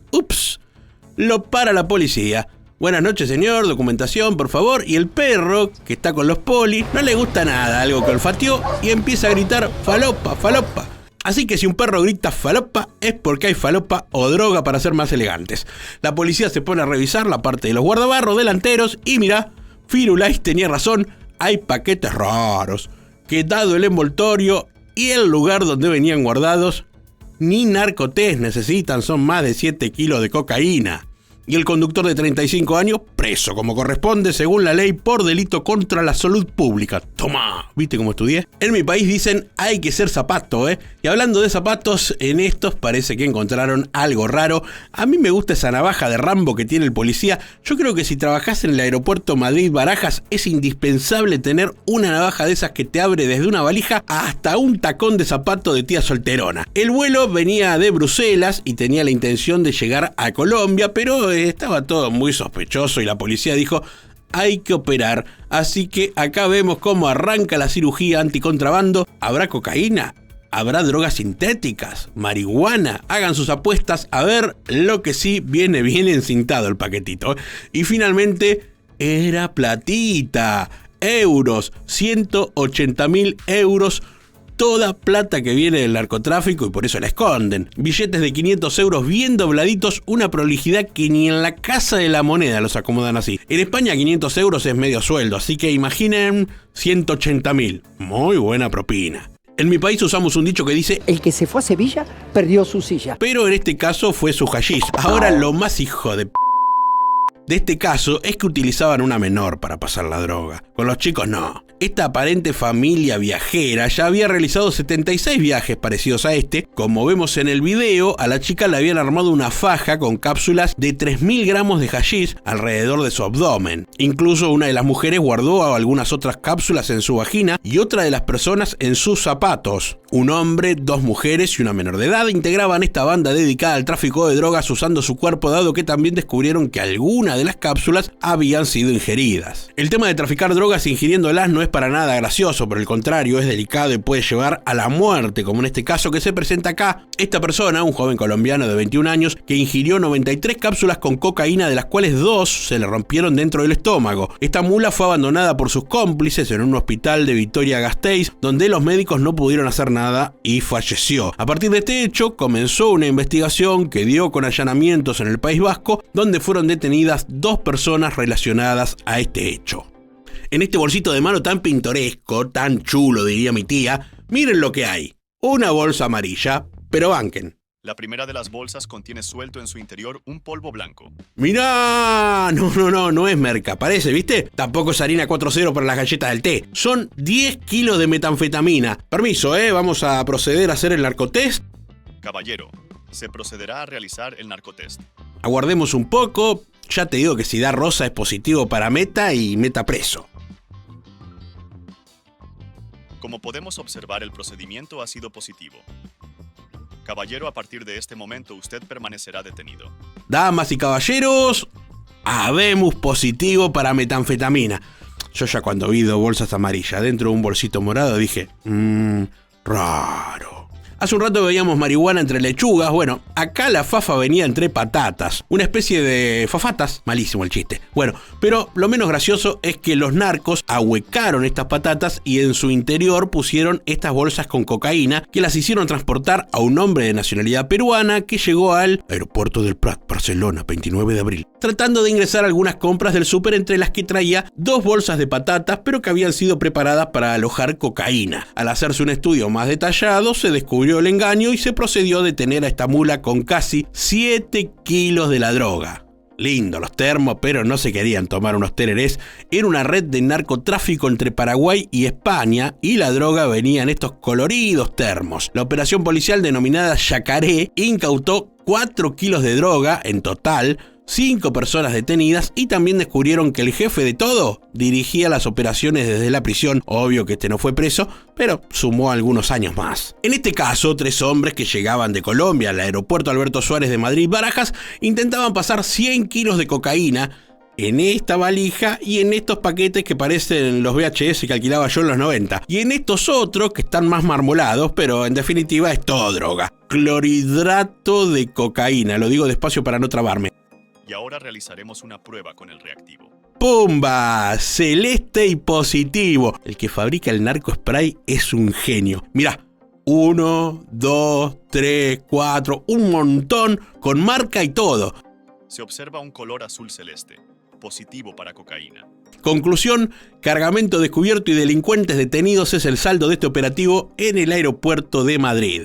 lo para la policía. Buenas noches, señor, documentación, por favor. Y el perro, que está con los polis, no le gusta nada, algo que olfateó, y empieza a gritar falopa, falopa. Así que si un perro grita falopa, es porque hay falopa o droga para ser más elegantes. La policía se pone a revisar la parte de los guardabarros delanteros y mira, Firulais tenía razón, hay paquetes raros, que dado el envoltorio y el lugar donde venían guardados, ni narcotest necesitan, son más de 7 kilos de cocaína. Y el conductor de 35 años, preso como corresponde según la ley por delito contra la salud pública. Toma, ¿viste cómo estudié? En mi país dicen hay que ser zapato, ¿eh? Y hablando de zapatos, en estos parece que encontraron algo raro. A mí me gusta esa navaja de Rambo que tiene el policía. Yo creo que si trabajás en el aeropuerto Madrid-Barajas es indispensable tener una navaja de esas que te abre desde una valija hasta un tacón de zapato de tía solterona. El vuelo venía de Bruselas y tenía la intención de llegar a Colombia, pero estaba todo muy sospechoso y la policía dijo hay que operar, así que acá vemos cómo arranca la cirugía anticontrabando. ¿Habrá cocaína? ¿Habrá drogas sintéticas? ¿Marihuana? Hagan sus apuestas a ver. Lo que sí, viene bien encintado el paquetito. Y finalmente era platita, euros, 180.000 euros. Toda plata que viene del narcotráfico y por eso la esconden. Billetes de 500 euros bien dobladitos, una prolijidad que ni en la Casa de la Moneda los acomodan así. En España 500 euros es medio sueldo, así que imaginen 180.000. Muy buena propina. En mi país usamos un dicho que dice
el que se fue a Sevilla perdió su silla.
Pero en este caso fue su hashish. Ahora lo más hijo de este caso es que utilizaban una menor para pasar la droga. Con los chicos no. Esta aparente familia viajera ya había realizado 76 viajes parecidos a este. Como vemos en el video, a la chica le habían armado una faja con cápsulas de 3.000 gramos de hashish alrededor de su abdomen. Incluso una de las mujeres guardó algunas otras cápsulas en su vagina y otra de las personas en sus zapatos. Un hombre, 2 mujeres y una menor de edad integraban esta banda dedicada al tráfico de drogas usando su cuerpo, dado que también descubrieron que algunas de las cápsulas habían sido ingeridas. El tema de traficar drogas ingiriéndolas no es para nada gracioso, por el contrario, es delicado y puede llevar a la muerte, como en este caso que se presenta acá. Esta persona, un joven colombiano de 21 años, que ingirió 93 cápsulas con cocaína, de las cuales 2 se le rompieron dentro del estómago. Esta mula fue abandonada por sus cómplices en un hospital de Vitoria-Gasteiz, donde los médicos no pudieron hacer nada y falleció. A partir de este hecho, comenzó una investigación que dio con allanamientos en el País Vasco, donde fueron detenidas 2 personas relacionadas a este hecho. En este bolsito de mano tan pintoresco, tan chulo diría mi tía, miren lo que hay. Una bolsa amarilla, pero banquen.
La primera de las bolsas contiene suelto en su interior un polvo blanco.
¡Mirá! No es merca, parece, ¿viste? Tampoco es harina 4.0 para las galletas del té. Son 10 kilos de metanfetamina. Permiso, vamos a proceder a hacer el narcotest.
Caballero, se procederá a realizar el narcotest.
Aguardemos un poco. Ya te digo que si da rosa es positivo para meta y meta preso.
Como podemos observar, el procedimiento ha sido positivo. Caballero, a partir de este momento usted permanecerá detenido.
Damas y caballeros, habemos positivo para metanfetamina. Yo ya cuando vi 2 bolsas amarillas dentro de un bolsito morado dije, raro.
Hace un rato veíamos marihuana entre lechugas. Bueno, acá la fafa venía entre patatas. Una especie de fafatas. Malísimo el chiste. Bueno, pero lo menos gracioso es que los narcos ahuecaron estas patatas y en su interior pusieron estas bolsas con cocaína que las hicieron transportar a un hombre de nacionalidad peruana que llegó al aeropuerto del Prat, Barcelona, 29 de abril, tratando de ingresar algunas compras del súper entre las que traía 2 bolsas de patatas, pero que habían sido preparadas para alojar cocaína. Al hacerse un estudio más detallado, se descubrió el engaño y se procedió a detener a esta mula con casi 7 kilos de la droga. Lindo los termos, pero no se querían tomar unos tererés. Era una red de narcotráfico entre Paraguay y España y la droga venía en estos coloridos termos. La operación policial denominada Yacaré incautó 4 kilos de droga en total, 5 personas detenidas y también descubrieron que el jefe de todo dirigía las operaciones desde la prisión. Obvio que este no fue preso, pero sumó algunos años más. En este caso, 3 hombres que llegaban de Colombia al aeropuerto Alberto Suárez de Madrid-Barajas intentaban pasar 100 kilos de cocaína en esta valija y en estos paquetes que parecen los VHS que alquilaba yo en los 90. Y en estos otros que están más marmolados, pero en definitiva es todo droga. Clorhidrato de cocaína, lo digo despacio para no trabarme.
Y ahora realizaremos una prueba con el reactivo.
¡Pumba! Celeste y positivo. El que fabrica el narco spray es un genio. Mirá, 1, 2, 3, 4, un montón con marca y todo.
Se observa un color azul celeste, positivo para cocaína.
Conclusión, cargamento descubierto y delincuentes detenidos es el saldo de este operativo en el aeropuerto de Madrid.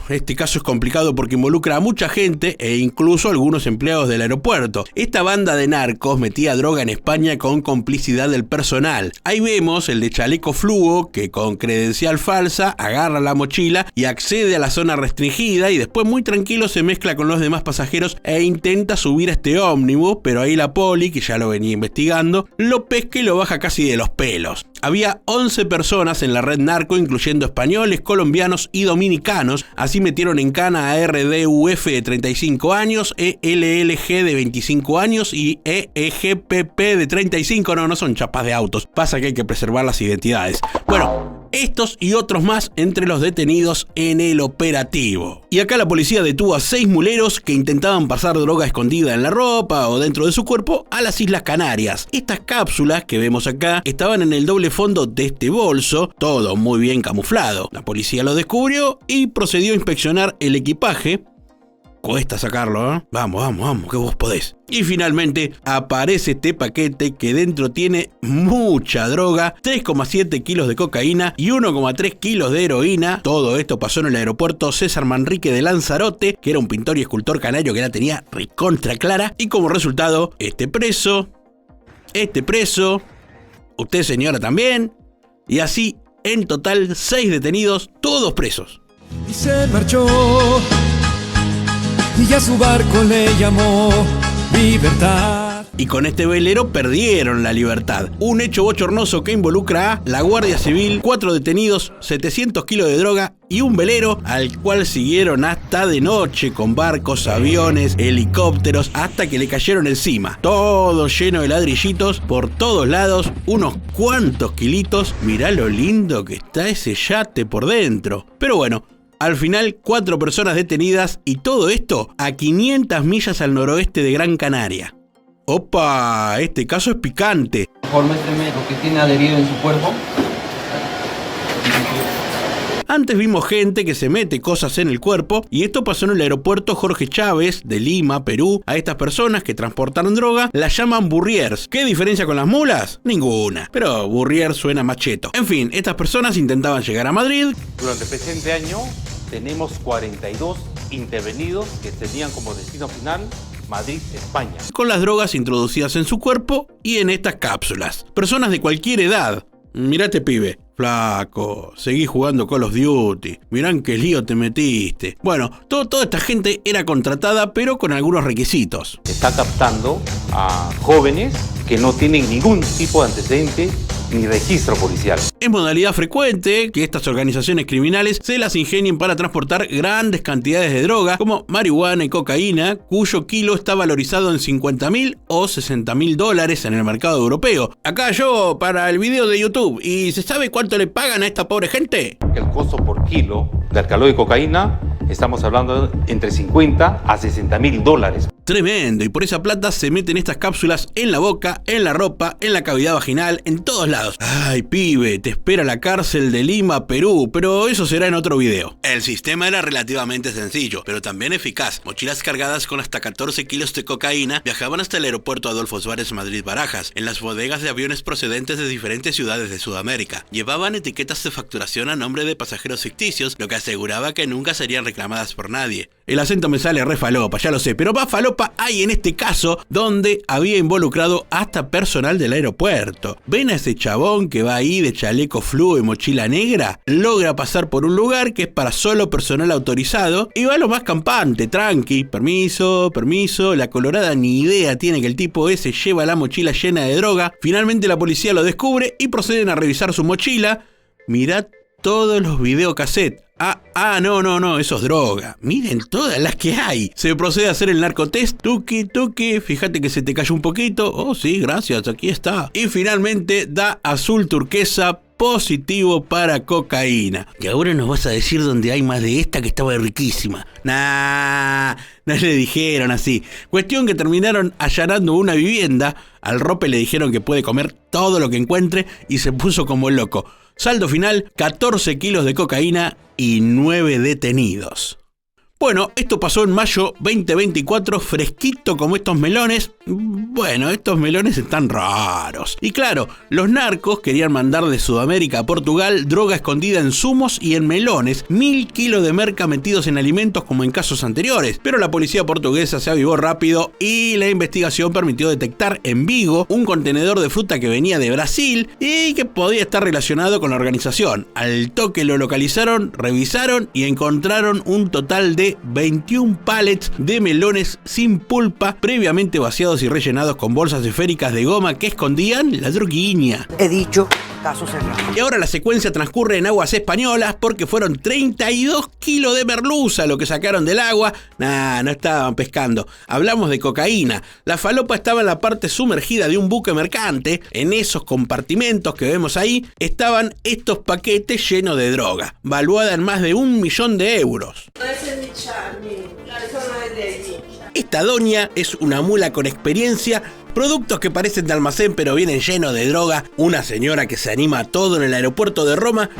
Este caso es complicado porque involucra a mucha gente e incluso a algunos empleados del aeropuerto. Esta banda de narcos metía droga en España con complicidad del personal. Ahí vemos el de chaleco fluo que con credencial falsa agarra la mochila y accede a la zona restringida y después muy tranquilo se mezcla con los demás pasajeros e intenta subir a este ómnibus, pero ahí la poli, que ya lo venía investigando, lo pesca y lo baja casi de los pelos. Había 11 personas en la red narco, incluyendo españoles, colombianos y dominicanos. Así metieron en cana a RDUF de 35 años, ELLG de 25 años y EGPP de 35. No son chapas de autos. Pasa que hay que preservar las identidades. Bueno, estos y otros más entre los detenidos en el operativo. Y acá la policía detuvo a 6 muleros que intentaban pasar droga escondida en la ropa o dentro de su cuerpo a las Islas Canarias. Estas cápsulas que vemos acá estaban en el doble fondo de este bolso, todo muy bien camuflado. La policía lo descubrió y procedió a inspeccionar el equipaje. Cuesta sacarlo, ¿eh? Vamos, que vos podés. Y finalmente aparece este paquete que dentro tiene mucha droga, 3,7 kilos de cocaína y 1,3 kilos de heroína. Todo esto pasó en el aeropuerto César Manrique de Lanzarote, que era un pintor y escultor canario que la tenía recontra clara. Y como resultado, este preso, usted señora también, y así en total 6 detenidos, todos presos.
Y se marchó, y a su barco le llamó Libertad.
Y con este velero perdieron la libertad. Un hecho bochornoso que involucra a la Guardia Civil, 4 detenidos, 700 kilos de droga y un velero al cual siguieron hasta de noche con barcos, aviones, helicópteros, hasta que le cayeron encima. Todo lleno de ladrillitos por todos lados, unos cuantos kilitos. Mirá lo lindo que está ese yate por dentro. Pero bueno, al final 4 personas detenidas y todo esto a 500 millas al noroeste de Gran Canaria. ¡Opa! Este caso es picante.
Muéstreme lo que tiene adherido en su cuerpo.
Antes vimos gente que se mete cosas en el cuerpo y esto pasó en el aeropuerto Jorge Chávez de Lima, Perú. A estas personas que transportaron droga las llaman burriers. ¿Qué diferencia con las mulas? Ninguna. Pero burrier suena más cheto. En fin, estas personas intentaban llegar a Madrid.
Durante el presente año tenemos 42 intervenidos que tenían como destino final Madrid, España.
Con las drogas introducidas en su cuerpo y en estas cápsulas. Personas de cualquier edad. Mirate, pibe. Flaco, seguí jugando Call of Duty. Mirá en qué lío te metiste. Bueno, toda esta gente era contratada, pero con algunos requisitos.
Está captando a jóvenes que no tienen ningún tipo de antecedente ni registro policial.
Es modalidad frecuente que estas organizaciones criminales se las ingenien para transportar grandes cantidades de droga como marihuana y cocaína, cuyo kilo está valorizado en $50.000 o $60.000 en el mercado europeo. Acá yo para el video de YouTube, ¿y se sabe cuánto le pagan a esta pobre gente?
El costo por kilo de alcaloide de cocaína, estamos hablando entre 50 a $60.000.
Tremendo, y por esa plata se meten estas cápsulas en la boca, en la ropa, en la cavidad vaginal, en todos lados. Ay, pibe, te espera la cárcel de Lima, Perú, pero eso será en otro video. El sistema era relativamente sencillo, pero también eficaz. Mochilas cargadas con hasta 14 kilos de cocaína viajaban hasta el aeropuerto Adolfo Suárez Madrid-Barajas, en las bodegas de aviones procedentes de diferentes ciudades de Sudamérica. Llevaban etiquetas de facturación a nombre de pasajeros ficticios, lo que aseguraba que nunca serían reclamadas por nadie. El acento me sale re falopa, ya lo sé, pero más falopa hay en este caso donde había involucrado hasta personal del aeropuerto. ¿Ven a ese chabón que va ahí de chaleco fluo y mochila negra? Logra pasar por un lugar que es para solo personal autorizado y va a lo más campante, tranqui, permiso, la colorada ni idea tiene que el tipo ese lleva la mochila llena de droga. Finalmente la policía lo descubre y proceden a revisar su mochila. Mirad todos los videocassettes. No, eso es droga. Miren todas las que hay. Se procede a hacer el narcotest. Tuki, fíjate que se te cayó un poquito. Oh, sí, gracias, aquí está. Y finalmente da azul turquesa positivo para cocaína. Y ahora nos vas a decir dónde hay más de esta que estaba riquísima. No le dijeron así. Cuestión que terminaron allanando una vivienda. Al rope le dijeron que puede comer todo lo que encuentre y se puso como loco. Saldo final, 14 kilos de cocaína y 9 detenidos. Bueno, esto pasó en mayo 2024, fresquito como estos melones. Bueno, estos melones están raros. Y claro, los narcos querían mandar de Sudamérica a Portugal droga escondida en zumos y en melones, 1000 kilos de merca metidos en alimentos como en casos anteriores. Pero la policía portuguesa se avivó rápido y la investigación permitió detectar en Vigo un contenedor de fruta que venía de Brasil y que podía estar relacionado con la organización. Al toque lo localizaron, revisaron y encontraron un total de 21 pallets de melones sin pulpa, previamente vaciados y rellenados con bolsas esféricas de goma que escondían la droguiña.
He dicho, caso cerrado.
Y ahora la secuencia transcurre en aguas españolas porque fueron 32 kilos de merluza lo que sacaron del agua. No estaban pescando. Hablamos de cocaína. La falopa estaba en la parte sumergida de un buque mercante. En esos compartimentos que vemos ahí estaban estos paquetes llenos de droga, valuada en más de 1 millón de euros. Esta doña es una mula con experiencia, productos que parecen de almacén pero vienen llenos de droga, una señora que se anima a todo en el aeropuerto de Roma.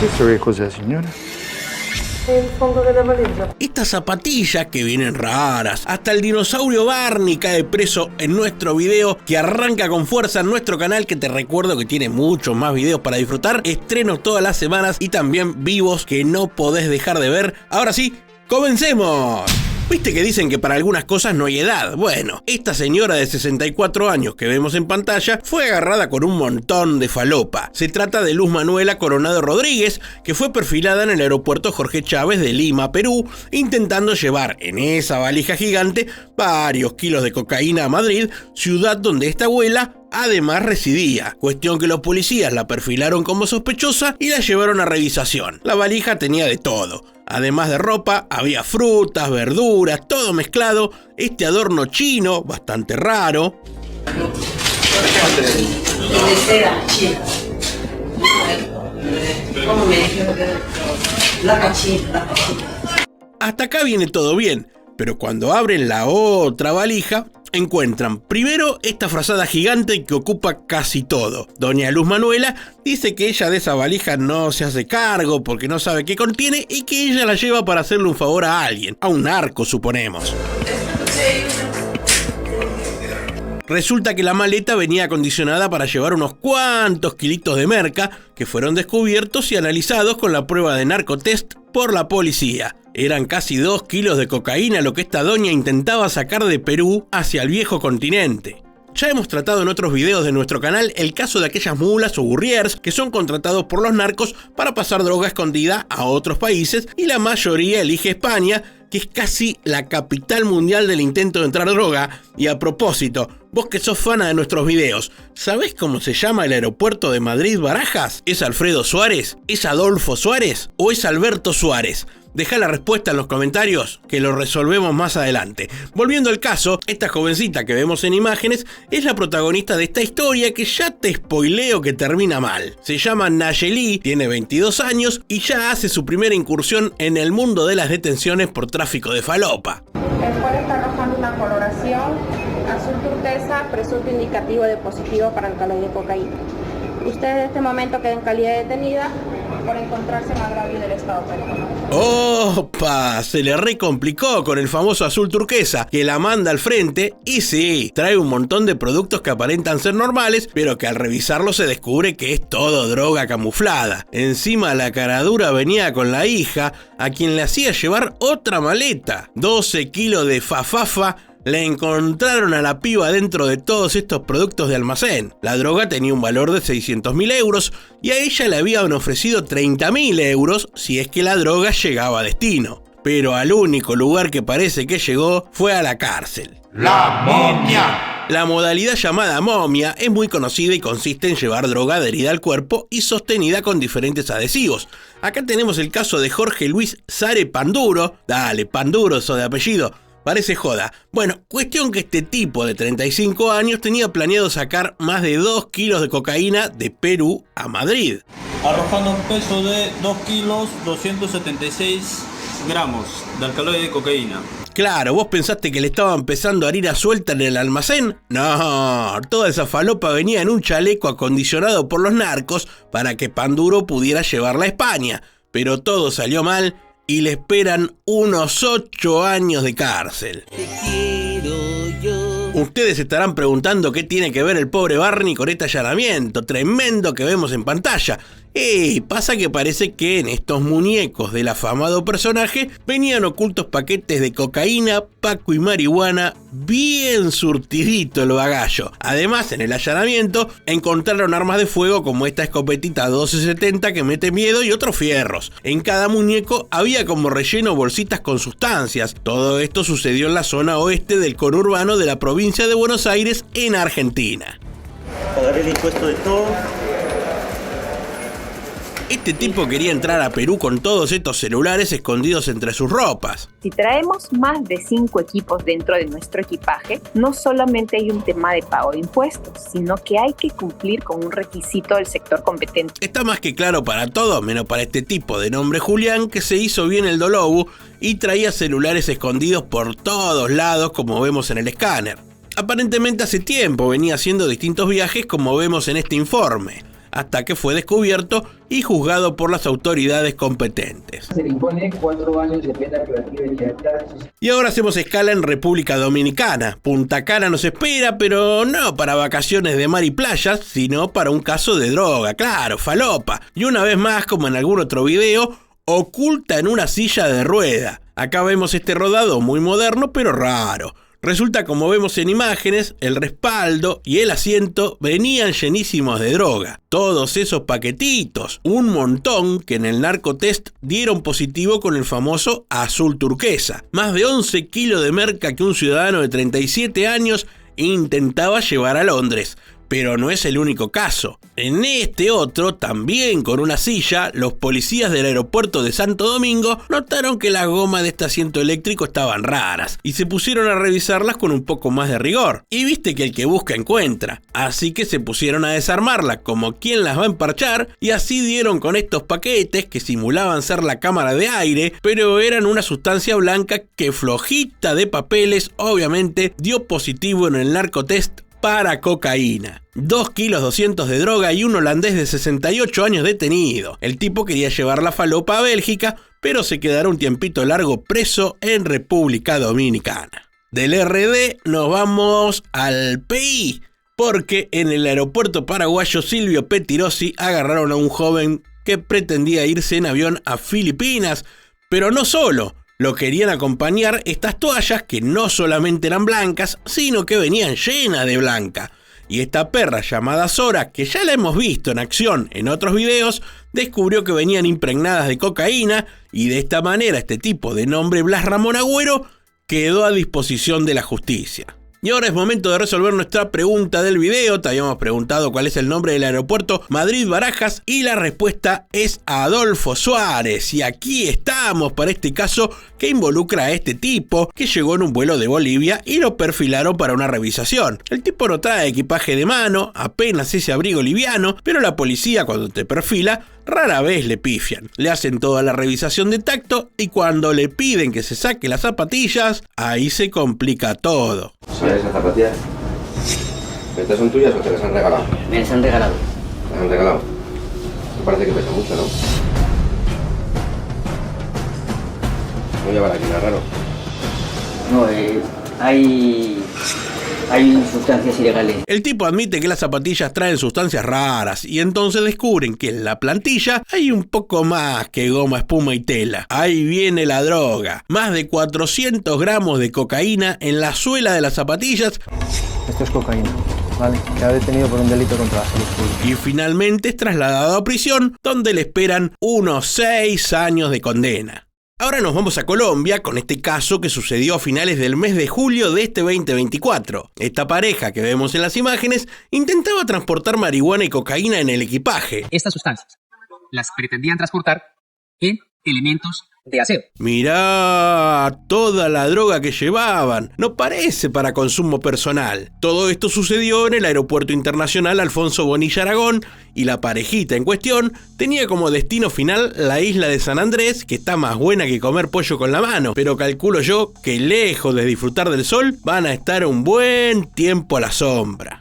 ¿Esto qué cosa, señora?
El fondo de la valigia.
Estas zapatillas que vienen raras, hasta el dinosaurio Barney cae preso en nuestro video que arranca con fuerza en nuestro canal, que te recuerdo que tiene muchos más videos para disfrutar, estrenos todas las semanas y también vivos que no podés dejar de ver. Ahora sí, ¡comencemos! ¿Viste que dicen que para algunas cosas no hay edad? Bueno, esta señora de 64 años que vemos en pantalla fue agarrada con un montón de falopa. Se trata de Luz Manuela Coronado Rodríguez, que fue perfilada en el aeropuerto Jorge Chávez de Lima, Perú, intentando llevar en esa valija gigante varios kilos de cocaína a Madrid, ciudad donde esta abuela además residía. Cuestión que los policías la perfilaron como sospechosa y la llevaron a revisación. La valija tenía de todo. Además de ropa, había frutas, verduras, todo mezclado. Este adorno chino, bastante raro. Hasta acá viene todo bien, pero cuando abren la otra valija, encuentran primero esta frazada gigante que ocupa casi todo. Doña Luz Manuela dice que ella de esa valija no se hace cargo porque no sabe qué contiene y que ella la lleva para hacerle un favor a alguien, a un narco suponemos. Resulta que la maleta venía acondicionada para llevar unos cuantos kilitos de merca que fueron descubiertos y analizados con la prueba de narcotest por la policía. Eran casi 2 kilos de cocaína lo que esta doña intentaba sacar de Perú hacia el viejo continente. Ya hemos tratado en otros videos de nuestro canal el caso de aquellas mulas o burriers que son contratados por los narcos para pasar droga escondida a otros países y la mayoría elige España,
que es casi la capital mundial del intento de entrar droga. Y a propósito, vos que sos fana de nuestros videos, ¿sabés cómo se llama el aeropuerto de Madrid-Barajas? ¿Es Alfredo Suárez? ¿Es Adolfo Suárez? ¿O es Alberto Suárez? Deja la respuesta en los comentarios, que lo resolvemos más adelante. Volviendo al caso, esta jovencita que vemos en imágenes es la protagonista de esta historia que ya te spoileo que termina mal. Se llama Nayeli, tiene 22 años y ya hace su primera incursión en el mundo de las detenciones por tráfico de falopa.
El cual está arrojando una coloración azul turquesa, presunto indicativo de positivo para alcaloide de cocaína. Usted en este momento queda en calidad de detenida por encontrarse en agravio del estado peruano.
¡Opa! Se le recomplicó con el famoso azul turquesa, que la manda al frente y sí, trae un montón de productos que aparentan ser normales, pero que al revisarlo se descubre que es todo droga camuflada. Encima la caradura venía con la hija, a quien le hacía llevar otra maleta. 12 kilos de fafafa. Le encontraron a la piba dentro de todos estos productos de almacén. La droga tenía un valor de 600.000 euros y a ella le habían ofrecido 30.000 euros si es que la droga llegaba a destino. Pero al único lugar que parece que llegó fue a la cárcel.
¡La momia!
La modalidad llamada momia es muy conocida y consiste en llevar droga adherida al cuerpo y sostenida con diferentes adhesivos. Acá tenemos el caso de Jorge Luis Sare Panduro. Dale, Panduro, eso de apellido. Parece joda. Bueno, cuestión que este tipo de 35 años tenía planeado sacar más de 2 kilos de cocaína de Perú a Madrid.
Arrojando un peso de 2 kilos 276 gramos de alcaloide de cocaína.
Claro, ¿vos pensaste que le estaban empezando harina suelta en el almacén? No, toda esa falopa venía en un chaleco acondicionado por los narcos para que Panduro pudiera llevarla a España. Pero todo salió mal y le esperan unos 8 años de cárcel.
Te quiero yo.
Ustedes estarán preguntando qué tiene que ver el pobre Barney con este allanamiento tremendo que vemos en pantalla. Pasa que parece que en estos muñecos del afamado personaje venían ocultos paquetes de cocaína, paco y marihuana, bien surtidito el bagallo. Además, en el allanamiento encontraron armas de fuego como esta escopetita 1270 que mete miedo y otros fierros. En cada muñeco había como relleno bolsitas con sustancias. Todo esto sucedió en la zona oeste del conurbano de la provincia de Buenos Aires, en Argentina.
Pagaré el impuesto de todo.
Este tipo quería entrar a Perú con todos estos celulares escondidos entre sus ropas.
Si traemos más de 5 equipos dentro de nuestro equipaje, no solamente hay un tema de pago de impuestos, sino que hay que cumplir con un requisito del sector competente.
Está más que claro para todos, menos para este tipo de nombre Julián, que se hizo bien el dolobu y traía celulares escondidos por todos lados, como vemos en el escáner. Aparentemente hace tiempo venía haciendo distintos viajes, como vemos en este informe, hasta que fue descubierto y juzgado por las autoridades competentes.
Se le impone 4 años de pena privativa de libertad.
Y ahora hacemos escala en República Dominicana. Punta Cana nos espera, pero no para vacaciones de mar y playas, sino para un caso de droga, claro, falopa. Y una vez más, como en algún otro video, oculta en una silla de rueda. Acá vemos este rodado muy moderno, pero raro. Resulta, como vemos en imágenes, el respaldo y el asiento venían llenísimos de droga. Todos esos paquetitos, un montón que en el narcotest dieron positivo con el famoso azul turquesa. Más de 11 kilos de merca que un ciudadano de 37 años intentaba llevar a Londres. Pero no es el único caso. En este otro, también con una silla, los policías del aeropuerto de Santo Domingo notaron que las gomas de este asiento eléctrico estaban raras y se pusieron a revisarlas con un poco más de rigor. Y viste que el que busca encuentra. Así que se pusieron a desarmarlas como quien las va a emparchar y así dieron con estos paquetes que simulaban ser la cámara de aire, pero eran una sustancia blanca que, flojita de papeles, obviamente dio positivo en el narcotest para cocaína. 2 kilos 200 de droga y un holandés de 68 años detenido. El tipo quería llevar la falopa a Bélgica, pero se quedará un tiempito largo preso en República Dominicana. Del RD nos vamos al PI, porque en el aeropuerto paraguayo Silvio Pettirossi agarraron a un joven que pretendía irse en avión a Filipinas, pero no solo. Lo querían acompañar estas toallas que no solamente eran blancas, sino que venían llenas de blanca. Y esta perra llamada Sora, que ya la hemos visto en acción en otros videos,
descubrió que venían impregnadas de cocaína y de esta manera este tipo de nombre Blas Ramón Agüero quedó a disposición de la justicia. Y ahora es momento de resolver nuestra pregunta del video. Te habíamos preguntado cuál es el nombre del aeropuerto Madrid-Barajas y la respuesta es Adolfo Suárez. Y aquí estamos para este caso que involucra a este tipo que llegó en un vuelo de Bolivia y lo perfilaron para una revisación. El tipo no trae equipaje de mano, apenas ese abrigo liviano, pero la policía cuando te perfila rara vez le pifian. Le hacen toda la revisación de tacto y cuando le piden que se saque las zapatillas, ahí se complica todo.
¿Esas zapatillas? ¿Estas son tuyas o te las han regalado?
Me las han regalado.
¿Te las han regalado? Me parece que pesa mucho, ¿no? No llevar aquí nada raro.
No, hay sustancias ilegales.
El tipo admite que las zapatillas traen sustancias raras y entonces descubren que en la plantilla hay un poco más que goma, espuma y tela. Ahí viene la droga. Más de 400 gramos de cocaína en la suela de las zapatillas.
Esto es cocaína, ¿vale? Queda detenido por un delito contra la salud pública.
Y finalmente es trasladado a prisión, donde le esperan unos 6 años de condena. Ahora nos vamos a Colombia con este caso que sucedió a finales del mes de julio de este 2024. Esta pareja que vemos en las imágenes intentaba transportar marihuana y cocaína en el equipaje.
Estas sustancias las pretendían transportar en elementos de aseo.
Mirá toda la droga que llevaban. No parece para consumo personal. Todo esto sucedió en el Aeropuerto Internacional Alfonso Bonilla Aragón y la parejita en cuestión tenía como destino final la isla de San Andrés, que está más buena que comer pollo con la mano, pero calculo yo que lejos de disfrutar del sol van a estar un buen tiempo a la sombra.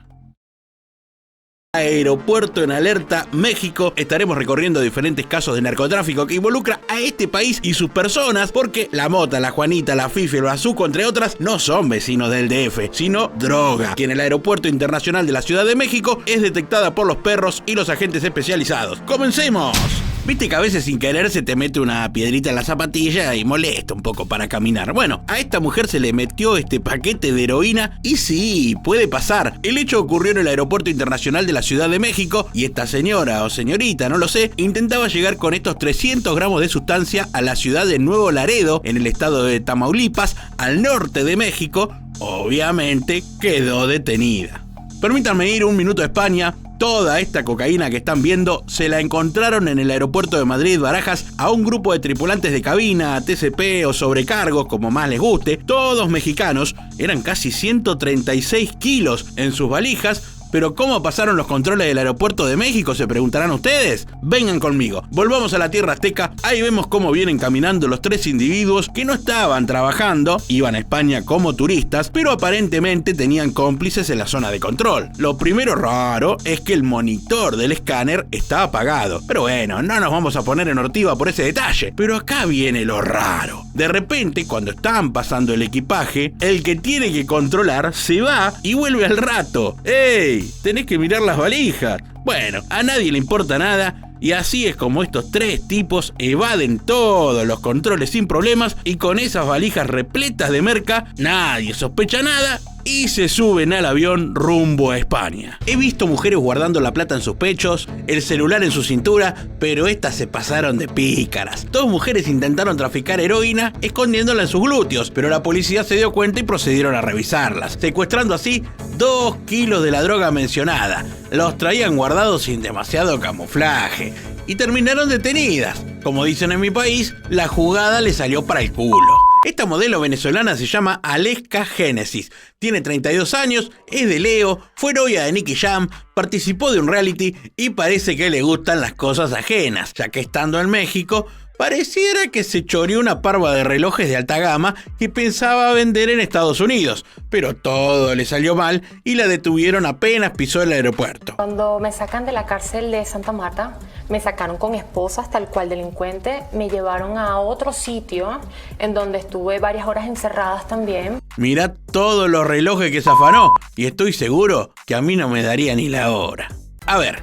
Aeropuerto en Alerta, México. Estaremos recorriendo diferentes casos de narcotráfico que involucra a este país y sus personas, porque la Mota, la Juanita, la Fifi, el Bazuco, entre otras, no son vecinos del DF, sino droga, que en el Aeropuerto Internacional de la Ciudad de México es detectada por los perros y los agentes especializados. ¡Comencemos! Viste que a veces sin querer se te mete una piedrita en la zapatilla y molesta un poco para caminar. Bueno, a esta mujer se le metió este paquete de heroína y sí, puede pasar. El hecho ocurrió en el Aeropuerto Internacional de la Ciudad de México y esta señora o señorita, no lo sé, intentaba llegar con estos 300 gramos de sustancia a la ciudad de Nuevo Laredo, en el estado de Tamaulipas, al norte de México. Obviamente quedó detenida. Permítanme ir un minuto a España. Toda esta cocaína que están viendo se la encontraron en el aeropuerto de Madrid-Barajas a un grupo de tripulantes de cabina, TCP o sobrecargos, como más les guste, todos mexicanos. Eran casi 136 kilos en sus valijas. Pero ¿cómo pasaron los controles del aeropuerto de México? Se preguntarán ustedes. Vengan conmigo, volvamos a la tierra azteca. Ahí vemos cómo vienen caminando los 3 individuos que no estaban trabajando, iban a España como turistas, pero aparentemente tenían cómplices en la zona de control. Lo primero raro es que el monitor del escáner está apagado. Pero bueno, no nos vamos a poner en ortiva por ese detalle. Pero acá viene lo raro. De repente, cuando están pasando el equipaje, el que tiene que controlar se va y vuelve al rato. ¡Ey! Tenés que mirar las valijas. Bueno, a nadie le importa nada y así es como estos 3 tipos evaden todos los controles sin problemas y con esas valijas repletas de merca, nadie sospecha nada y se suben al avión rumbo a España. He visto mujeres guardando la plata en sus pechos, el celular en su cintura, pero estas se pasaron de pícaras. 2 mujeres intentaron traficar heroína escondiéndola en sus glúteos, pero la policía se dio cuenta y procedieron a revisarlas, secuestrando así 2 kilos de la droga mencionada. Los traían guardados sin demasiado camuflaje y terminaron detenidas. Como dicen en mi país, la jugada le salió para el culo. Esta modelo venezolana se llama Aleska Génesis, tiene 32 años, es de Leo, fue novia de Nicky Jam, participó de un reality y parece que le gustan las cosas ajenas, ya que estando en México, pareciera que se choreó una parva de relojes de alta gama que pensaba vender en Estados Unidos, pero todo le salió mal y la detuvieron apenas pisó el aeropuerto.
Cuando me sacan de la cárcel de Santa Marta, me sacaron con esposas tal cual delincuente, me llevaron a otro sitio en donde estuve varias horas encerradas también.
Mirá todos los relojes que se afanó y estoy seguro que a mí no me daría ni la hora. A ver,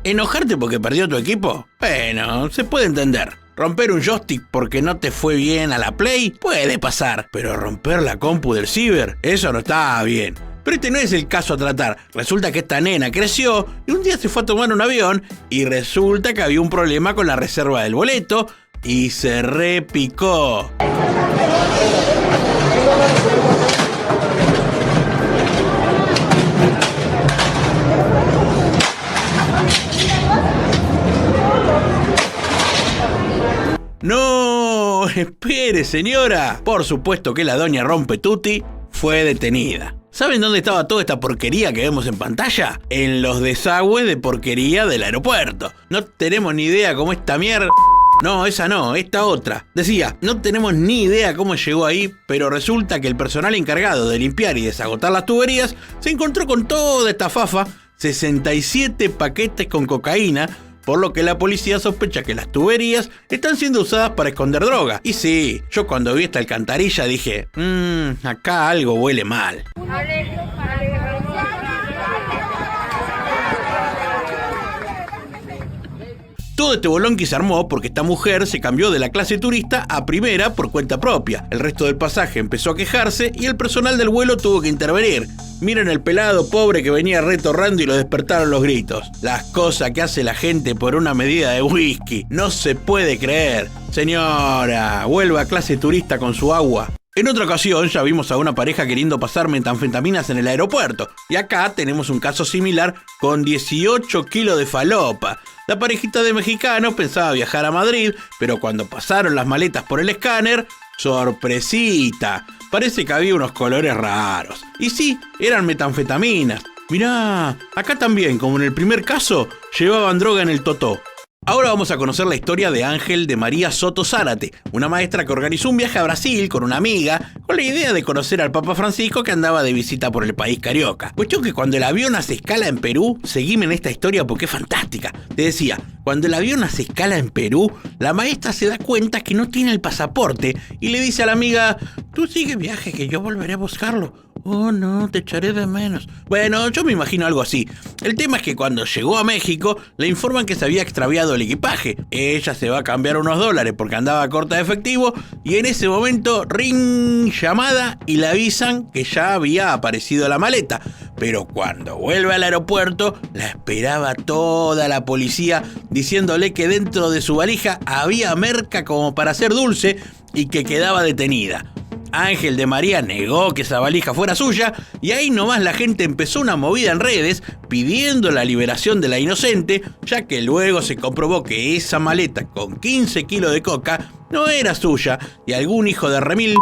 ¿enojarte porque perdió tu equipo? Bueno, se puede entender. Romper un joystick porque no te fue bien a la Play puede pasar, pero romper la compu del ciber, eso no está bien.
Pero este no es el caso a tratar. Resulta que esta nena creció y un día se fue a tomar un avión y resulta que había un problema con la reserva del boleto y se repicó. ¡No! ¡Espere, señora! Por supuesto que la doña Rompetutti fue detenida. ¿Saben dónde estaba toda esta porquería que vemos en pantalla? En los desagües de porquería del aeropuerto. No tenemos ni idea cómo esta mierda... No, esa no, esta otra. Decía, no tenemos ni idea cómo llegó ahí, pero resulta que el personal encargado de limpiar y desagotar las tuberías se encontró con toda esta fafa, 67 paquetes con cocaína, por lo que la policía sospecha que las tuberías están siendo usadas para esconder droga. Y sí, yo cuando vi esta alcantarilla dije, acá algo huele mal. Todo este bolonqui se armó porque esta mujer se cambió de la clase turista a primera por cuenta propia. El resto del pasaje empezó a quejarse y el personal del vuelo tuvo que intervenir. Miren el pelado pobre que venía retorrando y lo despertaron los gritos. Las cosas que hace la gente por una medida de whisky. No se puede creer. Señora, vuelva a clase turista con su agua. En otra ocasión ya vimos a una pareja queriendo pasar metanfetaminas en el aeropuerto. Y acá tenemos un caso similar con 18 kilos de falopa. La parejita de mexicanos pensaba viajar a Madrid, pero cuando pasaron las maletas por el escáner, ¡sorpresita! Parece que había unos colores raros. Y sí, eran metanfetaminas. Mirá, acá también, como en el primer caso, llevaban droga en el totó. Ahora vamos a conocer la historia de Ángel de María Soto Zárate, una maestra que organizó un viaje a Brasil con una amiga, con la idea de conocer al Papa Francisco que andaba de visita por el país carioca. Cuestión que cuando el avión hace escala en Perú, seguime en esta historia porque es fantástica. Te decía, cuando el avión hace escala en Perú, la maestra se da cuenta que no tiene el pasaporte y le dice a la amiga, tú sigue viaje que yo volveré a buscarlo. Oh no, te echaré de menos. Bueno, yo me imagino algo así. El tema es que cuando llegó a México, le informan que se había extraviado el equipaje. Ella se va a cambiar unos dólares porque andaba corta de efectivo y en ese momento, ring, llamada y le avisan que ya había aparecido la maleta. Pero cuando vuelve al aeropuerto, la esperaba toda la policía diciéndole que dentro de su valija había merca como para hacer dulce y que quedaba detenida. Ángel de María negó que esa valija fuera suya y ahí nomás la gente empezó una movida en redes pidiendo la liberación de la inocente, ya que luego se comprobó que esa maleta con 15 kilos de coca no era suya y algún hijo de remil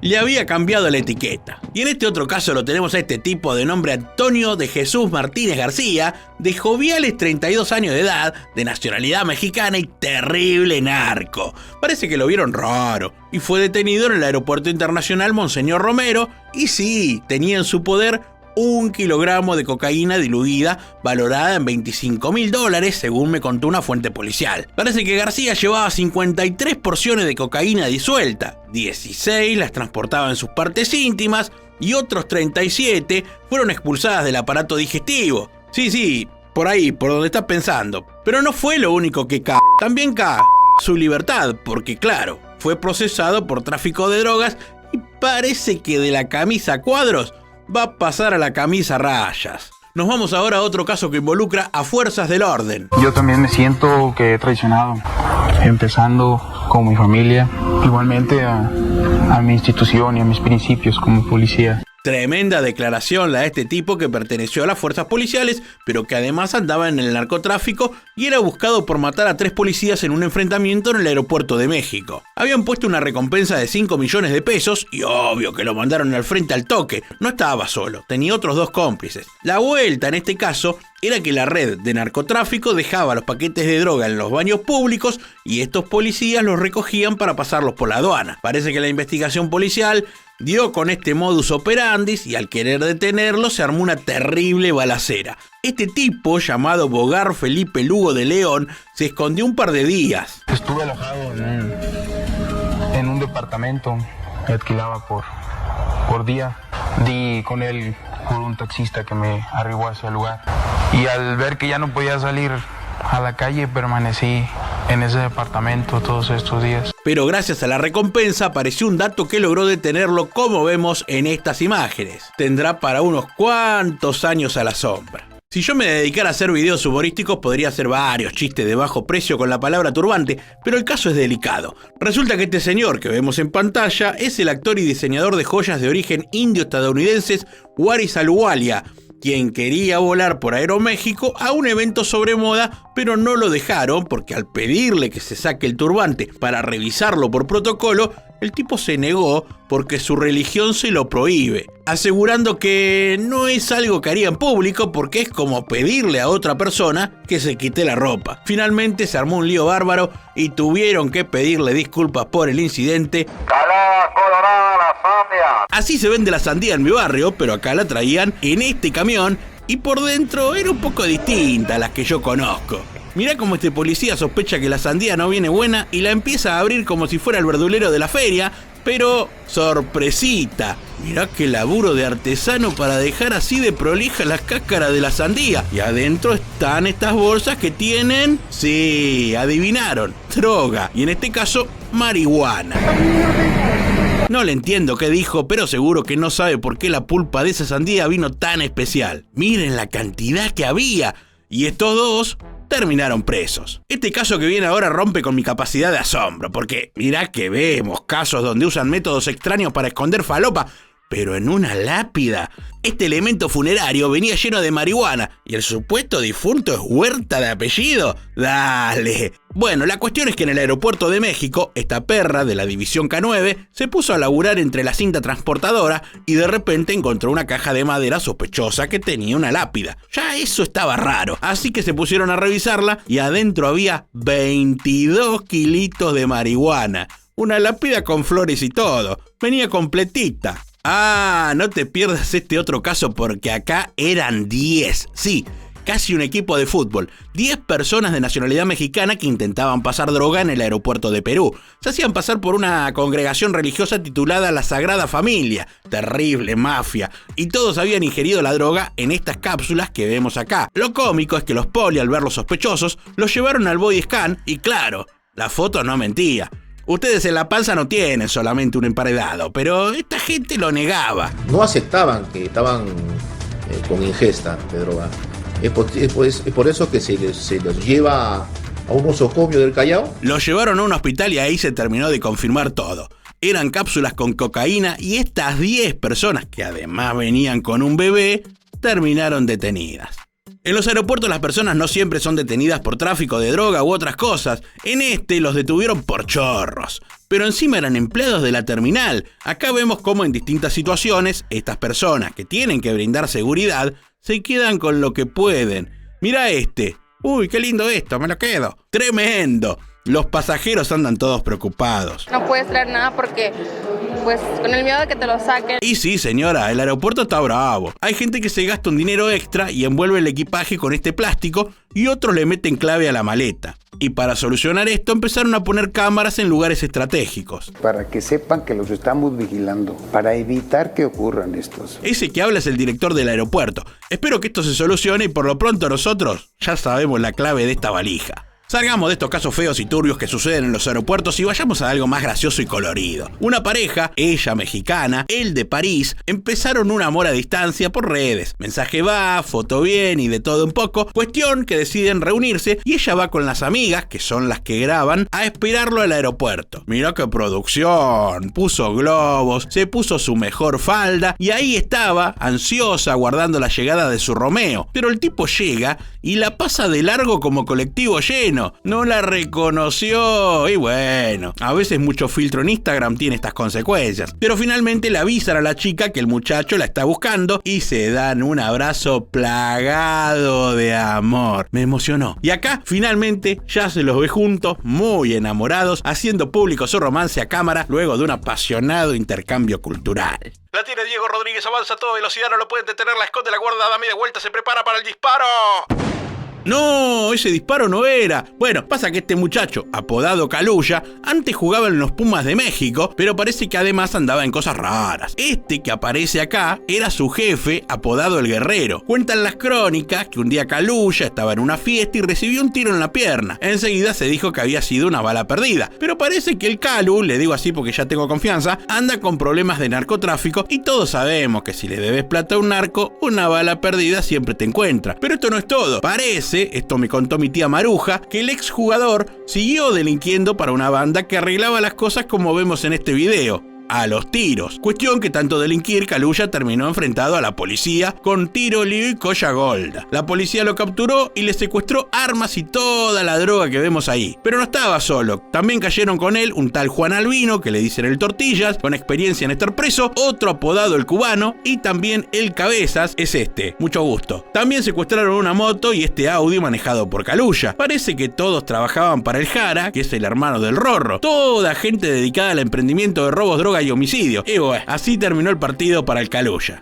le había cambiado la etiqueta. Y en este otro caso lo tenemos a este tipo de nombre Antonio de Jesús Martínez García, de joviales 32 años de edad, de nacionalidad mexicana y terrible narco. Parece que lo vieron raro y fue detenido en el aeropuerto internacional Monseñor Romero y sí, tenía en su poder 1 kilogramo de cocaína diluida valorada en $25.000, según me contó una fuente policial. Parece que García llevaba 53 porciones de cocaína disuelta, 16 las transportaba en sus partes íntimas y otros 37 fueron expulsadas del aparato digestivo. Sí, por ahí, por donde estás pensando. Pero no fue lo único que también su libertad, porque claro, fue procesado por tráfico de drogas y parece que de la camisa a cuadros va a pasar a la camisa a rayas. Nos vamos ahora a otro caso que involucra a fuerzas del orden.
Yo también me siento que he traicionado, empezando con mi familia, igualmente a mi institución y a mis principios como policía.
Tremenda declaración la de este tipo que perteneció a las fuerzas policiales, pero que además andaba en el narcotráfico y era buscado por matar a 3 policías en un enfrentamiento en el aeropuerto de México. Habían puesto una recompensa de 5 millones de pesos y obvio que lo mandaron al frente al toque. No estaba solo, tenía otros 2 cómplices. La vuelta en este caso era que la red de narcotráfico dejaba los paquetes de droga en los baños públicos y estos policías los recogían para pasarlos por la aduana. Parece que la investigación policial dio con este modus operandi y al querer detenerlo se armó una terrible balacera. Este tipo, llamado Bogar Felipe Lugo de León, se escondió un par de días.
Estuve alojado en un departamento que alquilaba por día. Di con él por un taxista que me arribó a ese lugar. Y al ver que ya no podía salir a la calle, permanecí en ese departamento todos estos días.
Pero gracias a la recompensa apareció un dato que logró detenerlo, como vemos en estas imágenes. Tendrá para unos cuantos años a la sombra. Si yo me dedicara a hacer videos humorísticos, podría hacer varios chistes de bajo precio con la palabra turbante, pero el caso es delicado. Resulta que este señor que vemos en pantalla es el actor y diseñador de joyas de origen indio-estadounidenses Waris Ahluwalia, quien quería volar por Aeroméxico a un evento sobre moda, pero no lo dejaron porque al pedirle que se saque el turbante para revisarlo por protocolo, el tipo se negó porque su religión se lo prohíbe, asegurando que no es algo que haría en público porque es como pedirle a otra persona que se quite la ropa. Finalmente se armó un lío bárbaro y tuvieron que pedirle disculpas por el incidente.
¡Calada colorada la sandía!
Así se vende la sandía en mi barrio, pero acá la traían en este camión y por dentro era un poco distinta a las que yo conozco. Mirá cómo este policía sospecha que la sandía no viene buena y la empieza a abrir como si fuera el verdulero de la feria, pero sorpresita. Mirá qué laburo de artesano para dejar así de prolija las cáscaras de la sandía. Y adentro están estas bolsas que tienen, sí, adivinaron, droga. Y en este caso, marihuana. No le entiendo qué dijo, pero seguro que no sabe por qué la pulpa de esa sandía vino tan especial. Miren la cantidad que había. Y estos dos terminaron presos. Este caso que viene ahora rompe con mi capacidad de asombro, porque mirá que vemos casos donde usan métodos extraños para esconder falopa, pero en una lápida. Este elemento funerario venía lleno de marihuana y el supuesto difunto es Huerta de apellido. ¡Dale! Bueno, la cuestión es que en el aeropuerto de México, esta perra de la división K9 se puso a laburar entre la cinta transportadora y de repente encontró una caja de madera sospechosa que tenía una lápida. Ya eso estaba raro, así que se pusieron a revisarla y adentro había 22 kilitos de marihuana. Una lápida con flores y todo. Venía completita. Ah, no te pierdas este otro caso porque acá eran 10. Sí, casi un equipo de fútbol. 10 personas de nacionalidad mexicana que intentaban pasar droga en el aeropuerto de Perú. Se hacían pasar por una congregación religiosa titulada La Sagrada Familia. Terrible mafia. Y todos habían ingerido la droga en estas cápsulas que vemos acá. Lo cómico es que los poli, al verlos sospechosos, los llevaron al body scan y claro, la foto no mentía. Ustedes en la panza no tienen solamente un emparedado, pero esta gente lo negaba.
No aceptaban que estaban con ingesta de droga. Es por eso que se los lleva a un osocomio del Callao.
Los llevaron a un hospital y ahí se terminó de confirmar todo. Eran cápsulas con cocaína y estas 10 personas, que además venían con un bebé, terminaron detenidas. En los aeropuertos las personas no siempre son detenidas por tráfico de droga u otras cosas. En este los detuvieron por chorros. Pero encima eran empleados de la terminal. Acá vemos cómo en distintas situaciones estas personas que tienen que brindar seguridad se quedan con lo que pueden. Mirá este. Uy, qué lindo esto, me lo quedo. ¡Tremendo! Los pasajeros andan todos preocupados.
No puedes traer nada porque, pues, con el miedo de que te lo saquen.
Y sí, señora, el aeropuerto está bravo. Hay gente que se gasta un dinero extra y envuelve el equipaje con este plástico y otros le meten clave a la maleta. Y para solucionar esto empezaron a poner cámaras en lugares estratégicos.
Para que sepan que los estamos vigilando, para evitar que ocurran estos.
Ese que habla es el director del aeropuerto. Espero que esto se solucione y por lo pronto nosotros ya sabemos la clave de esta valija. Salgamos de estos casos feos y turbios que suceden en los aeropuertos y vayamos a algo más gracioso y colorido. Una pareja, ella mexicana, él de París, empezaron un amor a distancia por redes. Mensaje va, foto bien y de todo un poco. Cuestión que deciden reunirse y ella va con las amigas, que son las que graban, a esperarlo al aeropuerto. Mirá qué producción, puso globos, se puso su mejor falda y ahí estaba, ansiosa, aguardando la llegada de su Romeo. Pero el tipo llega y la pasa de largo como colectivo lleno. No la reconoció y bueno, a veces mucho filtro en Instagram tiene estas consecuencias. Pero finalmente le avisan a la chica que el muchacho la está buscando y se dan un abrazo plagado de amor. Me emocionó. Y acá finalmente ya se los ve juntos, muy enamorados, haciendo público su romance a cámara luego de un apasionado intercambio cultural.
La tiene Diego Rodríguez, avanza a toda velocidad, no lo pueden detener, la esconde, la guarda, da media vuelta, se prepara para el disparo.
No, ese disparo no era. Bueno, pasa que este muchacho, apodado Caluya, antes jugaba en los Pumas de México, pero parece que además andaba en cosas raras. Este que aparece acá era su jefe, apodado El Guerrero. Cuentan las crónicas que un día Caluya estaba en una fiesta y recibió un tiro en la pierna. Enseguida se dijo que había sido una bala perdida, pero parece que el Calu, le digo así porque ya tengo confianza, anda con problemas de narcotráfico y todos sabemos que si le debes plata a un narco, una bala perdida siempre te encuentra. Pero esto no es todo. Parece, esto me contó mi tía Maruja, que el exjugador siguió delinquiendo para una banda que arreglaba las cosas como vemos en este video. A los tiros. Cuestión que tanto delinquir, Caluya terminó enfrentado a la policía con tiro, lío y colla golda. La policía lo capturó y le secuestró armas y toda la droga que vemos ahí. Pero no estaba solo. También cayeron con él un tal Juan Albino, que le dicen el Tortillas, con experiencia en estar preso, otro apodado el Cubano y también el Cabezas, es este. Mucho gusto. También secuestraron una moto y este Audi manejado por Caluya. Parece que todos trabajaban para el Jara, que es el hermano del Rorro. Toda gente dedicada al emprendimiento de robos, droga y homicidio. Y bueno, así terminó el partido para el Caluya.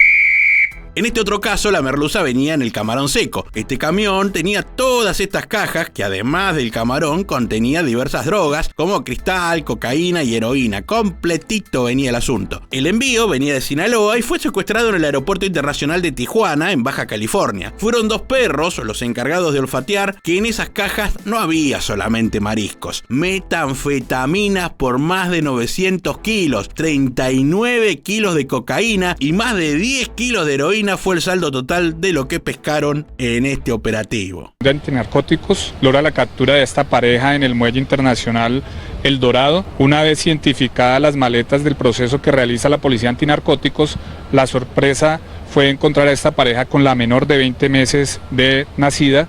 En este otro caso, la merluza venía en el camarón seco. Este camión tenía todas estas cajas que además del camarón contenía diversas drogas como cristal, cocaína y heroína. Completito venía el asunto. El envío venía de Sinaloa y fue secuestrado en el aeropuerto internacional de Tijuana, en Baja California. Fueron 2 perros los encargados de olfatear que en esas cajas no había solamente mariscos. Metanfetaminas por más de 900 kilos, 39 kilos de cocaína y más de 10 kilos de heroína fue el saldo total de lo que pescaron en este operativo.
De antinarcóticos logra la captura de esta pareja en el muelle internacional El Dorado. Una vez identificadas las maletas del proceso que realiza la policía antinarcóticos, la sorpresa fue encontrar a esta pareja con la menor de 20 meses de nacida.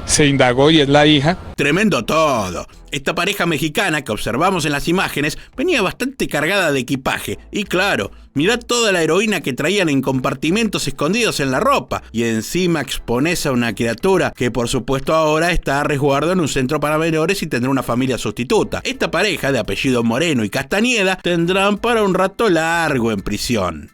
Se indagó y es la hija.
Tremendo todo. Esta pareja mexicana que observamos en las imágenes venía bastante cargada de equipaje. Y claro, mirá toda la heroína que traían en compartimentos escondidos en la ropa. Y encima exponés a una criatura que por supuesto ahora está a resguardo en un centro para menores y tendrá una familia sustituta. Esta pareja de apellido Moreno y Castañeda tendrán para un rato largo en prisión.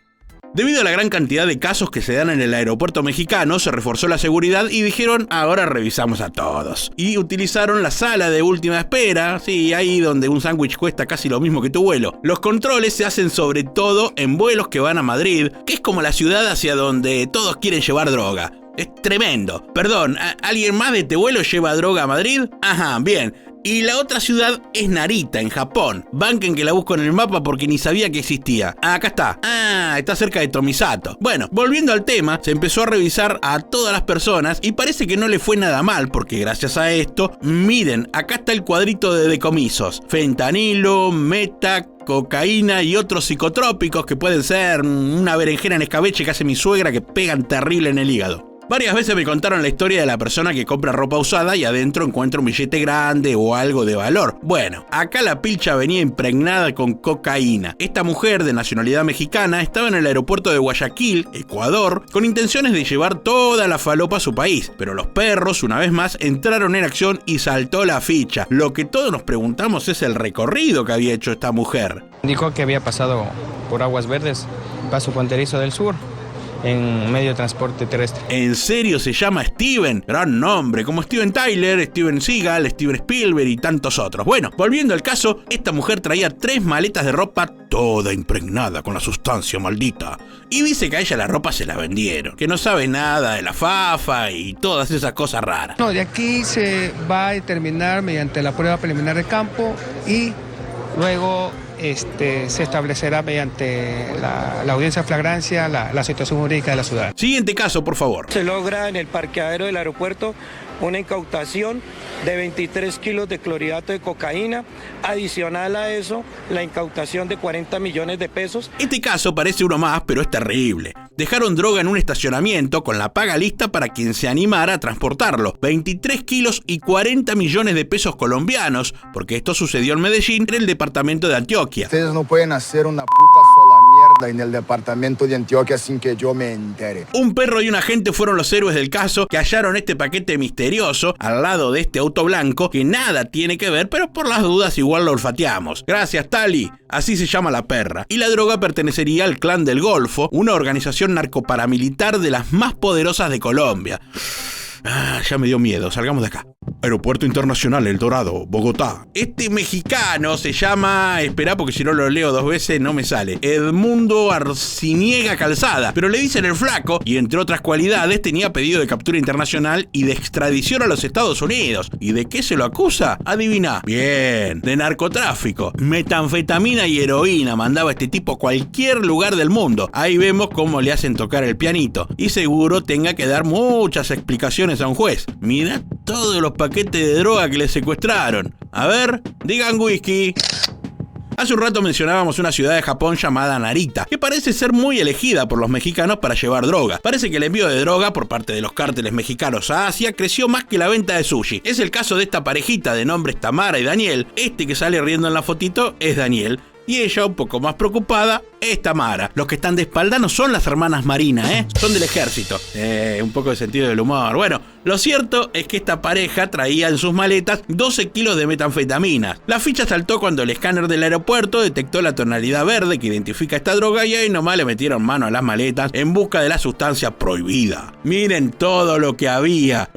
Debido a la gran cantidad de casos que se dan en el aeropuerto mexicano, se reforzó la seguridad y dijeron, ahora revisamos a todos. Y utilizaron la sala de última espera, sí, ahí donde un sándwich cuesta casi lo mismo que tu vuelo. Los controles se hacen sobre todo en vuelos que van a Madrid, que es como la ciudad hacia donde todos quieren llevar droga. Es tremendo. Perdón, ¿alguien más de este vuelo lleva droga a Madrid? Ajá, bien. Y la otra ciudad es Narita, en Japón. Banquen que la busco en el mapa porque ni sabía que existía. Acá está. Está cerca de Tomisato. Bueno, volviendo al tema, se empezó a revisar a todas las personas y parece que no le fue nada mal porque gracias a esto, miren, acá está el cuadrito de decomisos. Fentanilo, meta, cocaína y otros psicotrópicos que pueden ser una berenjena en escabeche que hace mi suegra que pegan terrible en el hígado. Varias veces me contaron la historia de la persona que compra ropa usada y adentro encuentra un billete grande o algo de valor. Bueno, acá la pilcha venía impregnada con cocaína. Esta mujer de nacionalidad mexicana estaba en el aeropuerto de Guayaquil, Ecuador, con intenciones de llevar toda la falopa a su país. Pero los perros, una vez más, entraron en acción y saltó la ficha. Lo que todos nos preguntamos es el recorrido que había hecho esta mujer.
Dijo que había pasado por Aguas Verdes, paso fronterizo del sur, en medio de transporte terrestre.
¿En serio se llama Steven? Gran nombre, como Steven Tyler, Steven Seagal, Steven Spielberg y tantos otros. Bueno, volviendo al caso, esta mujer traía 3 maletas de ropa toda impregnada con la sustancia maldita. Y dice que a ella la ropa se la vendieron, que no sabe nada de la fafa y todas esas cosas raras.
No, de aquí se va a determinar mediante la prueba preliminar de campo y luego se establecerá mediante la audiencia de flagrancia la situación jurídica de la ciudad.
Siguiente caso, por favor.
Se logra en el parqueadero del aeropuerto una incautación de 23 kilos de clorhidrato de cocaína. Adicional a eso, la incautación de 40 millones de pesos.
Este caso parece uno más, pero es terrible. Dejaron droga en un estacionamiento con la paga lista para quien se animara a transportarlo. 23 kilos y 40 millones de pesos colombianos, porque esto sucedió en Medellín, en el departamento de Antioquia.
Ustedes no pueden hacer una puta sola mierda en el departamento de Antioquia sin que yo me entere.
Un perro y un agente fueron los héroes del caso que hallaron este paquete misterioso al lado de este auto blanco que nada tiene que ver, pero por las dudas igual lo olfateamos. Gracias, Tali. Así se llama la perra. Y la droga pertenecería al Clan del Golfo, una organización narcoparamilitar de las más poderosas de Colombia. Ya me dio miedo, salgamos de acá. Aeropuerto Internacional El Dorado, Bogotá. Este mexicano se llama, esperá porque si no lo leo 2 veces no me sale, Edmundo Arciniega Calzada, pero le dicen el Flaco y entre otras cualidades tenía pedido de captura internacional y de extradición a los Estados Unidos. ¿Y de qué se lo acusa? Adivina. Bien, de narcotráfico. Metanfetamina y heroína mandaba este tipo a cualquier lugar del mundo. Ahí vemos cómo le hacen tocar el pianito y seguro tenga que dar muchas explicaciones a un juez. Mira todos los paquetes de droga que le secuestraron. A ver, digan whisky. Hace un rato mencionábamos una ciudad de Japón llamada Narita, que parece ser muy elegida por los mexicanos para llevar droga. Parece que el envío de droga por parte de los cárteles mexicanos a Asia creció más que la venta de sushi. Es el caso de esta parejita de nombres Tamara y Daniel. Este que sale riendo en la fotito es Daniel. Y ella, un poco más preocupada, es Tamara. Los que están de espalda no son las hermanas Marina, son del ejército. Un poco de sentido del humor. Bueno, lo cierto es que esta pareja traía en sus maletas 12 kilos de metanfetamina. La ficha saltó cuando el escáner del aeropuerto detectó la tonalidad verde que identifica esta droga y ahí nomás le metieron mano a las maletas en busca de la sustancia prohibida. Miren todo lo que había.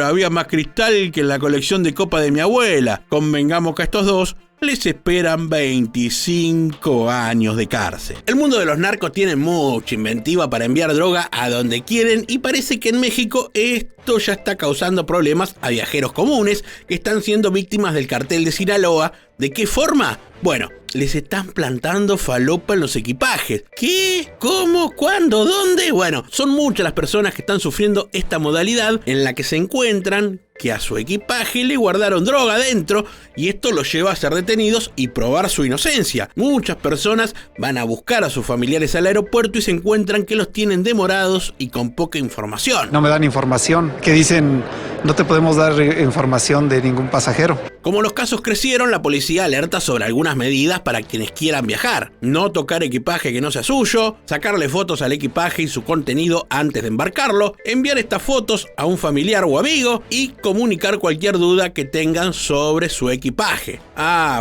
Había más cristal que en la colección de copa de mi abuela. Convengamos que a estos dos les esperan 25 años de cárcel. El mundo de los narcos tiene mucha inventiva para enviar droga a donde quieren y parece que en México esto ya está causando problemas a viajeros comunes que están siendo víctimas del cartel de Sinaloa. ¿De qué forma? Bueno, les están plantando falopa en los equipajes. ¿Qué? ¿Cómo? ¿Cuándo? ¿Dónde? Bueno, son muchas las personas que están sufriendo esta modalidad en la que se encuentran que a su equipaje le guardaron droga dentro y esto los lleva a ser detenidos y probar su inocencia. Muchas personas van a buscar a sus familiares al aeropuerto y se encuentran que los tienen demorados y con poca información.
No me dan información, que dicen no te podemos dar información de ningún pasajero.
Como los casos crecieron, la policía alerta sobre algunas medidas para quienes quieran viajar. No tocar equipaje que no sea suyo, sacarle fotos al equipaje y su contenido antes de embarcarlo, enviar estas fotos a un familiar o amigo y comunicar cualquier duda que tengan sobre su equipaje.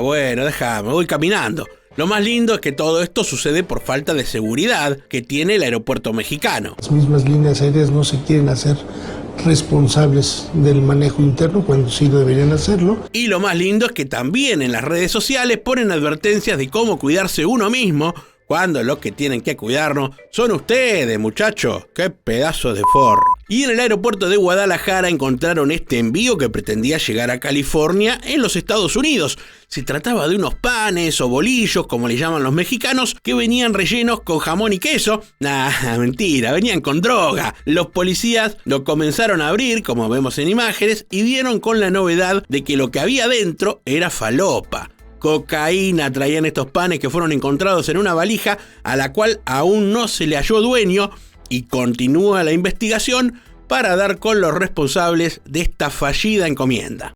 Bueno, déjame, voy caminando. Lo más lindo es que todo esto sucede por falta de seguridad que tiene el aeropuerto mexicano.
Las mismas líneas aéreas no se quieren hacer responsables del manejo interno cuando sí lo deberían hacerlo.
Y lo más lindo es que también en las redes sociales ponen advertencias de cómo cuidarse uno mismo cuando los que tienen que cuidarnos son ustedes, muchachos. ¡Qué pedazo de forro! Y en el aeropuerto de Guadalajara encontraron este envío que pretendía llegar a California en los Estados Unidos. Se trataba de unos panes o bolillos, como le llaman los mexicanos, que venían rellenos con jamón y queso. Mentira, venían con droga. Los policías lo comenzaron a abrir, como vemos en imágenes, y dieron con la novedad de que lo que había dentro era falopa. Cocaína traían estos panes que fueron encontrados en una valija a la cual aún no se le halló dueño y continúa la investigación para dar con los responsables de esta fallida encomienda.